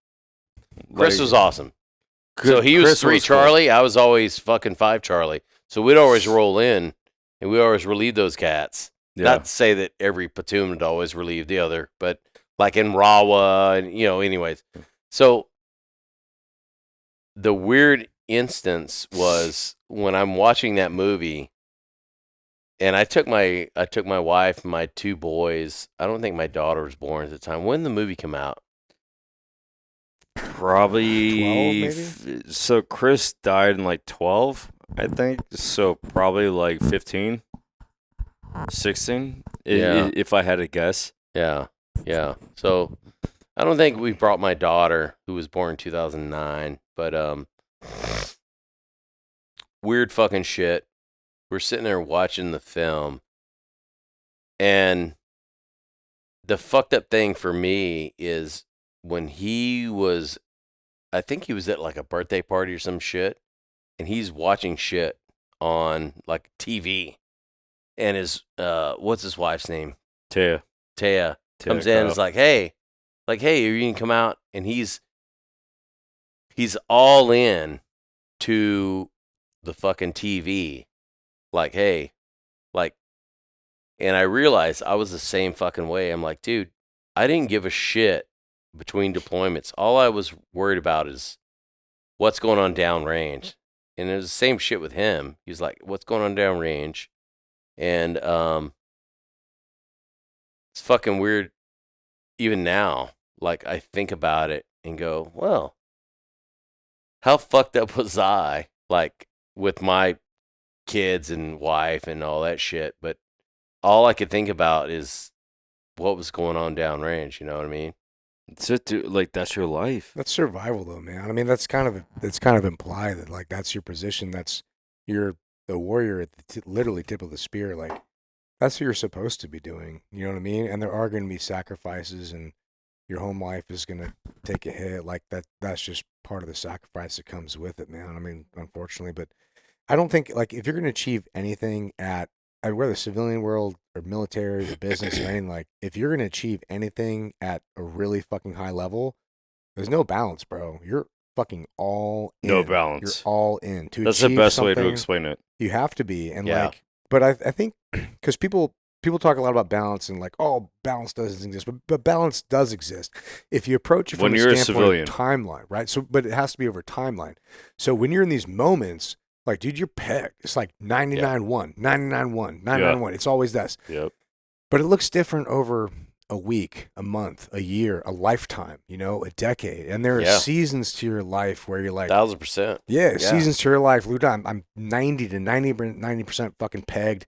Chris Like, was awesome. So he was Chris 3 cool. Charlie. I was always fucking 5 Charlie. So we'd always roll in, and we always relieve those cats. Yeah. Not to say that every platoon would always relieve the other, but like in Rawa, and anyways. So the weird instance was when I'm watching that movie, and I took my wife and my 2 boys. I don't think my daughter was born at the time. When did the movie come out? Probably 12 maybe? So Chris died in like 12, I think. So probably like 15, 16, Yeah. if I had to guess. Yeah. So I don't think we brought my daughter, who was born in 2009, but weird fucking shit. We're sitting there watching the film, and the fucked up thing for me is when I think he was at like a birthday party or some shit, and he's watching shit on like TV, and what's his wife's name? Taya. Taya comes in and is like, hey, are you gonna come out? And he's all in to the fucking TV, like, hey, like, and I realized I was the same fucking way. I'm like, dude, I didn't give a shit between deployments. All I was worried about is what's going on downrange. And it was the same shit with him. He's like, what's going on downrange? And it's fucking weird even now. Like, I think about it and go, well, how fucked up was I? Like, with my kids and wife and all that shit. But all I could think about is what was going on downrange. You know what I mean? It's it, dude. Like, that's your life. That's survival, though, man. I mean, that's kind of implied that like that's your position. You're the warrior at the literally tip of the spear. Like that's what you're supposed to be doing. You know what I mean? And there are going to be sacrifices, and your home life is going to take a hit. Like that's just part of the sacrifice that comes with it, man. I mean, unfortunately, but I don't think like if you're going to achieve anything at whether the civilian world or military or business or anything, like if you're going to achieve anything at a really fucking high level, there's no balance, bro. You're fucking all in. No balance. You're all in. That's the achieve best way to something, explain it. You have to be. And Yeah. like, but I think because people talk a lot about balance and like, oh, balance doesn't exist, but balance does exist if you approach it from When a you're a standpoint civilian. of timeline, right? So, but it has to be over timeline. So when you're in these moments, like, dude, you're pegged. It's like 99-1, 99-1, 99-1. It's always this. Yep. But it looks different over a week, a month, a year, a lifetime, a decade. And there are Yeah. seasons to your life where you're like, 1000%. yeah, seasons to your life. Luda, I'm 90 to 90% fucking pegged.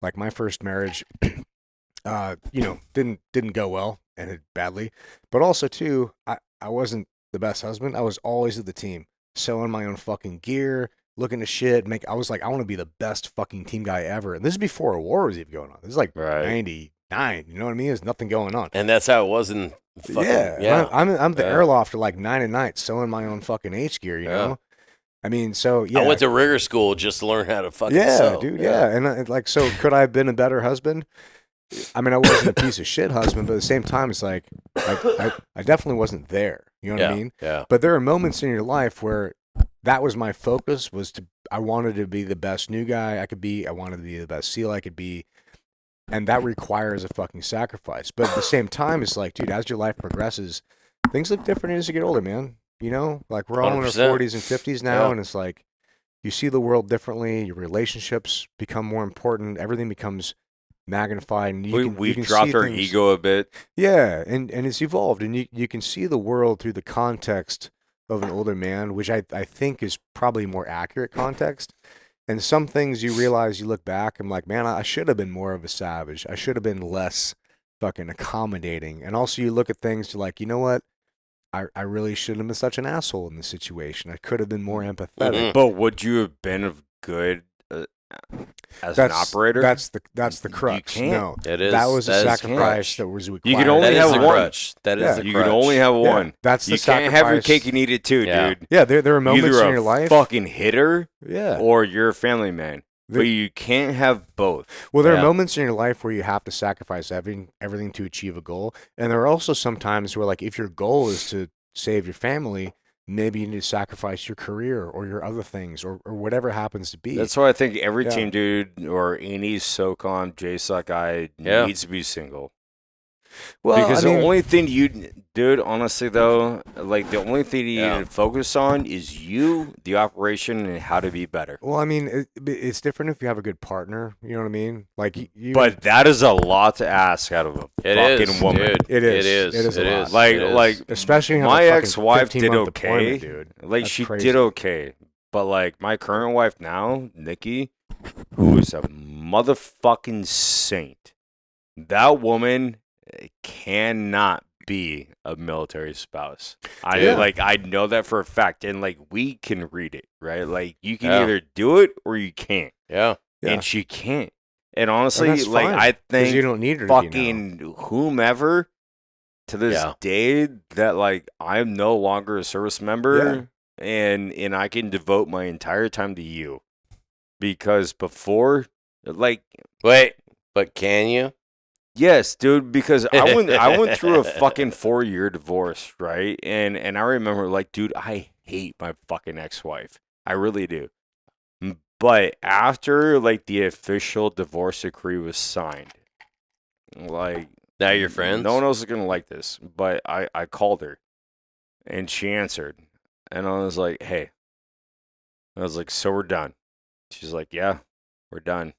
Like my first marriage, didn't go well, ended badly. But also too, I wasn't the best husband. I was always with the team, sewing my own fucking gear, looking to shit. I was like, I want to be the best fucking team guy ever. And this is before a war was even going on. This is like Right. 99. You know what I mean? There's nothing going on. And that's how it was in Yeah. I'm the Yeah. airlofter like 9 at night, sewing my own fucking H gear. You know. I mean, so yeah. I went to rigger school just to learn how to fucking yeah, sew. dude. Yeah, and like, so could I have been a better husband? I mean, I wasn't a piece of shit husband, but at the same time, it's like I definitely wasn't there. You know what I mean? Yeah. But there are moments in your life where that was my focus. I wanted to be the best new guy I could be. I wanted to be the best SEAL I could be. And that requires a fucking sacrifice. But at the same time, it's like, dude, as your life progresses, things look different as you get older, man. You know, like we're all in our 100%. 40s and 50s now, Yeah. and it's like you see the world differently. Your relationships become more important. Everything becomes magnified. And We've can dropped see our things. ego a bit. Yeah, and it's evolved, and you can see the world through the context of an older man, which I think is probably more accurate context. And some things you realize, you look back, I'm like, man, I should have been more of a savage. I should have been less fucking accommodating. And also you look at things to like, you know what? I really shouldn't have been such an asshole in this situation. I could have been more empathetic. Mhm. But would you have been of good as an operator? That's the crux. can't. No, It is. that was a that is sacrifice crutch. that was required. You can only That is have the one. crutch. That is Yeah. the You crutch. can only have Yeah, one. that's the You can't have your sacrifice. cake and eat it too, Yeah. dude. Yeah, there are moments Either in a your life. fucking hitter Yeah. or you're a family man. The- But you can't have both. Well, there Yeah. are moments in your life where you have to sacrifice everything to achieve a goal. And there are also some times where, like, if your goal is to save your family, maybe you need to sacrifice your career or your other things or whatever happens to be. That's why I think every Yeah. team dude or any SOCOM, JSOC guy Yeah. needs to be single. well, Because I mean, the only thing dude, honestly though, like the only thing you Yeah. need to focus on is you, the operation, and how to be better. well, I mean, it's different if you have a good partner. You know what I mean? Like, you But that is a lot to ask out of a It fucking is, woman. dude. It is. It is. It is a It lot. is. Like, It is. like especially when you have my a fucking ex-wife did 15-month okay. deployment, dude. Like That's she crazy. did okay, but like my current wife now, Nikki, who is a motherfucking saint. That woman cannot be a military spouse. I know that for a fact, and like we can read it, right? Like you can Yeah. either do it or you can't, Yeah. Yeah. and she can't. And honestly, that's like fine, I 'Cause think you don't need her to be now. fucking whomever to this Yeah. day that like I'm no longer a service member and I can devote my entire time to you. Because before, like, Wait, but can you? yes, dude, because I went through a fucking 4-year divorce, right? And I remember like, dude, I hate my fucking ex-wife. I really do. But after like the official divorce decree was signed, like Now you're friends? no one else is gonna like this, but I called her, and she answered, and I was like, "Hey," I was like, "So we're done." She's like, "Yeah, we're done."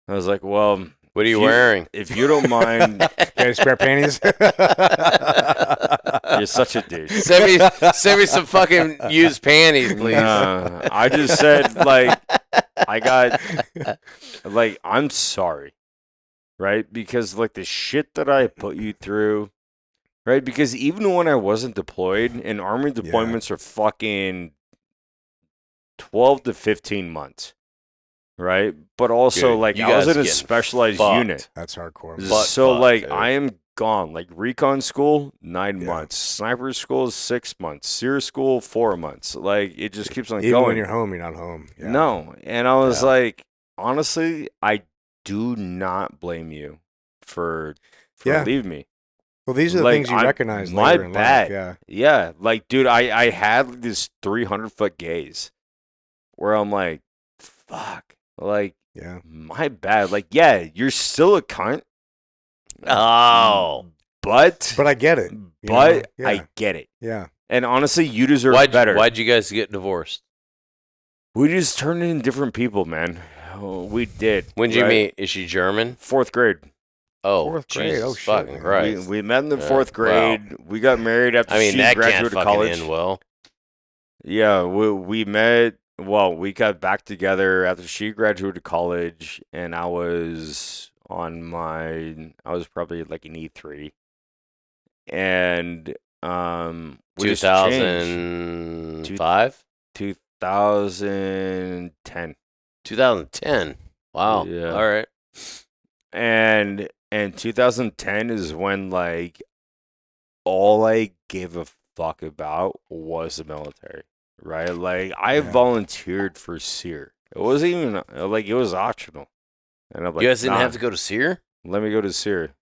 I was like, "Well, What are you if wearing? If you don't mind, Got spare panties? you're such a douche." Send me some fucking used panties, please. Nah, I just said like I got like I'm sorry, right? Because like the shit that I put you through, right? Because even when I wasn't deployed, and Army deployments are fucking 12 to 15 months, right? But also Dude, like you I was guys in a getting specialized fucked. unit. That's hardcore. Butt So fucked, like dude. I am gone. Like recon school, 9 Yeah. months. Sniper school is 6 months. SEER school, 4 months. Like it just keeps on Even going. when you're home, you're not home. Yeah. No. And I was Yeah. like, honestly, I do not blame you for Yeah. leaving me. Well, these are the Like, things you I'm- recognize my later in bad. life. Yeah. Yeah. Like, dude, I had this 300-foot gaze where I'm like, fuck. Like, Yeah. my bad. Like, yeah, you're still a cunt. Oh. But But I get it. you but know? I Yeah. get it. Yeah. And honestly, you deserve better. Why'd you guys get divorced? We just turned into different people, man. Oh, we did. When did you right? meet? Is she German? 4th grade. Oh, Fourth grade? Jesus Oh, shit, fucking man. Christ. We met in the Yeah, 4th wow. grade. We got married after I mean, she that can't graduated fucking college. end well. Yeah, we met. Well, we got back together after she graduated college, and I was probably like an E3, and we just changed. 2005? 2010. 2010. Wow. Yeah. All right. And 2010 is when like all I gave a fuck about was the military, right? Like I Yeah. volunteered for SEER. It wasn't even like it was optional, and I'm like, You guys didn't nah, have to go to SEER? let me go to SEER.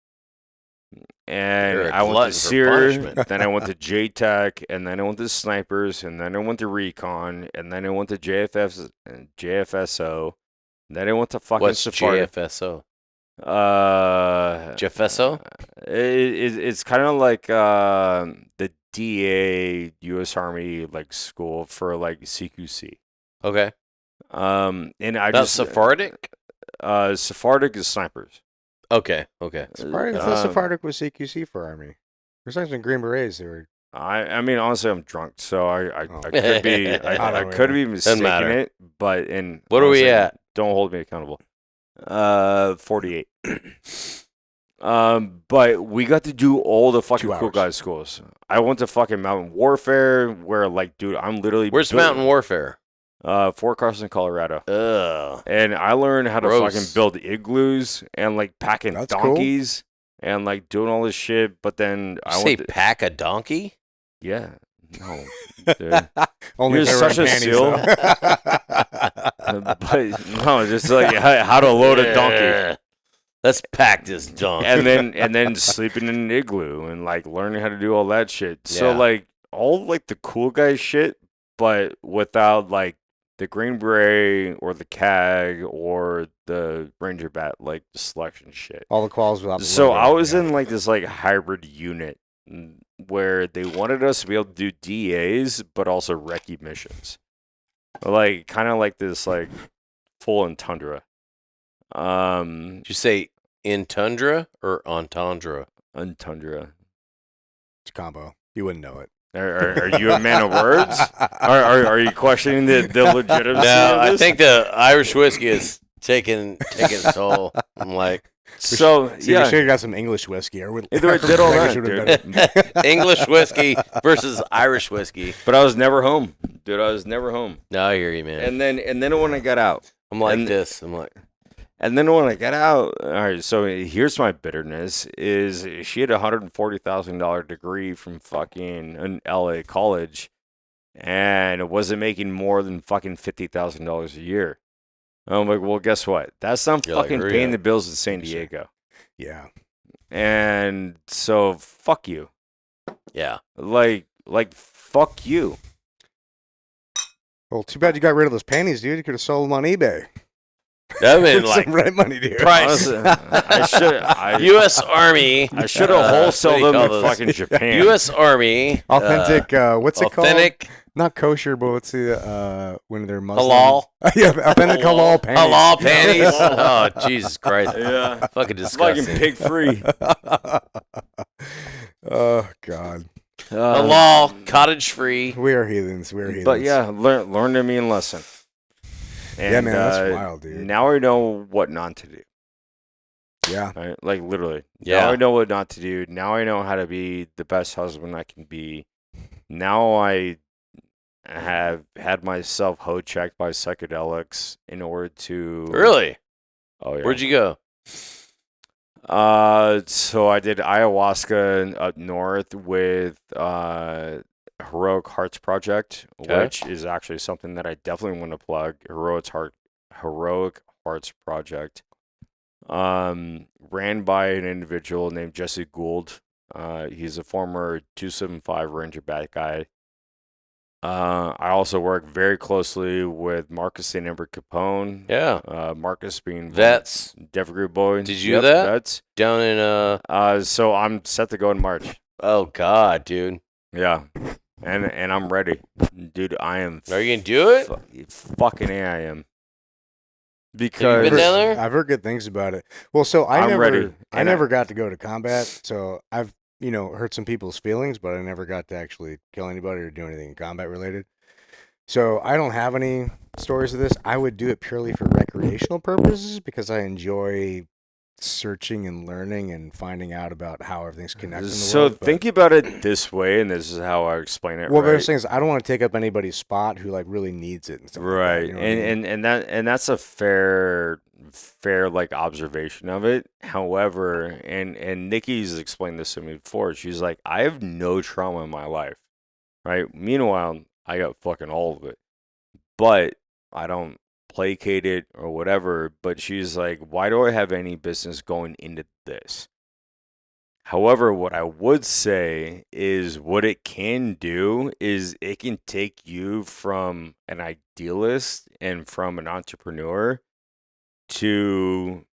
And You're a I went glutton to for SEER, punishment. then I went to JTAC, and then I went to snipers, and then I went to recon, and then I went to JFSO, and then I went to fucking What's Safari. JFSO? Uh, JFSO? it's kind of like the DA U.S. Army like school for like CQC. Okay. And I Not just Sephardic? Sephardic is snipers. Okay. Okay. Sephardic, I Uh, thought Sephardic was CQC for Army. There's actually Green Berets. They were. I mean honestly I'm drunk, so I Oh. could be I I don't could know. be mistaken matter. it, but in What are we honestly, at? Don't hold me accountable. 48. But we got to do all the fucking 2 cool hours. guys schools. I went to fucking Mountain Warfare, where like, dude, I'm literally Where's Mountain Warfare? Fort Carson, Colorado. Ugh. And I learned how to Gross. fucking build igloos and like packing That's cool. donkeys and like doing all this shit. But then You I say went to, pack a donkey? yeah, no, dude. Only You're if they were such in a panties, seal. though. But no, just like how to load a donkey. Yeah. Let's pack this donkey. and then sleeping in an igloo and like learning how to do all that shit. So Yeah. like all like the cool guy shit, but without like the Green Beret or the CAG or the Ranger Bat, like the selection shit. All the quals without. the So logo, I was yeah. in like this like hybrid unit where they wanted us to be able to do DAs but also recce missions. Like kind of like this like full entendre. Did you say in tundra or entendre? Entendre. It's a combo. You wouldn't know it. Are you a man of words? Are you questioning the legitimacy No, of I this? think the Irish whiskey is taking its toll. I'm like, so. So you Yeah, should have got some English whiskey. Or Either I did all English that, would have dude. been better. English whiskey versus Irish whiskey. but I was never home, dude. I was never home. No, I hear you, man. And then when I got out, I'm like and- this. I'm like, and then when I got out, all right. So here's my bitterness: is she had a $140,000 degree from fucking an LA college, and wasn't making more than fucking $50,000 a year. I'm like, well, guess what? That's not You're like, fucking hurry paying up. the bills in San Diego. Yeah. And so fuck you. yeah. Like fuck you. Well, too bad you got rid of those panties, dude. You could have sold them on eBay. That For mean like some right money, dude. price. Honestly, I U.S. Army. I should have what wholesaled do you them call in those? fucking Japan. U.S. Army. Authentic. What's it called? Authentic Not kosher, but what's the when they're Muslim? halal. Yeah, authentic halal panties. Halal panties. Oh, Jesus Christ. Yeah. Fucking Fucking disgusting. pig free. Oh God, Halal, cottage free. we are heathens. We are heathens. But yeah, learn a mean lesson. And, Yeah, man, that's wild, dude. Now I know what not to do. Yeah. Right? Like literally. Yeah. Now I know what not to do. Now I know how to be the best husband I can be. Now I have had myself hoe checked by psychedelics in order to Really? Oh yeah. Where'd you go? So I did ayahuasca up north with Heroic Hearts Project, Okay. which is actually something that I definitely want to plug. Heroic Hearts Project. Ran by an individual named Jesse Gould. He's a former 275 Ranger bad guy. I also work very closely with Marcus and Amber Capone. Yeah. Marcus being Vets. Dev Group boy. Did you do that? Vets. Down in So I'm set to go in March. oh God, dude. Yeah, and I'm ready, dude. I am. Are you gonna do it? Fucking A, I am. Have Because you been down there? I've heard good things about it. Well, so I I'm never, ready, I and never got to go to combat. So I've, hurt some people's feelings, but I never got to actually kill anybody or do anything combat related. So I don't have any stories of this. I would do it purely for recreational purposes because I enjoy searching and learning and finding out about how everything's connected in the So world. think about it this way, and this is how I explain it. Well, right? but I'm saying is I don't want to take up anybody's spot who like really needs it and stuff like that, Right, you know what I mean? and that's a fair like observation of it. However, and Nikki's explained this to me before. She's like, I have no trauma in my life, right? Meanwhile, I got fucking all of it, but I don't placate it or whatever. But she's like, why do I have any business going into this? However, what I would say is what it can do is it can take you from an idealist and from an entrepreneur to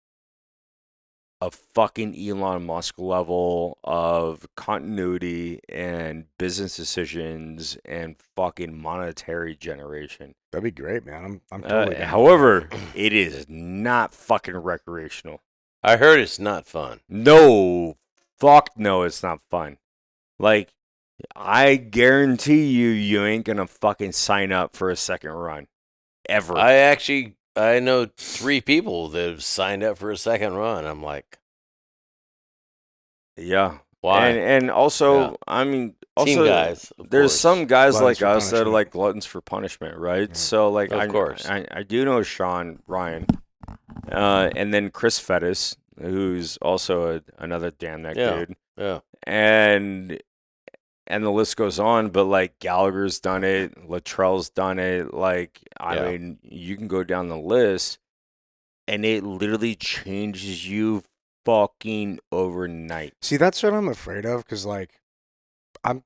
a fucking Elon Musk level of continuity and business decisions and fucking monetary generation. That'd be great, man. I'm totally down. However, it is not fucking recreational. I heard it's not fun. No, fuck no, it's not fun. Like, I guarantee you ain't gonna fucking sign up for a second run. Ever. I know 3 people that have signed up for a second run. I'm like, Yeah. why? And also, Yeah. I mean, Team also, guys. Of there's course. some guys Gluttons like for us that are punishment. like gluttons for punishment, right? Yeah. So, like, Of course. I do know Sean Ryan, and then Chris Fettis, who's also another damn neck Yeah. dude, Yeah. and the list goes on. But like Gallagher's done it, Luttrell's done it. Like, I Yeah. mean, you can go down the list, and it literally changes you fucking overnight. See, that's what I'm afraid of because, like, I'm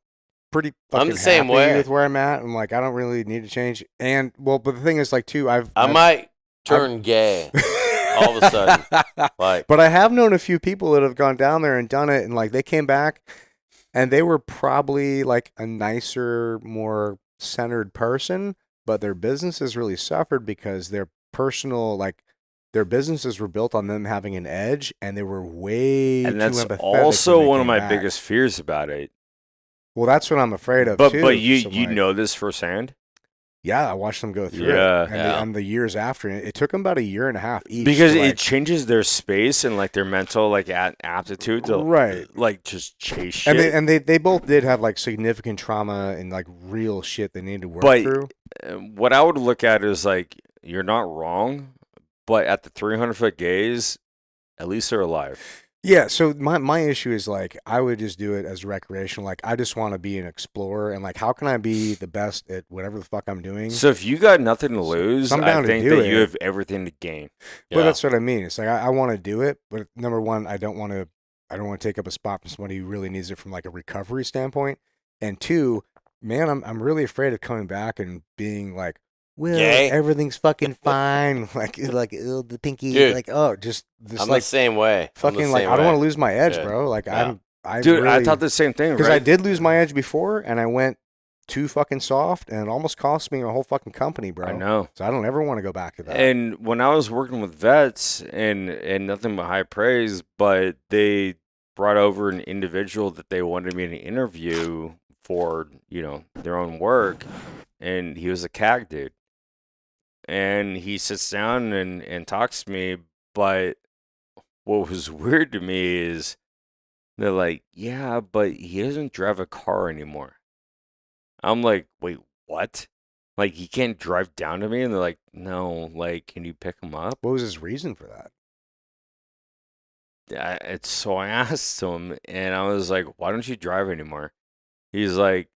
pretty I'm fucking the same happy way. with where I'm at. I'm like, I don't really need to change. And, well, but the thing is, like, too, I might turn gay all of a sudden. Like, But I have known a few people that have gone down there and done it, and, like, they came back, and they were probably, like, a nicer, more centered person, but their businesses really suffered because their personal, like, their businesses were built on them having an edge, and they were way And too that's empathetic also when they one of came my back. biggest fears about it. Well, that's what I'm afraid of But too. but you So, you like, know this firsthand yeah, I watched them go through Yeah. it, and, Yeah. and the years after, it took them about a year and a half each. because to, it like, changes their space and like their mental like aptitude to Right. like just chase shit. and they both did have like significant trauma and like real shit they needed to work But- through. What I would look at is like you're not wrong, but at the 300-foot gaze, at least they're alive. Yeah, so my issue is like I would just do it as recreational. Like I just want to be an explorer, and like how can I be the best at whatever the fuck I'm doing? So if you got nothing to lose, I'm down I to think do that you it. have everything to gain. But yeah. that's what I mean. It's like I want to do it, but number one, I don't want to take up a spot from somebody who really needs it from like a recovery standpoint. And two, man, I'm really afraid of coming back and being like, well, Gay? everything's fucking fine. like oh, the pinky, Dude, like oh, just I'm like the same way. fucking like I don't want to lose my edge, Yeah. bro. Like Yeah. I Dude, I really, thought the same thing, because right? I did lose my edge before, and I went too fucking soft, and it almost cost me a whole fucking company, bro. I know. So I don't ever want to go back to that. And when I was working with vets, and nothing but high praise, but they brought over an individual that they wanted me to interview for, their own work, and he was a CAG dude. And he sits down and talks to me, but what was weird to me is they're like, yeah, but he doesn't drive a car anymore. I'm like, wait, what? Like, he can't drive down to me? And they're like, no, like, can you pick him up? What was his reason for that? So I asked him, and I was like, why don't you drive anymore? He's like,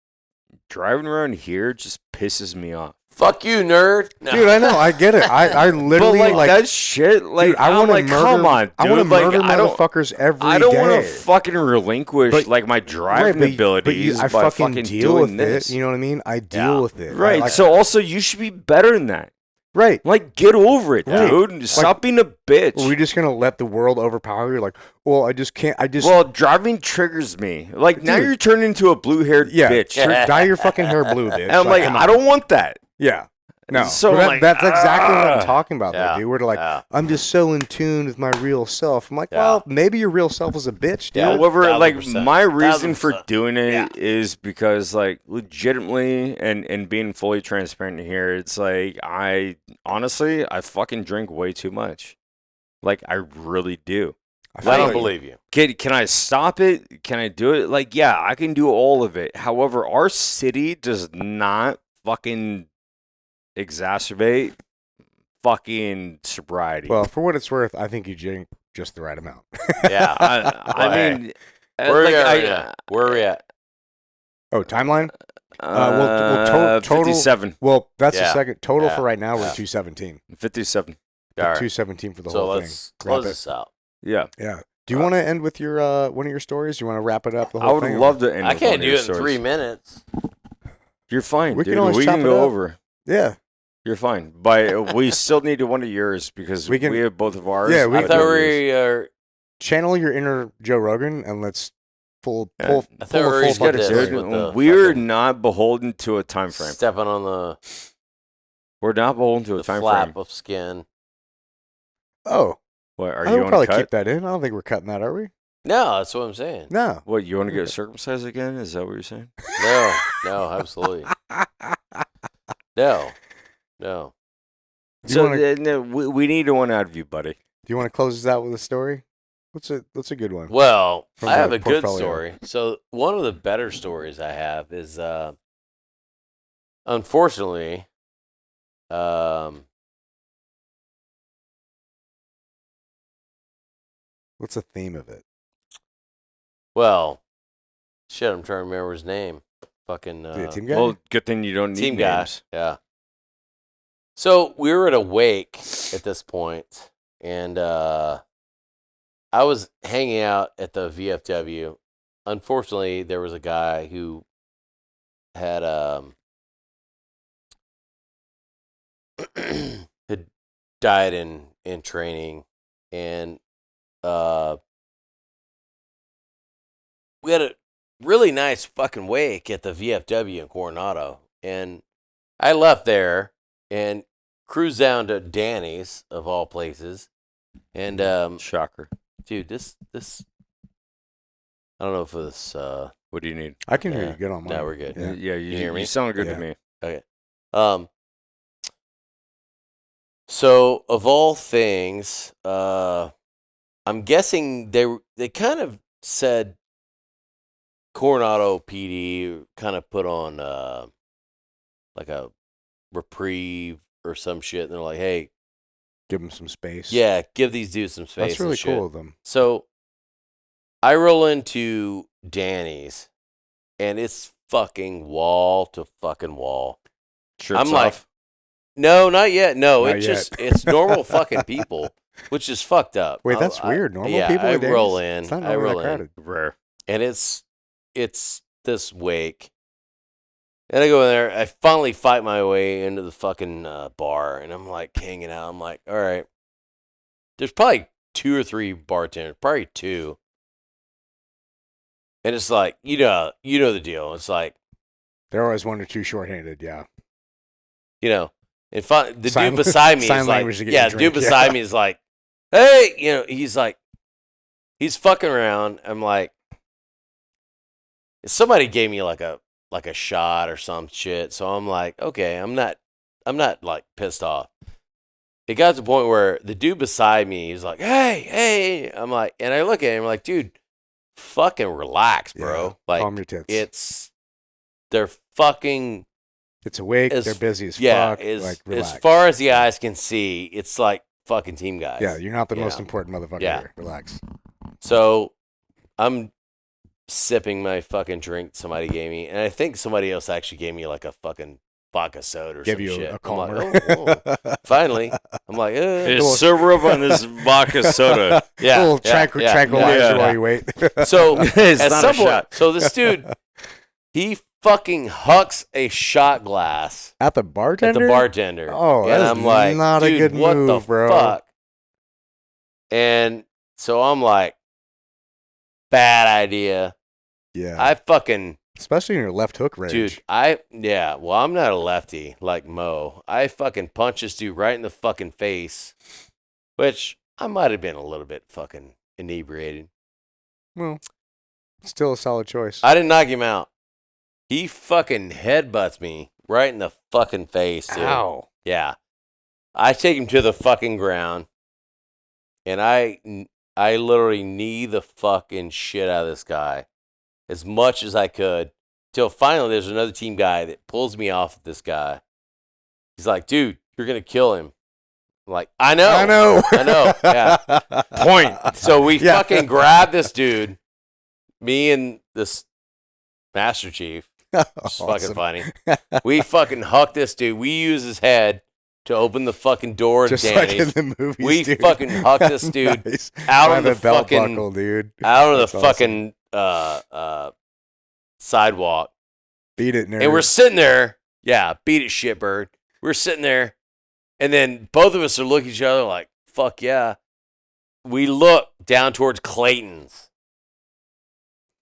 driving around here just pisses me off. Fuck you, nerd. No. Dude, I know, I get it. I literally But like, like that shit, like, dude, I I'm want to like, murder. come on, dude. I want to like, murder I don't, motherfuckers every day. I don't want to fucking relinquish But- like my driving abilities I by fucking deal doing with this. it. You know what I mean? I deal Yeah. with it. Right. Like, So also, you should be better than that. right. Like, get over it, Right. dude. Stop being a bitch. Are we just gonna let the world overpower you? Like, well, I just can't. I just Well, driving triggers me. Like, now Dude. you're turning into a blue-haired yeah. bitch. Dye your fucking hair blue, bitch. And I'm like, come I on. don't want that. Yeah. No. So, But like, that's exactly what ah. I'm talking about, Yeah. though, dude. Where they're like, Yeah. I'm just so in tune with my real self. I'm like, Yeah. well, maybe your real self is a bitch, dude. Yeah. However, 1000%. like, my reason for 1000%. doing it is Yeah. because, like, legitimately, and being fully transparent here, it's like, I fucking drink way too much. Like, I really do. I don't believe you. Can I stop it? Can I do it? Like, yeah, I can do all of it. However, our city does not fucking exacerbate fucking sobriety. Well, for what it's worth, I think you drink just the right amount. Yeah. I Well, mean, Where are we at like, right now? Where are we at? Oh, timeline? Well, total. 57. Well, that's the Yeah. second total Yeah. for right now. We're Yeah. at 217. 57. All right. 217 for the So whole let's thing. Wrap close it. this out. Yeah. Yeah. Do you want to end with your one of your stories? Do you want to wrap it up? The whole I would thing? love to end I with one can't of do your it in stories. 3 minutes. You're fine, We can dude. always We chop can it go up. over. Yeah. You're fine. But we still need one of yours because We can- we have both of ours. Yeah, we I can- thought we were. Channel your inner Joe Rogan and let's pull Yeah. pull I thought pull we a already full fucking did story. this with the We're fucking not beholden to a time frame. stepping on the We're not beholden to a time flap frame. of skin. Oh, What are I you will on probably cut? keep that in. I don't think we're cutting that, are we? No, that's what I'm saying. No. What, you want to get circumcised again? Is that what you're saying? No, absolutely. No. Do you So wanna- no, we need one out of you, buddy. Do you want to close this out with a story? What's a good one? Well, From I have the a good portfolio. story. So one of the better stories I have is, unfortunately, What's the theme of it? well, shit, I'm trying to remember his name. Fucking Is he a team guy? Well, good thing you don't need team names. guy. Yeah. So we were at a wake at this point, and I was hanging out at the VFW. Unfortunately, there was a guy who had had died in training, and we had a really nice fucking wake at the VFW in Coronado, and I left there and cruised down to Danny's of all places, and Shocker. dude, this I don't know if this What do you need? I can hear yeah. you good on mine. No, we're good. Yeah. Yeah, You hear me? You sound good Yeah. to me. Okay. So of all things, I'm guessing they kind of said Coronado PD kind of put on like a reprieve or some shit, and they're like, "Hey, Give him some space. yeah, give these dudes some space." That's really and shit. cool of them. So I roll into Danny's, and it's fucking wall to fucking wall. Shirts I'm like, off. no, not yet. No, Not it's yet. just it's normal fucking people, which is fucked up. Wait, that's I- weird. Normal yeah, people I at Danny's? roll in. It's not I normally roll that in, crowded. Rare. and it's this wake. And I go in there. I finally fight my way into the fucking bar, and I'm like hanging out. I'm like, all right. There's probably 2 or 3 bartenders, probably 2. And it's like, you know the deal. It's like, They're always 1 or 2 shorthanded. Yeah. and the Sign- dude beside me sign is like, language to get yeah, you a the dude drink, yeah. beside me is like, hey, he's like, he's fucking around. I'm like, somebody gave me like a shot or some shit. So I'm like, okay, I'm not like pissed off. It got to the point where the dude beside me is like, hey, I'm like, and I look at him like, dude, fucking relax, bro. Yeah, Like, calm your tits. they're fucking, It's awake. as- They're busy as yeah, fuck. as Like, relax. far as the eyes can see, it's like fucking team guys. Yeah, you're not the most Yeah. important motherfucker Yeah. here. Relax. So I'm sipping my fucking drink somebody gave me, and I think somebody else actually gave me like a fucking vodka soda or Give some you shit. a I'm calmer. like, oh. Finally, I'm like, Hey, Cool. serve up on this vodka soda. yeah, a little yeah, tranquilizer yeah. while you wait. So It's at not some a point, shot. so this dude, he fucking hucks a shot glass At the bartender? at the bartender. Oh, and that's I'm like, not a dude, good what move, the bro. fuck? And so I'm like, bad idea. Yeah. I fucking, Especially in your left hook range. dude, well, I'm not a lefty like Mo. I fucking punch this dude right in the fucking face, which I might have been a little bit fucking inebriated. Well, still a solid choice. I didn't knock him out. He fucking headbutts me right in the fucking face, dude. Ow. Yeah. I take him to the fucking ground, and I I literally knee the fucking shit out of this guy as much as I could till finally there's another team guy that pulls me off of this guy. He's like, dude, you're going to kill him. I'm like, I know. Yeah. Point. So we Yeah. fucking grab this dude, me and this Master Chief. It's fucking funny. We fucking huck this dude. We use his head to open the fucking door Just to like in Danny's. the movies, We dude. fucking huck this dude Nice. out By on the belt fucking buckle, dude. out on the That's awesome. fucking sidewalk. Beat it, nerd. And we're sitting there. Yeah, beat it, shitbird. We're sitting there. And then both of us are looking at each other like, fuck yeah. We look down towards Clayton's.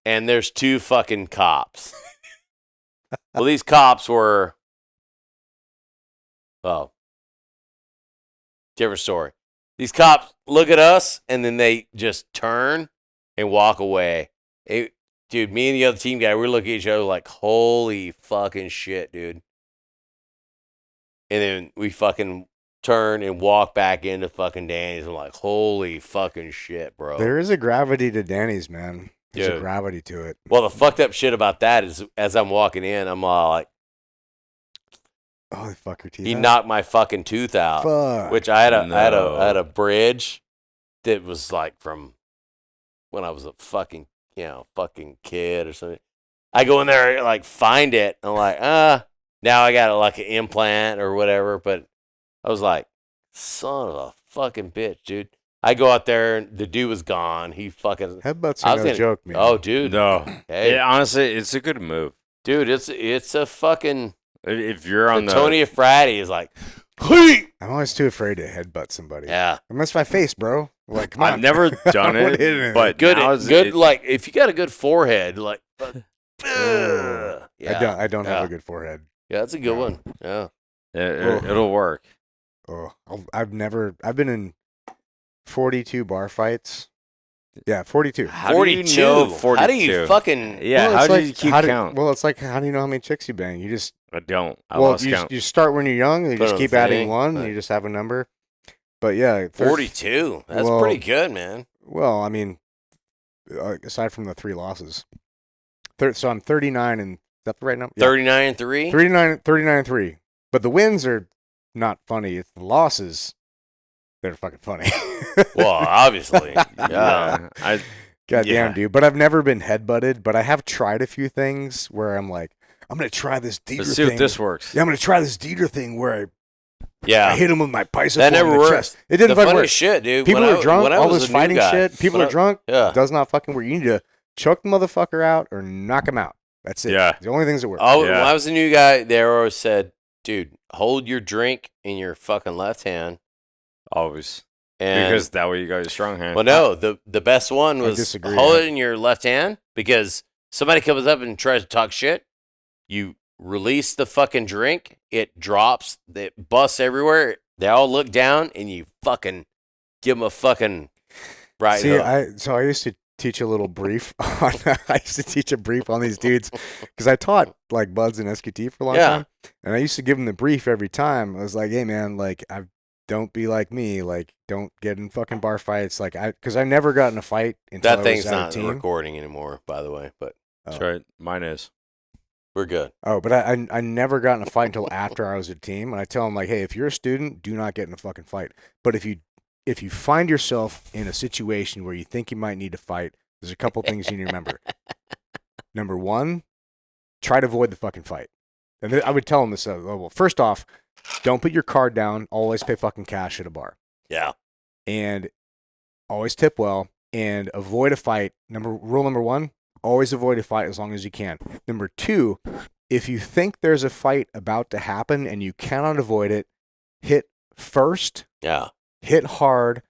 And there's 2 fucking cops. Well, these cops were, different story. These cops look at us and then they just turn and walk away. Dude, me and the other team guy, we're looking at each other like, holy fucking shit, dude. And then we fucking turn and walk back into fucking Danny's. I'm like, holy fucking shit, bro. There is a gravity to Danny's, man. There's a Dude. gravity to it. Well, the fucked up shit about that is as I'm walking in, I'm all like, Oh, they fuck your teeth he out. knocked my fucking tooth out. Fuck. Which I had No. I had a bridge that was like from when I was a fucking fucking kid or something. I go in there like find it. I'm like, now I got like an implant or whatever. But I was like, son of a fucking bitch, dude. I go out there and the dude was gone. He fucking Headbutts I are was no gonna- joke, man. oh, dude, No. hey, Honestly, it's a good move. dude, it's a fucking If you're on the the Tony Friday is like, hey, I'm always too afraid to headbutt somebody. yeah. I miss my face, bro. Like, come I've on. never done I wouldn't hit it, anything. but Good, now it's- good. it- Like if you got a good forehead, like, Oh. yeah, I don't have Yeah. a good forehead. yeah, that's a good one. Yeah, it'll work. Oh, I've been in 42 bar fights. Yeah, 42. How do you know 42? How do you fucking? Yeah, Well, how it's do like, you keep how do- count? Well, it's like, how do you know how many chicks you bang? You just, I don't. I well, lost count. you start when you're young, and you Put just on the keep adding thing, one, but- and you just have a number. But yeah, 42. That's Well- pretty good, man. Well, I mean, aside from the 3 losses. So I'm 39 and, is that the right number? Yeah. 39-3. 39 and 3. But the wins are not funny. It's the losses that are fucking funny. Well, obviously, yeah. Goddamn, Yeah. dude. But I've never been headbutted, but I have tried a few things where I'm like, I'm going to try this Dieter Let's see thing. if this works. Yeah, I'm going to try this Dieter thing where I Yeah, hit him with my bicep that in never the worked. chest. It didn't the fucking funny work. shit, dude. People when are drunk, when I all was this a new fighting guy, shit. People when are drunk. Yeah. It does not fucking work. You need to choke the motherfucker out or knock him out. That's it. Yeah. The only things that work. Oh, Yeah. when I was a new guy, they always said, "Dude, hold your drink in your fucking left hand." Always. And Because that way you got your strong hand. well, no, the best one I was disagree. hold it in your left hand because somebody comes up and tries to talk shit. You release the fucking drink, it drops, it busts everywhere. They all look down, and you fucking give them a fucking right See, hook. I used to teach a little brief on. I used to teach a brief on these dudes because I taught like buds and SQT for a long Yeah. time, and I used to give them the brief every time. I was like, "Hey, man, like don't be like me. Like don't get in fucking bar fights. Like because I never got in a fight until I That was thing's out not of team. recording anymore, by the way, but That's right. Mine is. we're good. Oh, but I never got in a fight until after I was a team, and I tell them like, hey, if you're a student, do not get in a fucking fight. But if you find yourself in a situation where you think you might need to fight, there's a couple things you need to remember. Number one, try to avoid the fucking fight. And I would tell them this. Well, first off, don't put your card down. Always pay fucking cash at a bar, Yeah. and always tip well and avoid a fight. Rule number one. Always avoid a fight as long as you can. Number two, if you think there's a fight about to happen and you cannot avoid it, hit first, Yeah. hit hard,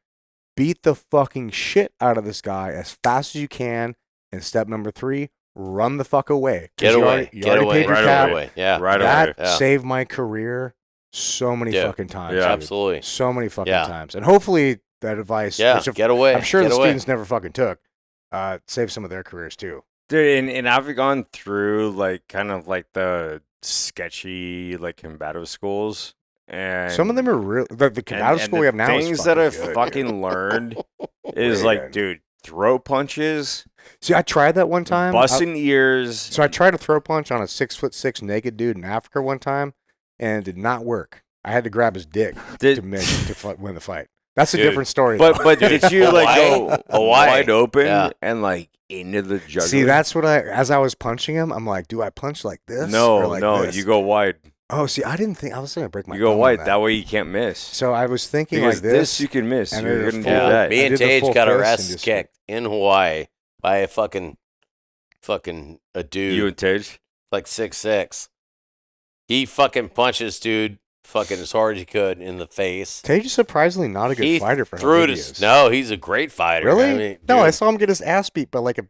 beat the fucking shit out of this guy as fast as you can. And step number three, run the fuck away. 'Cause Get you away. already Get away. paid your Right tab. away. Yeah. Right That away. Yeah. saved my career so many Yeah. fucking times. Yeah. dude. Absolutely. So many fucking Yeah. times. And hopefully that advice, Yeah. which Get away. I'm sure Get the away. students never fucking took, saved some of their careers too. Dude, and I've gone through like kind of like the sketchy like combative schools, And Some of them are real. The out of school we have now is things that fucking I've good, fucking dude. learned is Man. like, dude, throw punches, See, I tried that one time. busting ears. So I tried to throw punch on a 6'6" naked dude in Africa one time, and it did not work. I had to grab his dick to win the fight. That's a Dude. different story. But though. but did you like go Hawaii. wide open Yeah. and like into the jugular? See, that's what as I was punching him, I'm like, do I punch like this? or no, like no, this? you go wide. Oh, see, I didn't think I was gonna break my. You go thumb on wide. that. That way you can't miss. So I was thinking Because like this. you can miss. and You're then gonna the do full- that. Me I and did the Tage full got our fist and asses just- kicked in Hawaii by a dude You and Tage. like 6'6". He fucking punches dude fucking as hard as he could in the face. Tage is surprisingly not a good He fighter for threw how it good he as, is. no, he's a great fighter. Really? I mean, No, I dude, saw him get his ass beat by like a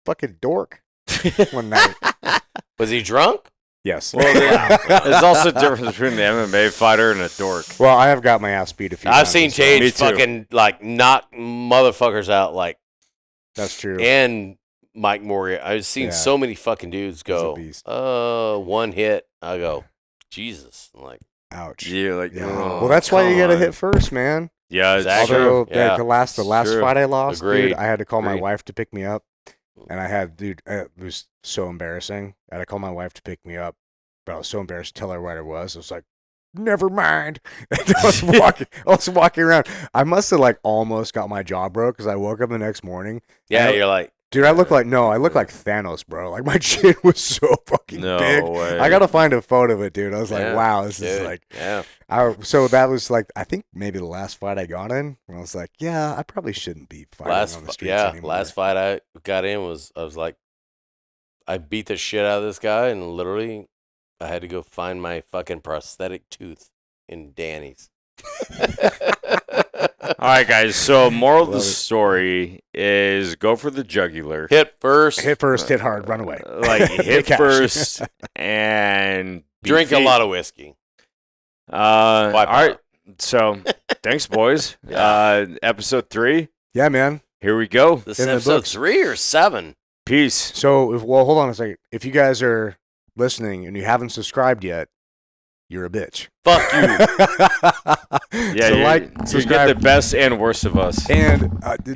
fucking dork one night. was he drunk? Yes. Well, there's also a difference between the MMA fighter and a dork. Well, I have got my ass beat a few I've times. seen so Me Tage too. fucking like knock motherfuckers out like That's true. and Mike Moria. I've seen Yeah. so many fucking dudes He's a go, beast. one hit. I go, Jesus. I'm like, Ouch. Yeah, like Yeah. oh, Well, that's why you got to come hit on. first, man. Yeah, it's Exactly. true. Although Yeah. the last True. fight I lost, dude, Agreed. I had to call my Agreed. wife to pick me up, and I had, dude, it was so embarrassing. I had to call my wife to pick me up, but I was so embarrassed to tell her what it was. I was like, never mind. And I was walking around. I must have like almost got my jaw broke because I woke up the next morning. yeah, And you're like, dude, I look like Thanos, bro. Like my chin was so fucking No big. way. I gotta find a photo of it, dude. I was like, Yeah, wow, this is dude, like. yeah. So that was like, I think maybe the last fight I got in. And I was like, yeah, I probably shouldn't be fighting on the streets anymore. Last fight I got in was I was like, I beat the shit out of this guy, and literally, I had to go find my fucking prosthetic tooth in Danny's. All right, guys. So, moral of the Love it. story is go for the jugular. Hit first, Hit first, hit hard, run away. Like hit cash. first and be drink a feet. lot of whiskey. All Wipe right. out. So, thanks, boys. Yeah. Episode 3. Yeah, man. Here we go. This In the episode books. 3 or 7? Peace. So, well, hold on a second. If you guys are listening and you haven't subscribed yet, you're a bitch. Fuck you. Yeah, so you like, you get subscribe, the best and worst of us. and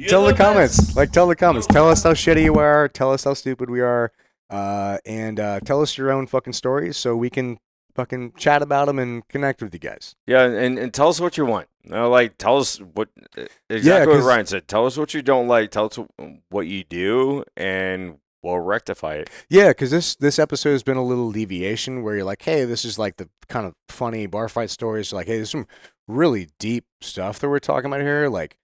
tell the the comments. best. Like, tell the comments. Tell us how shitty you are. Tell us how stupid we are. And tell us your own fucking stories so we can fucking chat about them and connect with you guys. Yeah, and tell us what you want. Like, tell us what exactly what 'cause- Ryan said. Tell us what you don't like. Tell us what you do, and we'll rectify it. Yeah, because this episode has been a little deviation where you're like, hey, this is like the kind of funny bar fight stories. Like, hey, there's some really deep stuff that we're talking about here. Like,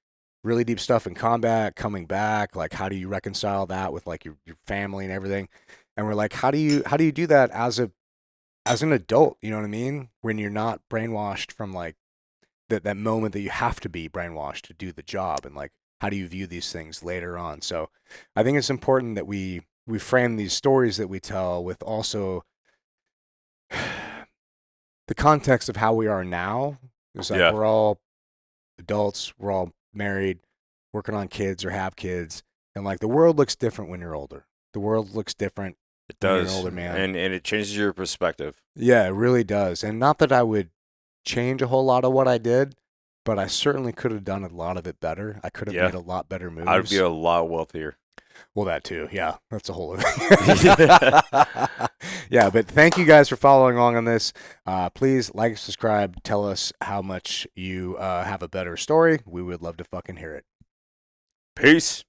really deep stuff in combat, coming back. Like, how do you reconcile that with like your family and everything? And we're like, how do you do that as an adult? You know what I mean? When you're not brainwashed from like that moment that you have to be brainwashed to do the job, and like, how do you view these things later on? So I think it's important that we frame these stories that we tell with also the context of how we are now. It's like Yeah. we're all adults, we're all married, working on kids or have kids, and like the world looks different when you're older. The world looks different. It When you're an does, older man. and it changes your perspective. Yeah, it really does. And not that I would change a whole lot of what I did, but I certainly could have done a lot of it better. I could have Yeah. made a lot better moves. I'd be a lot wealthier. Well, that too. Yeah, that's a whole other thing. Yeah, but thank you guys for following along on this. Please like, subscribe, tell us how much you have a better story. We would love to fucking hear it. Peace.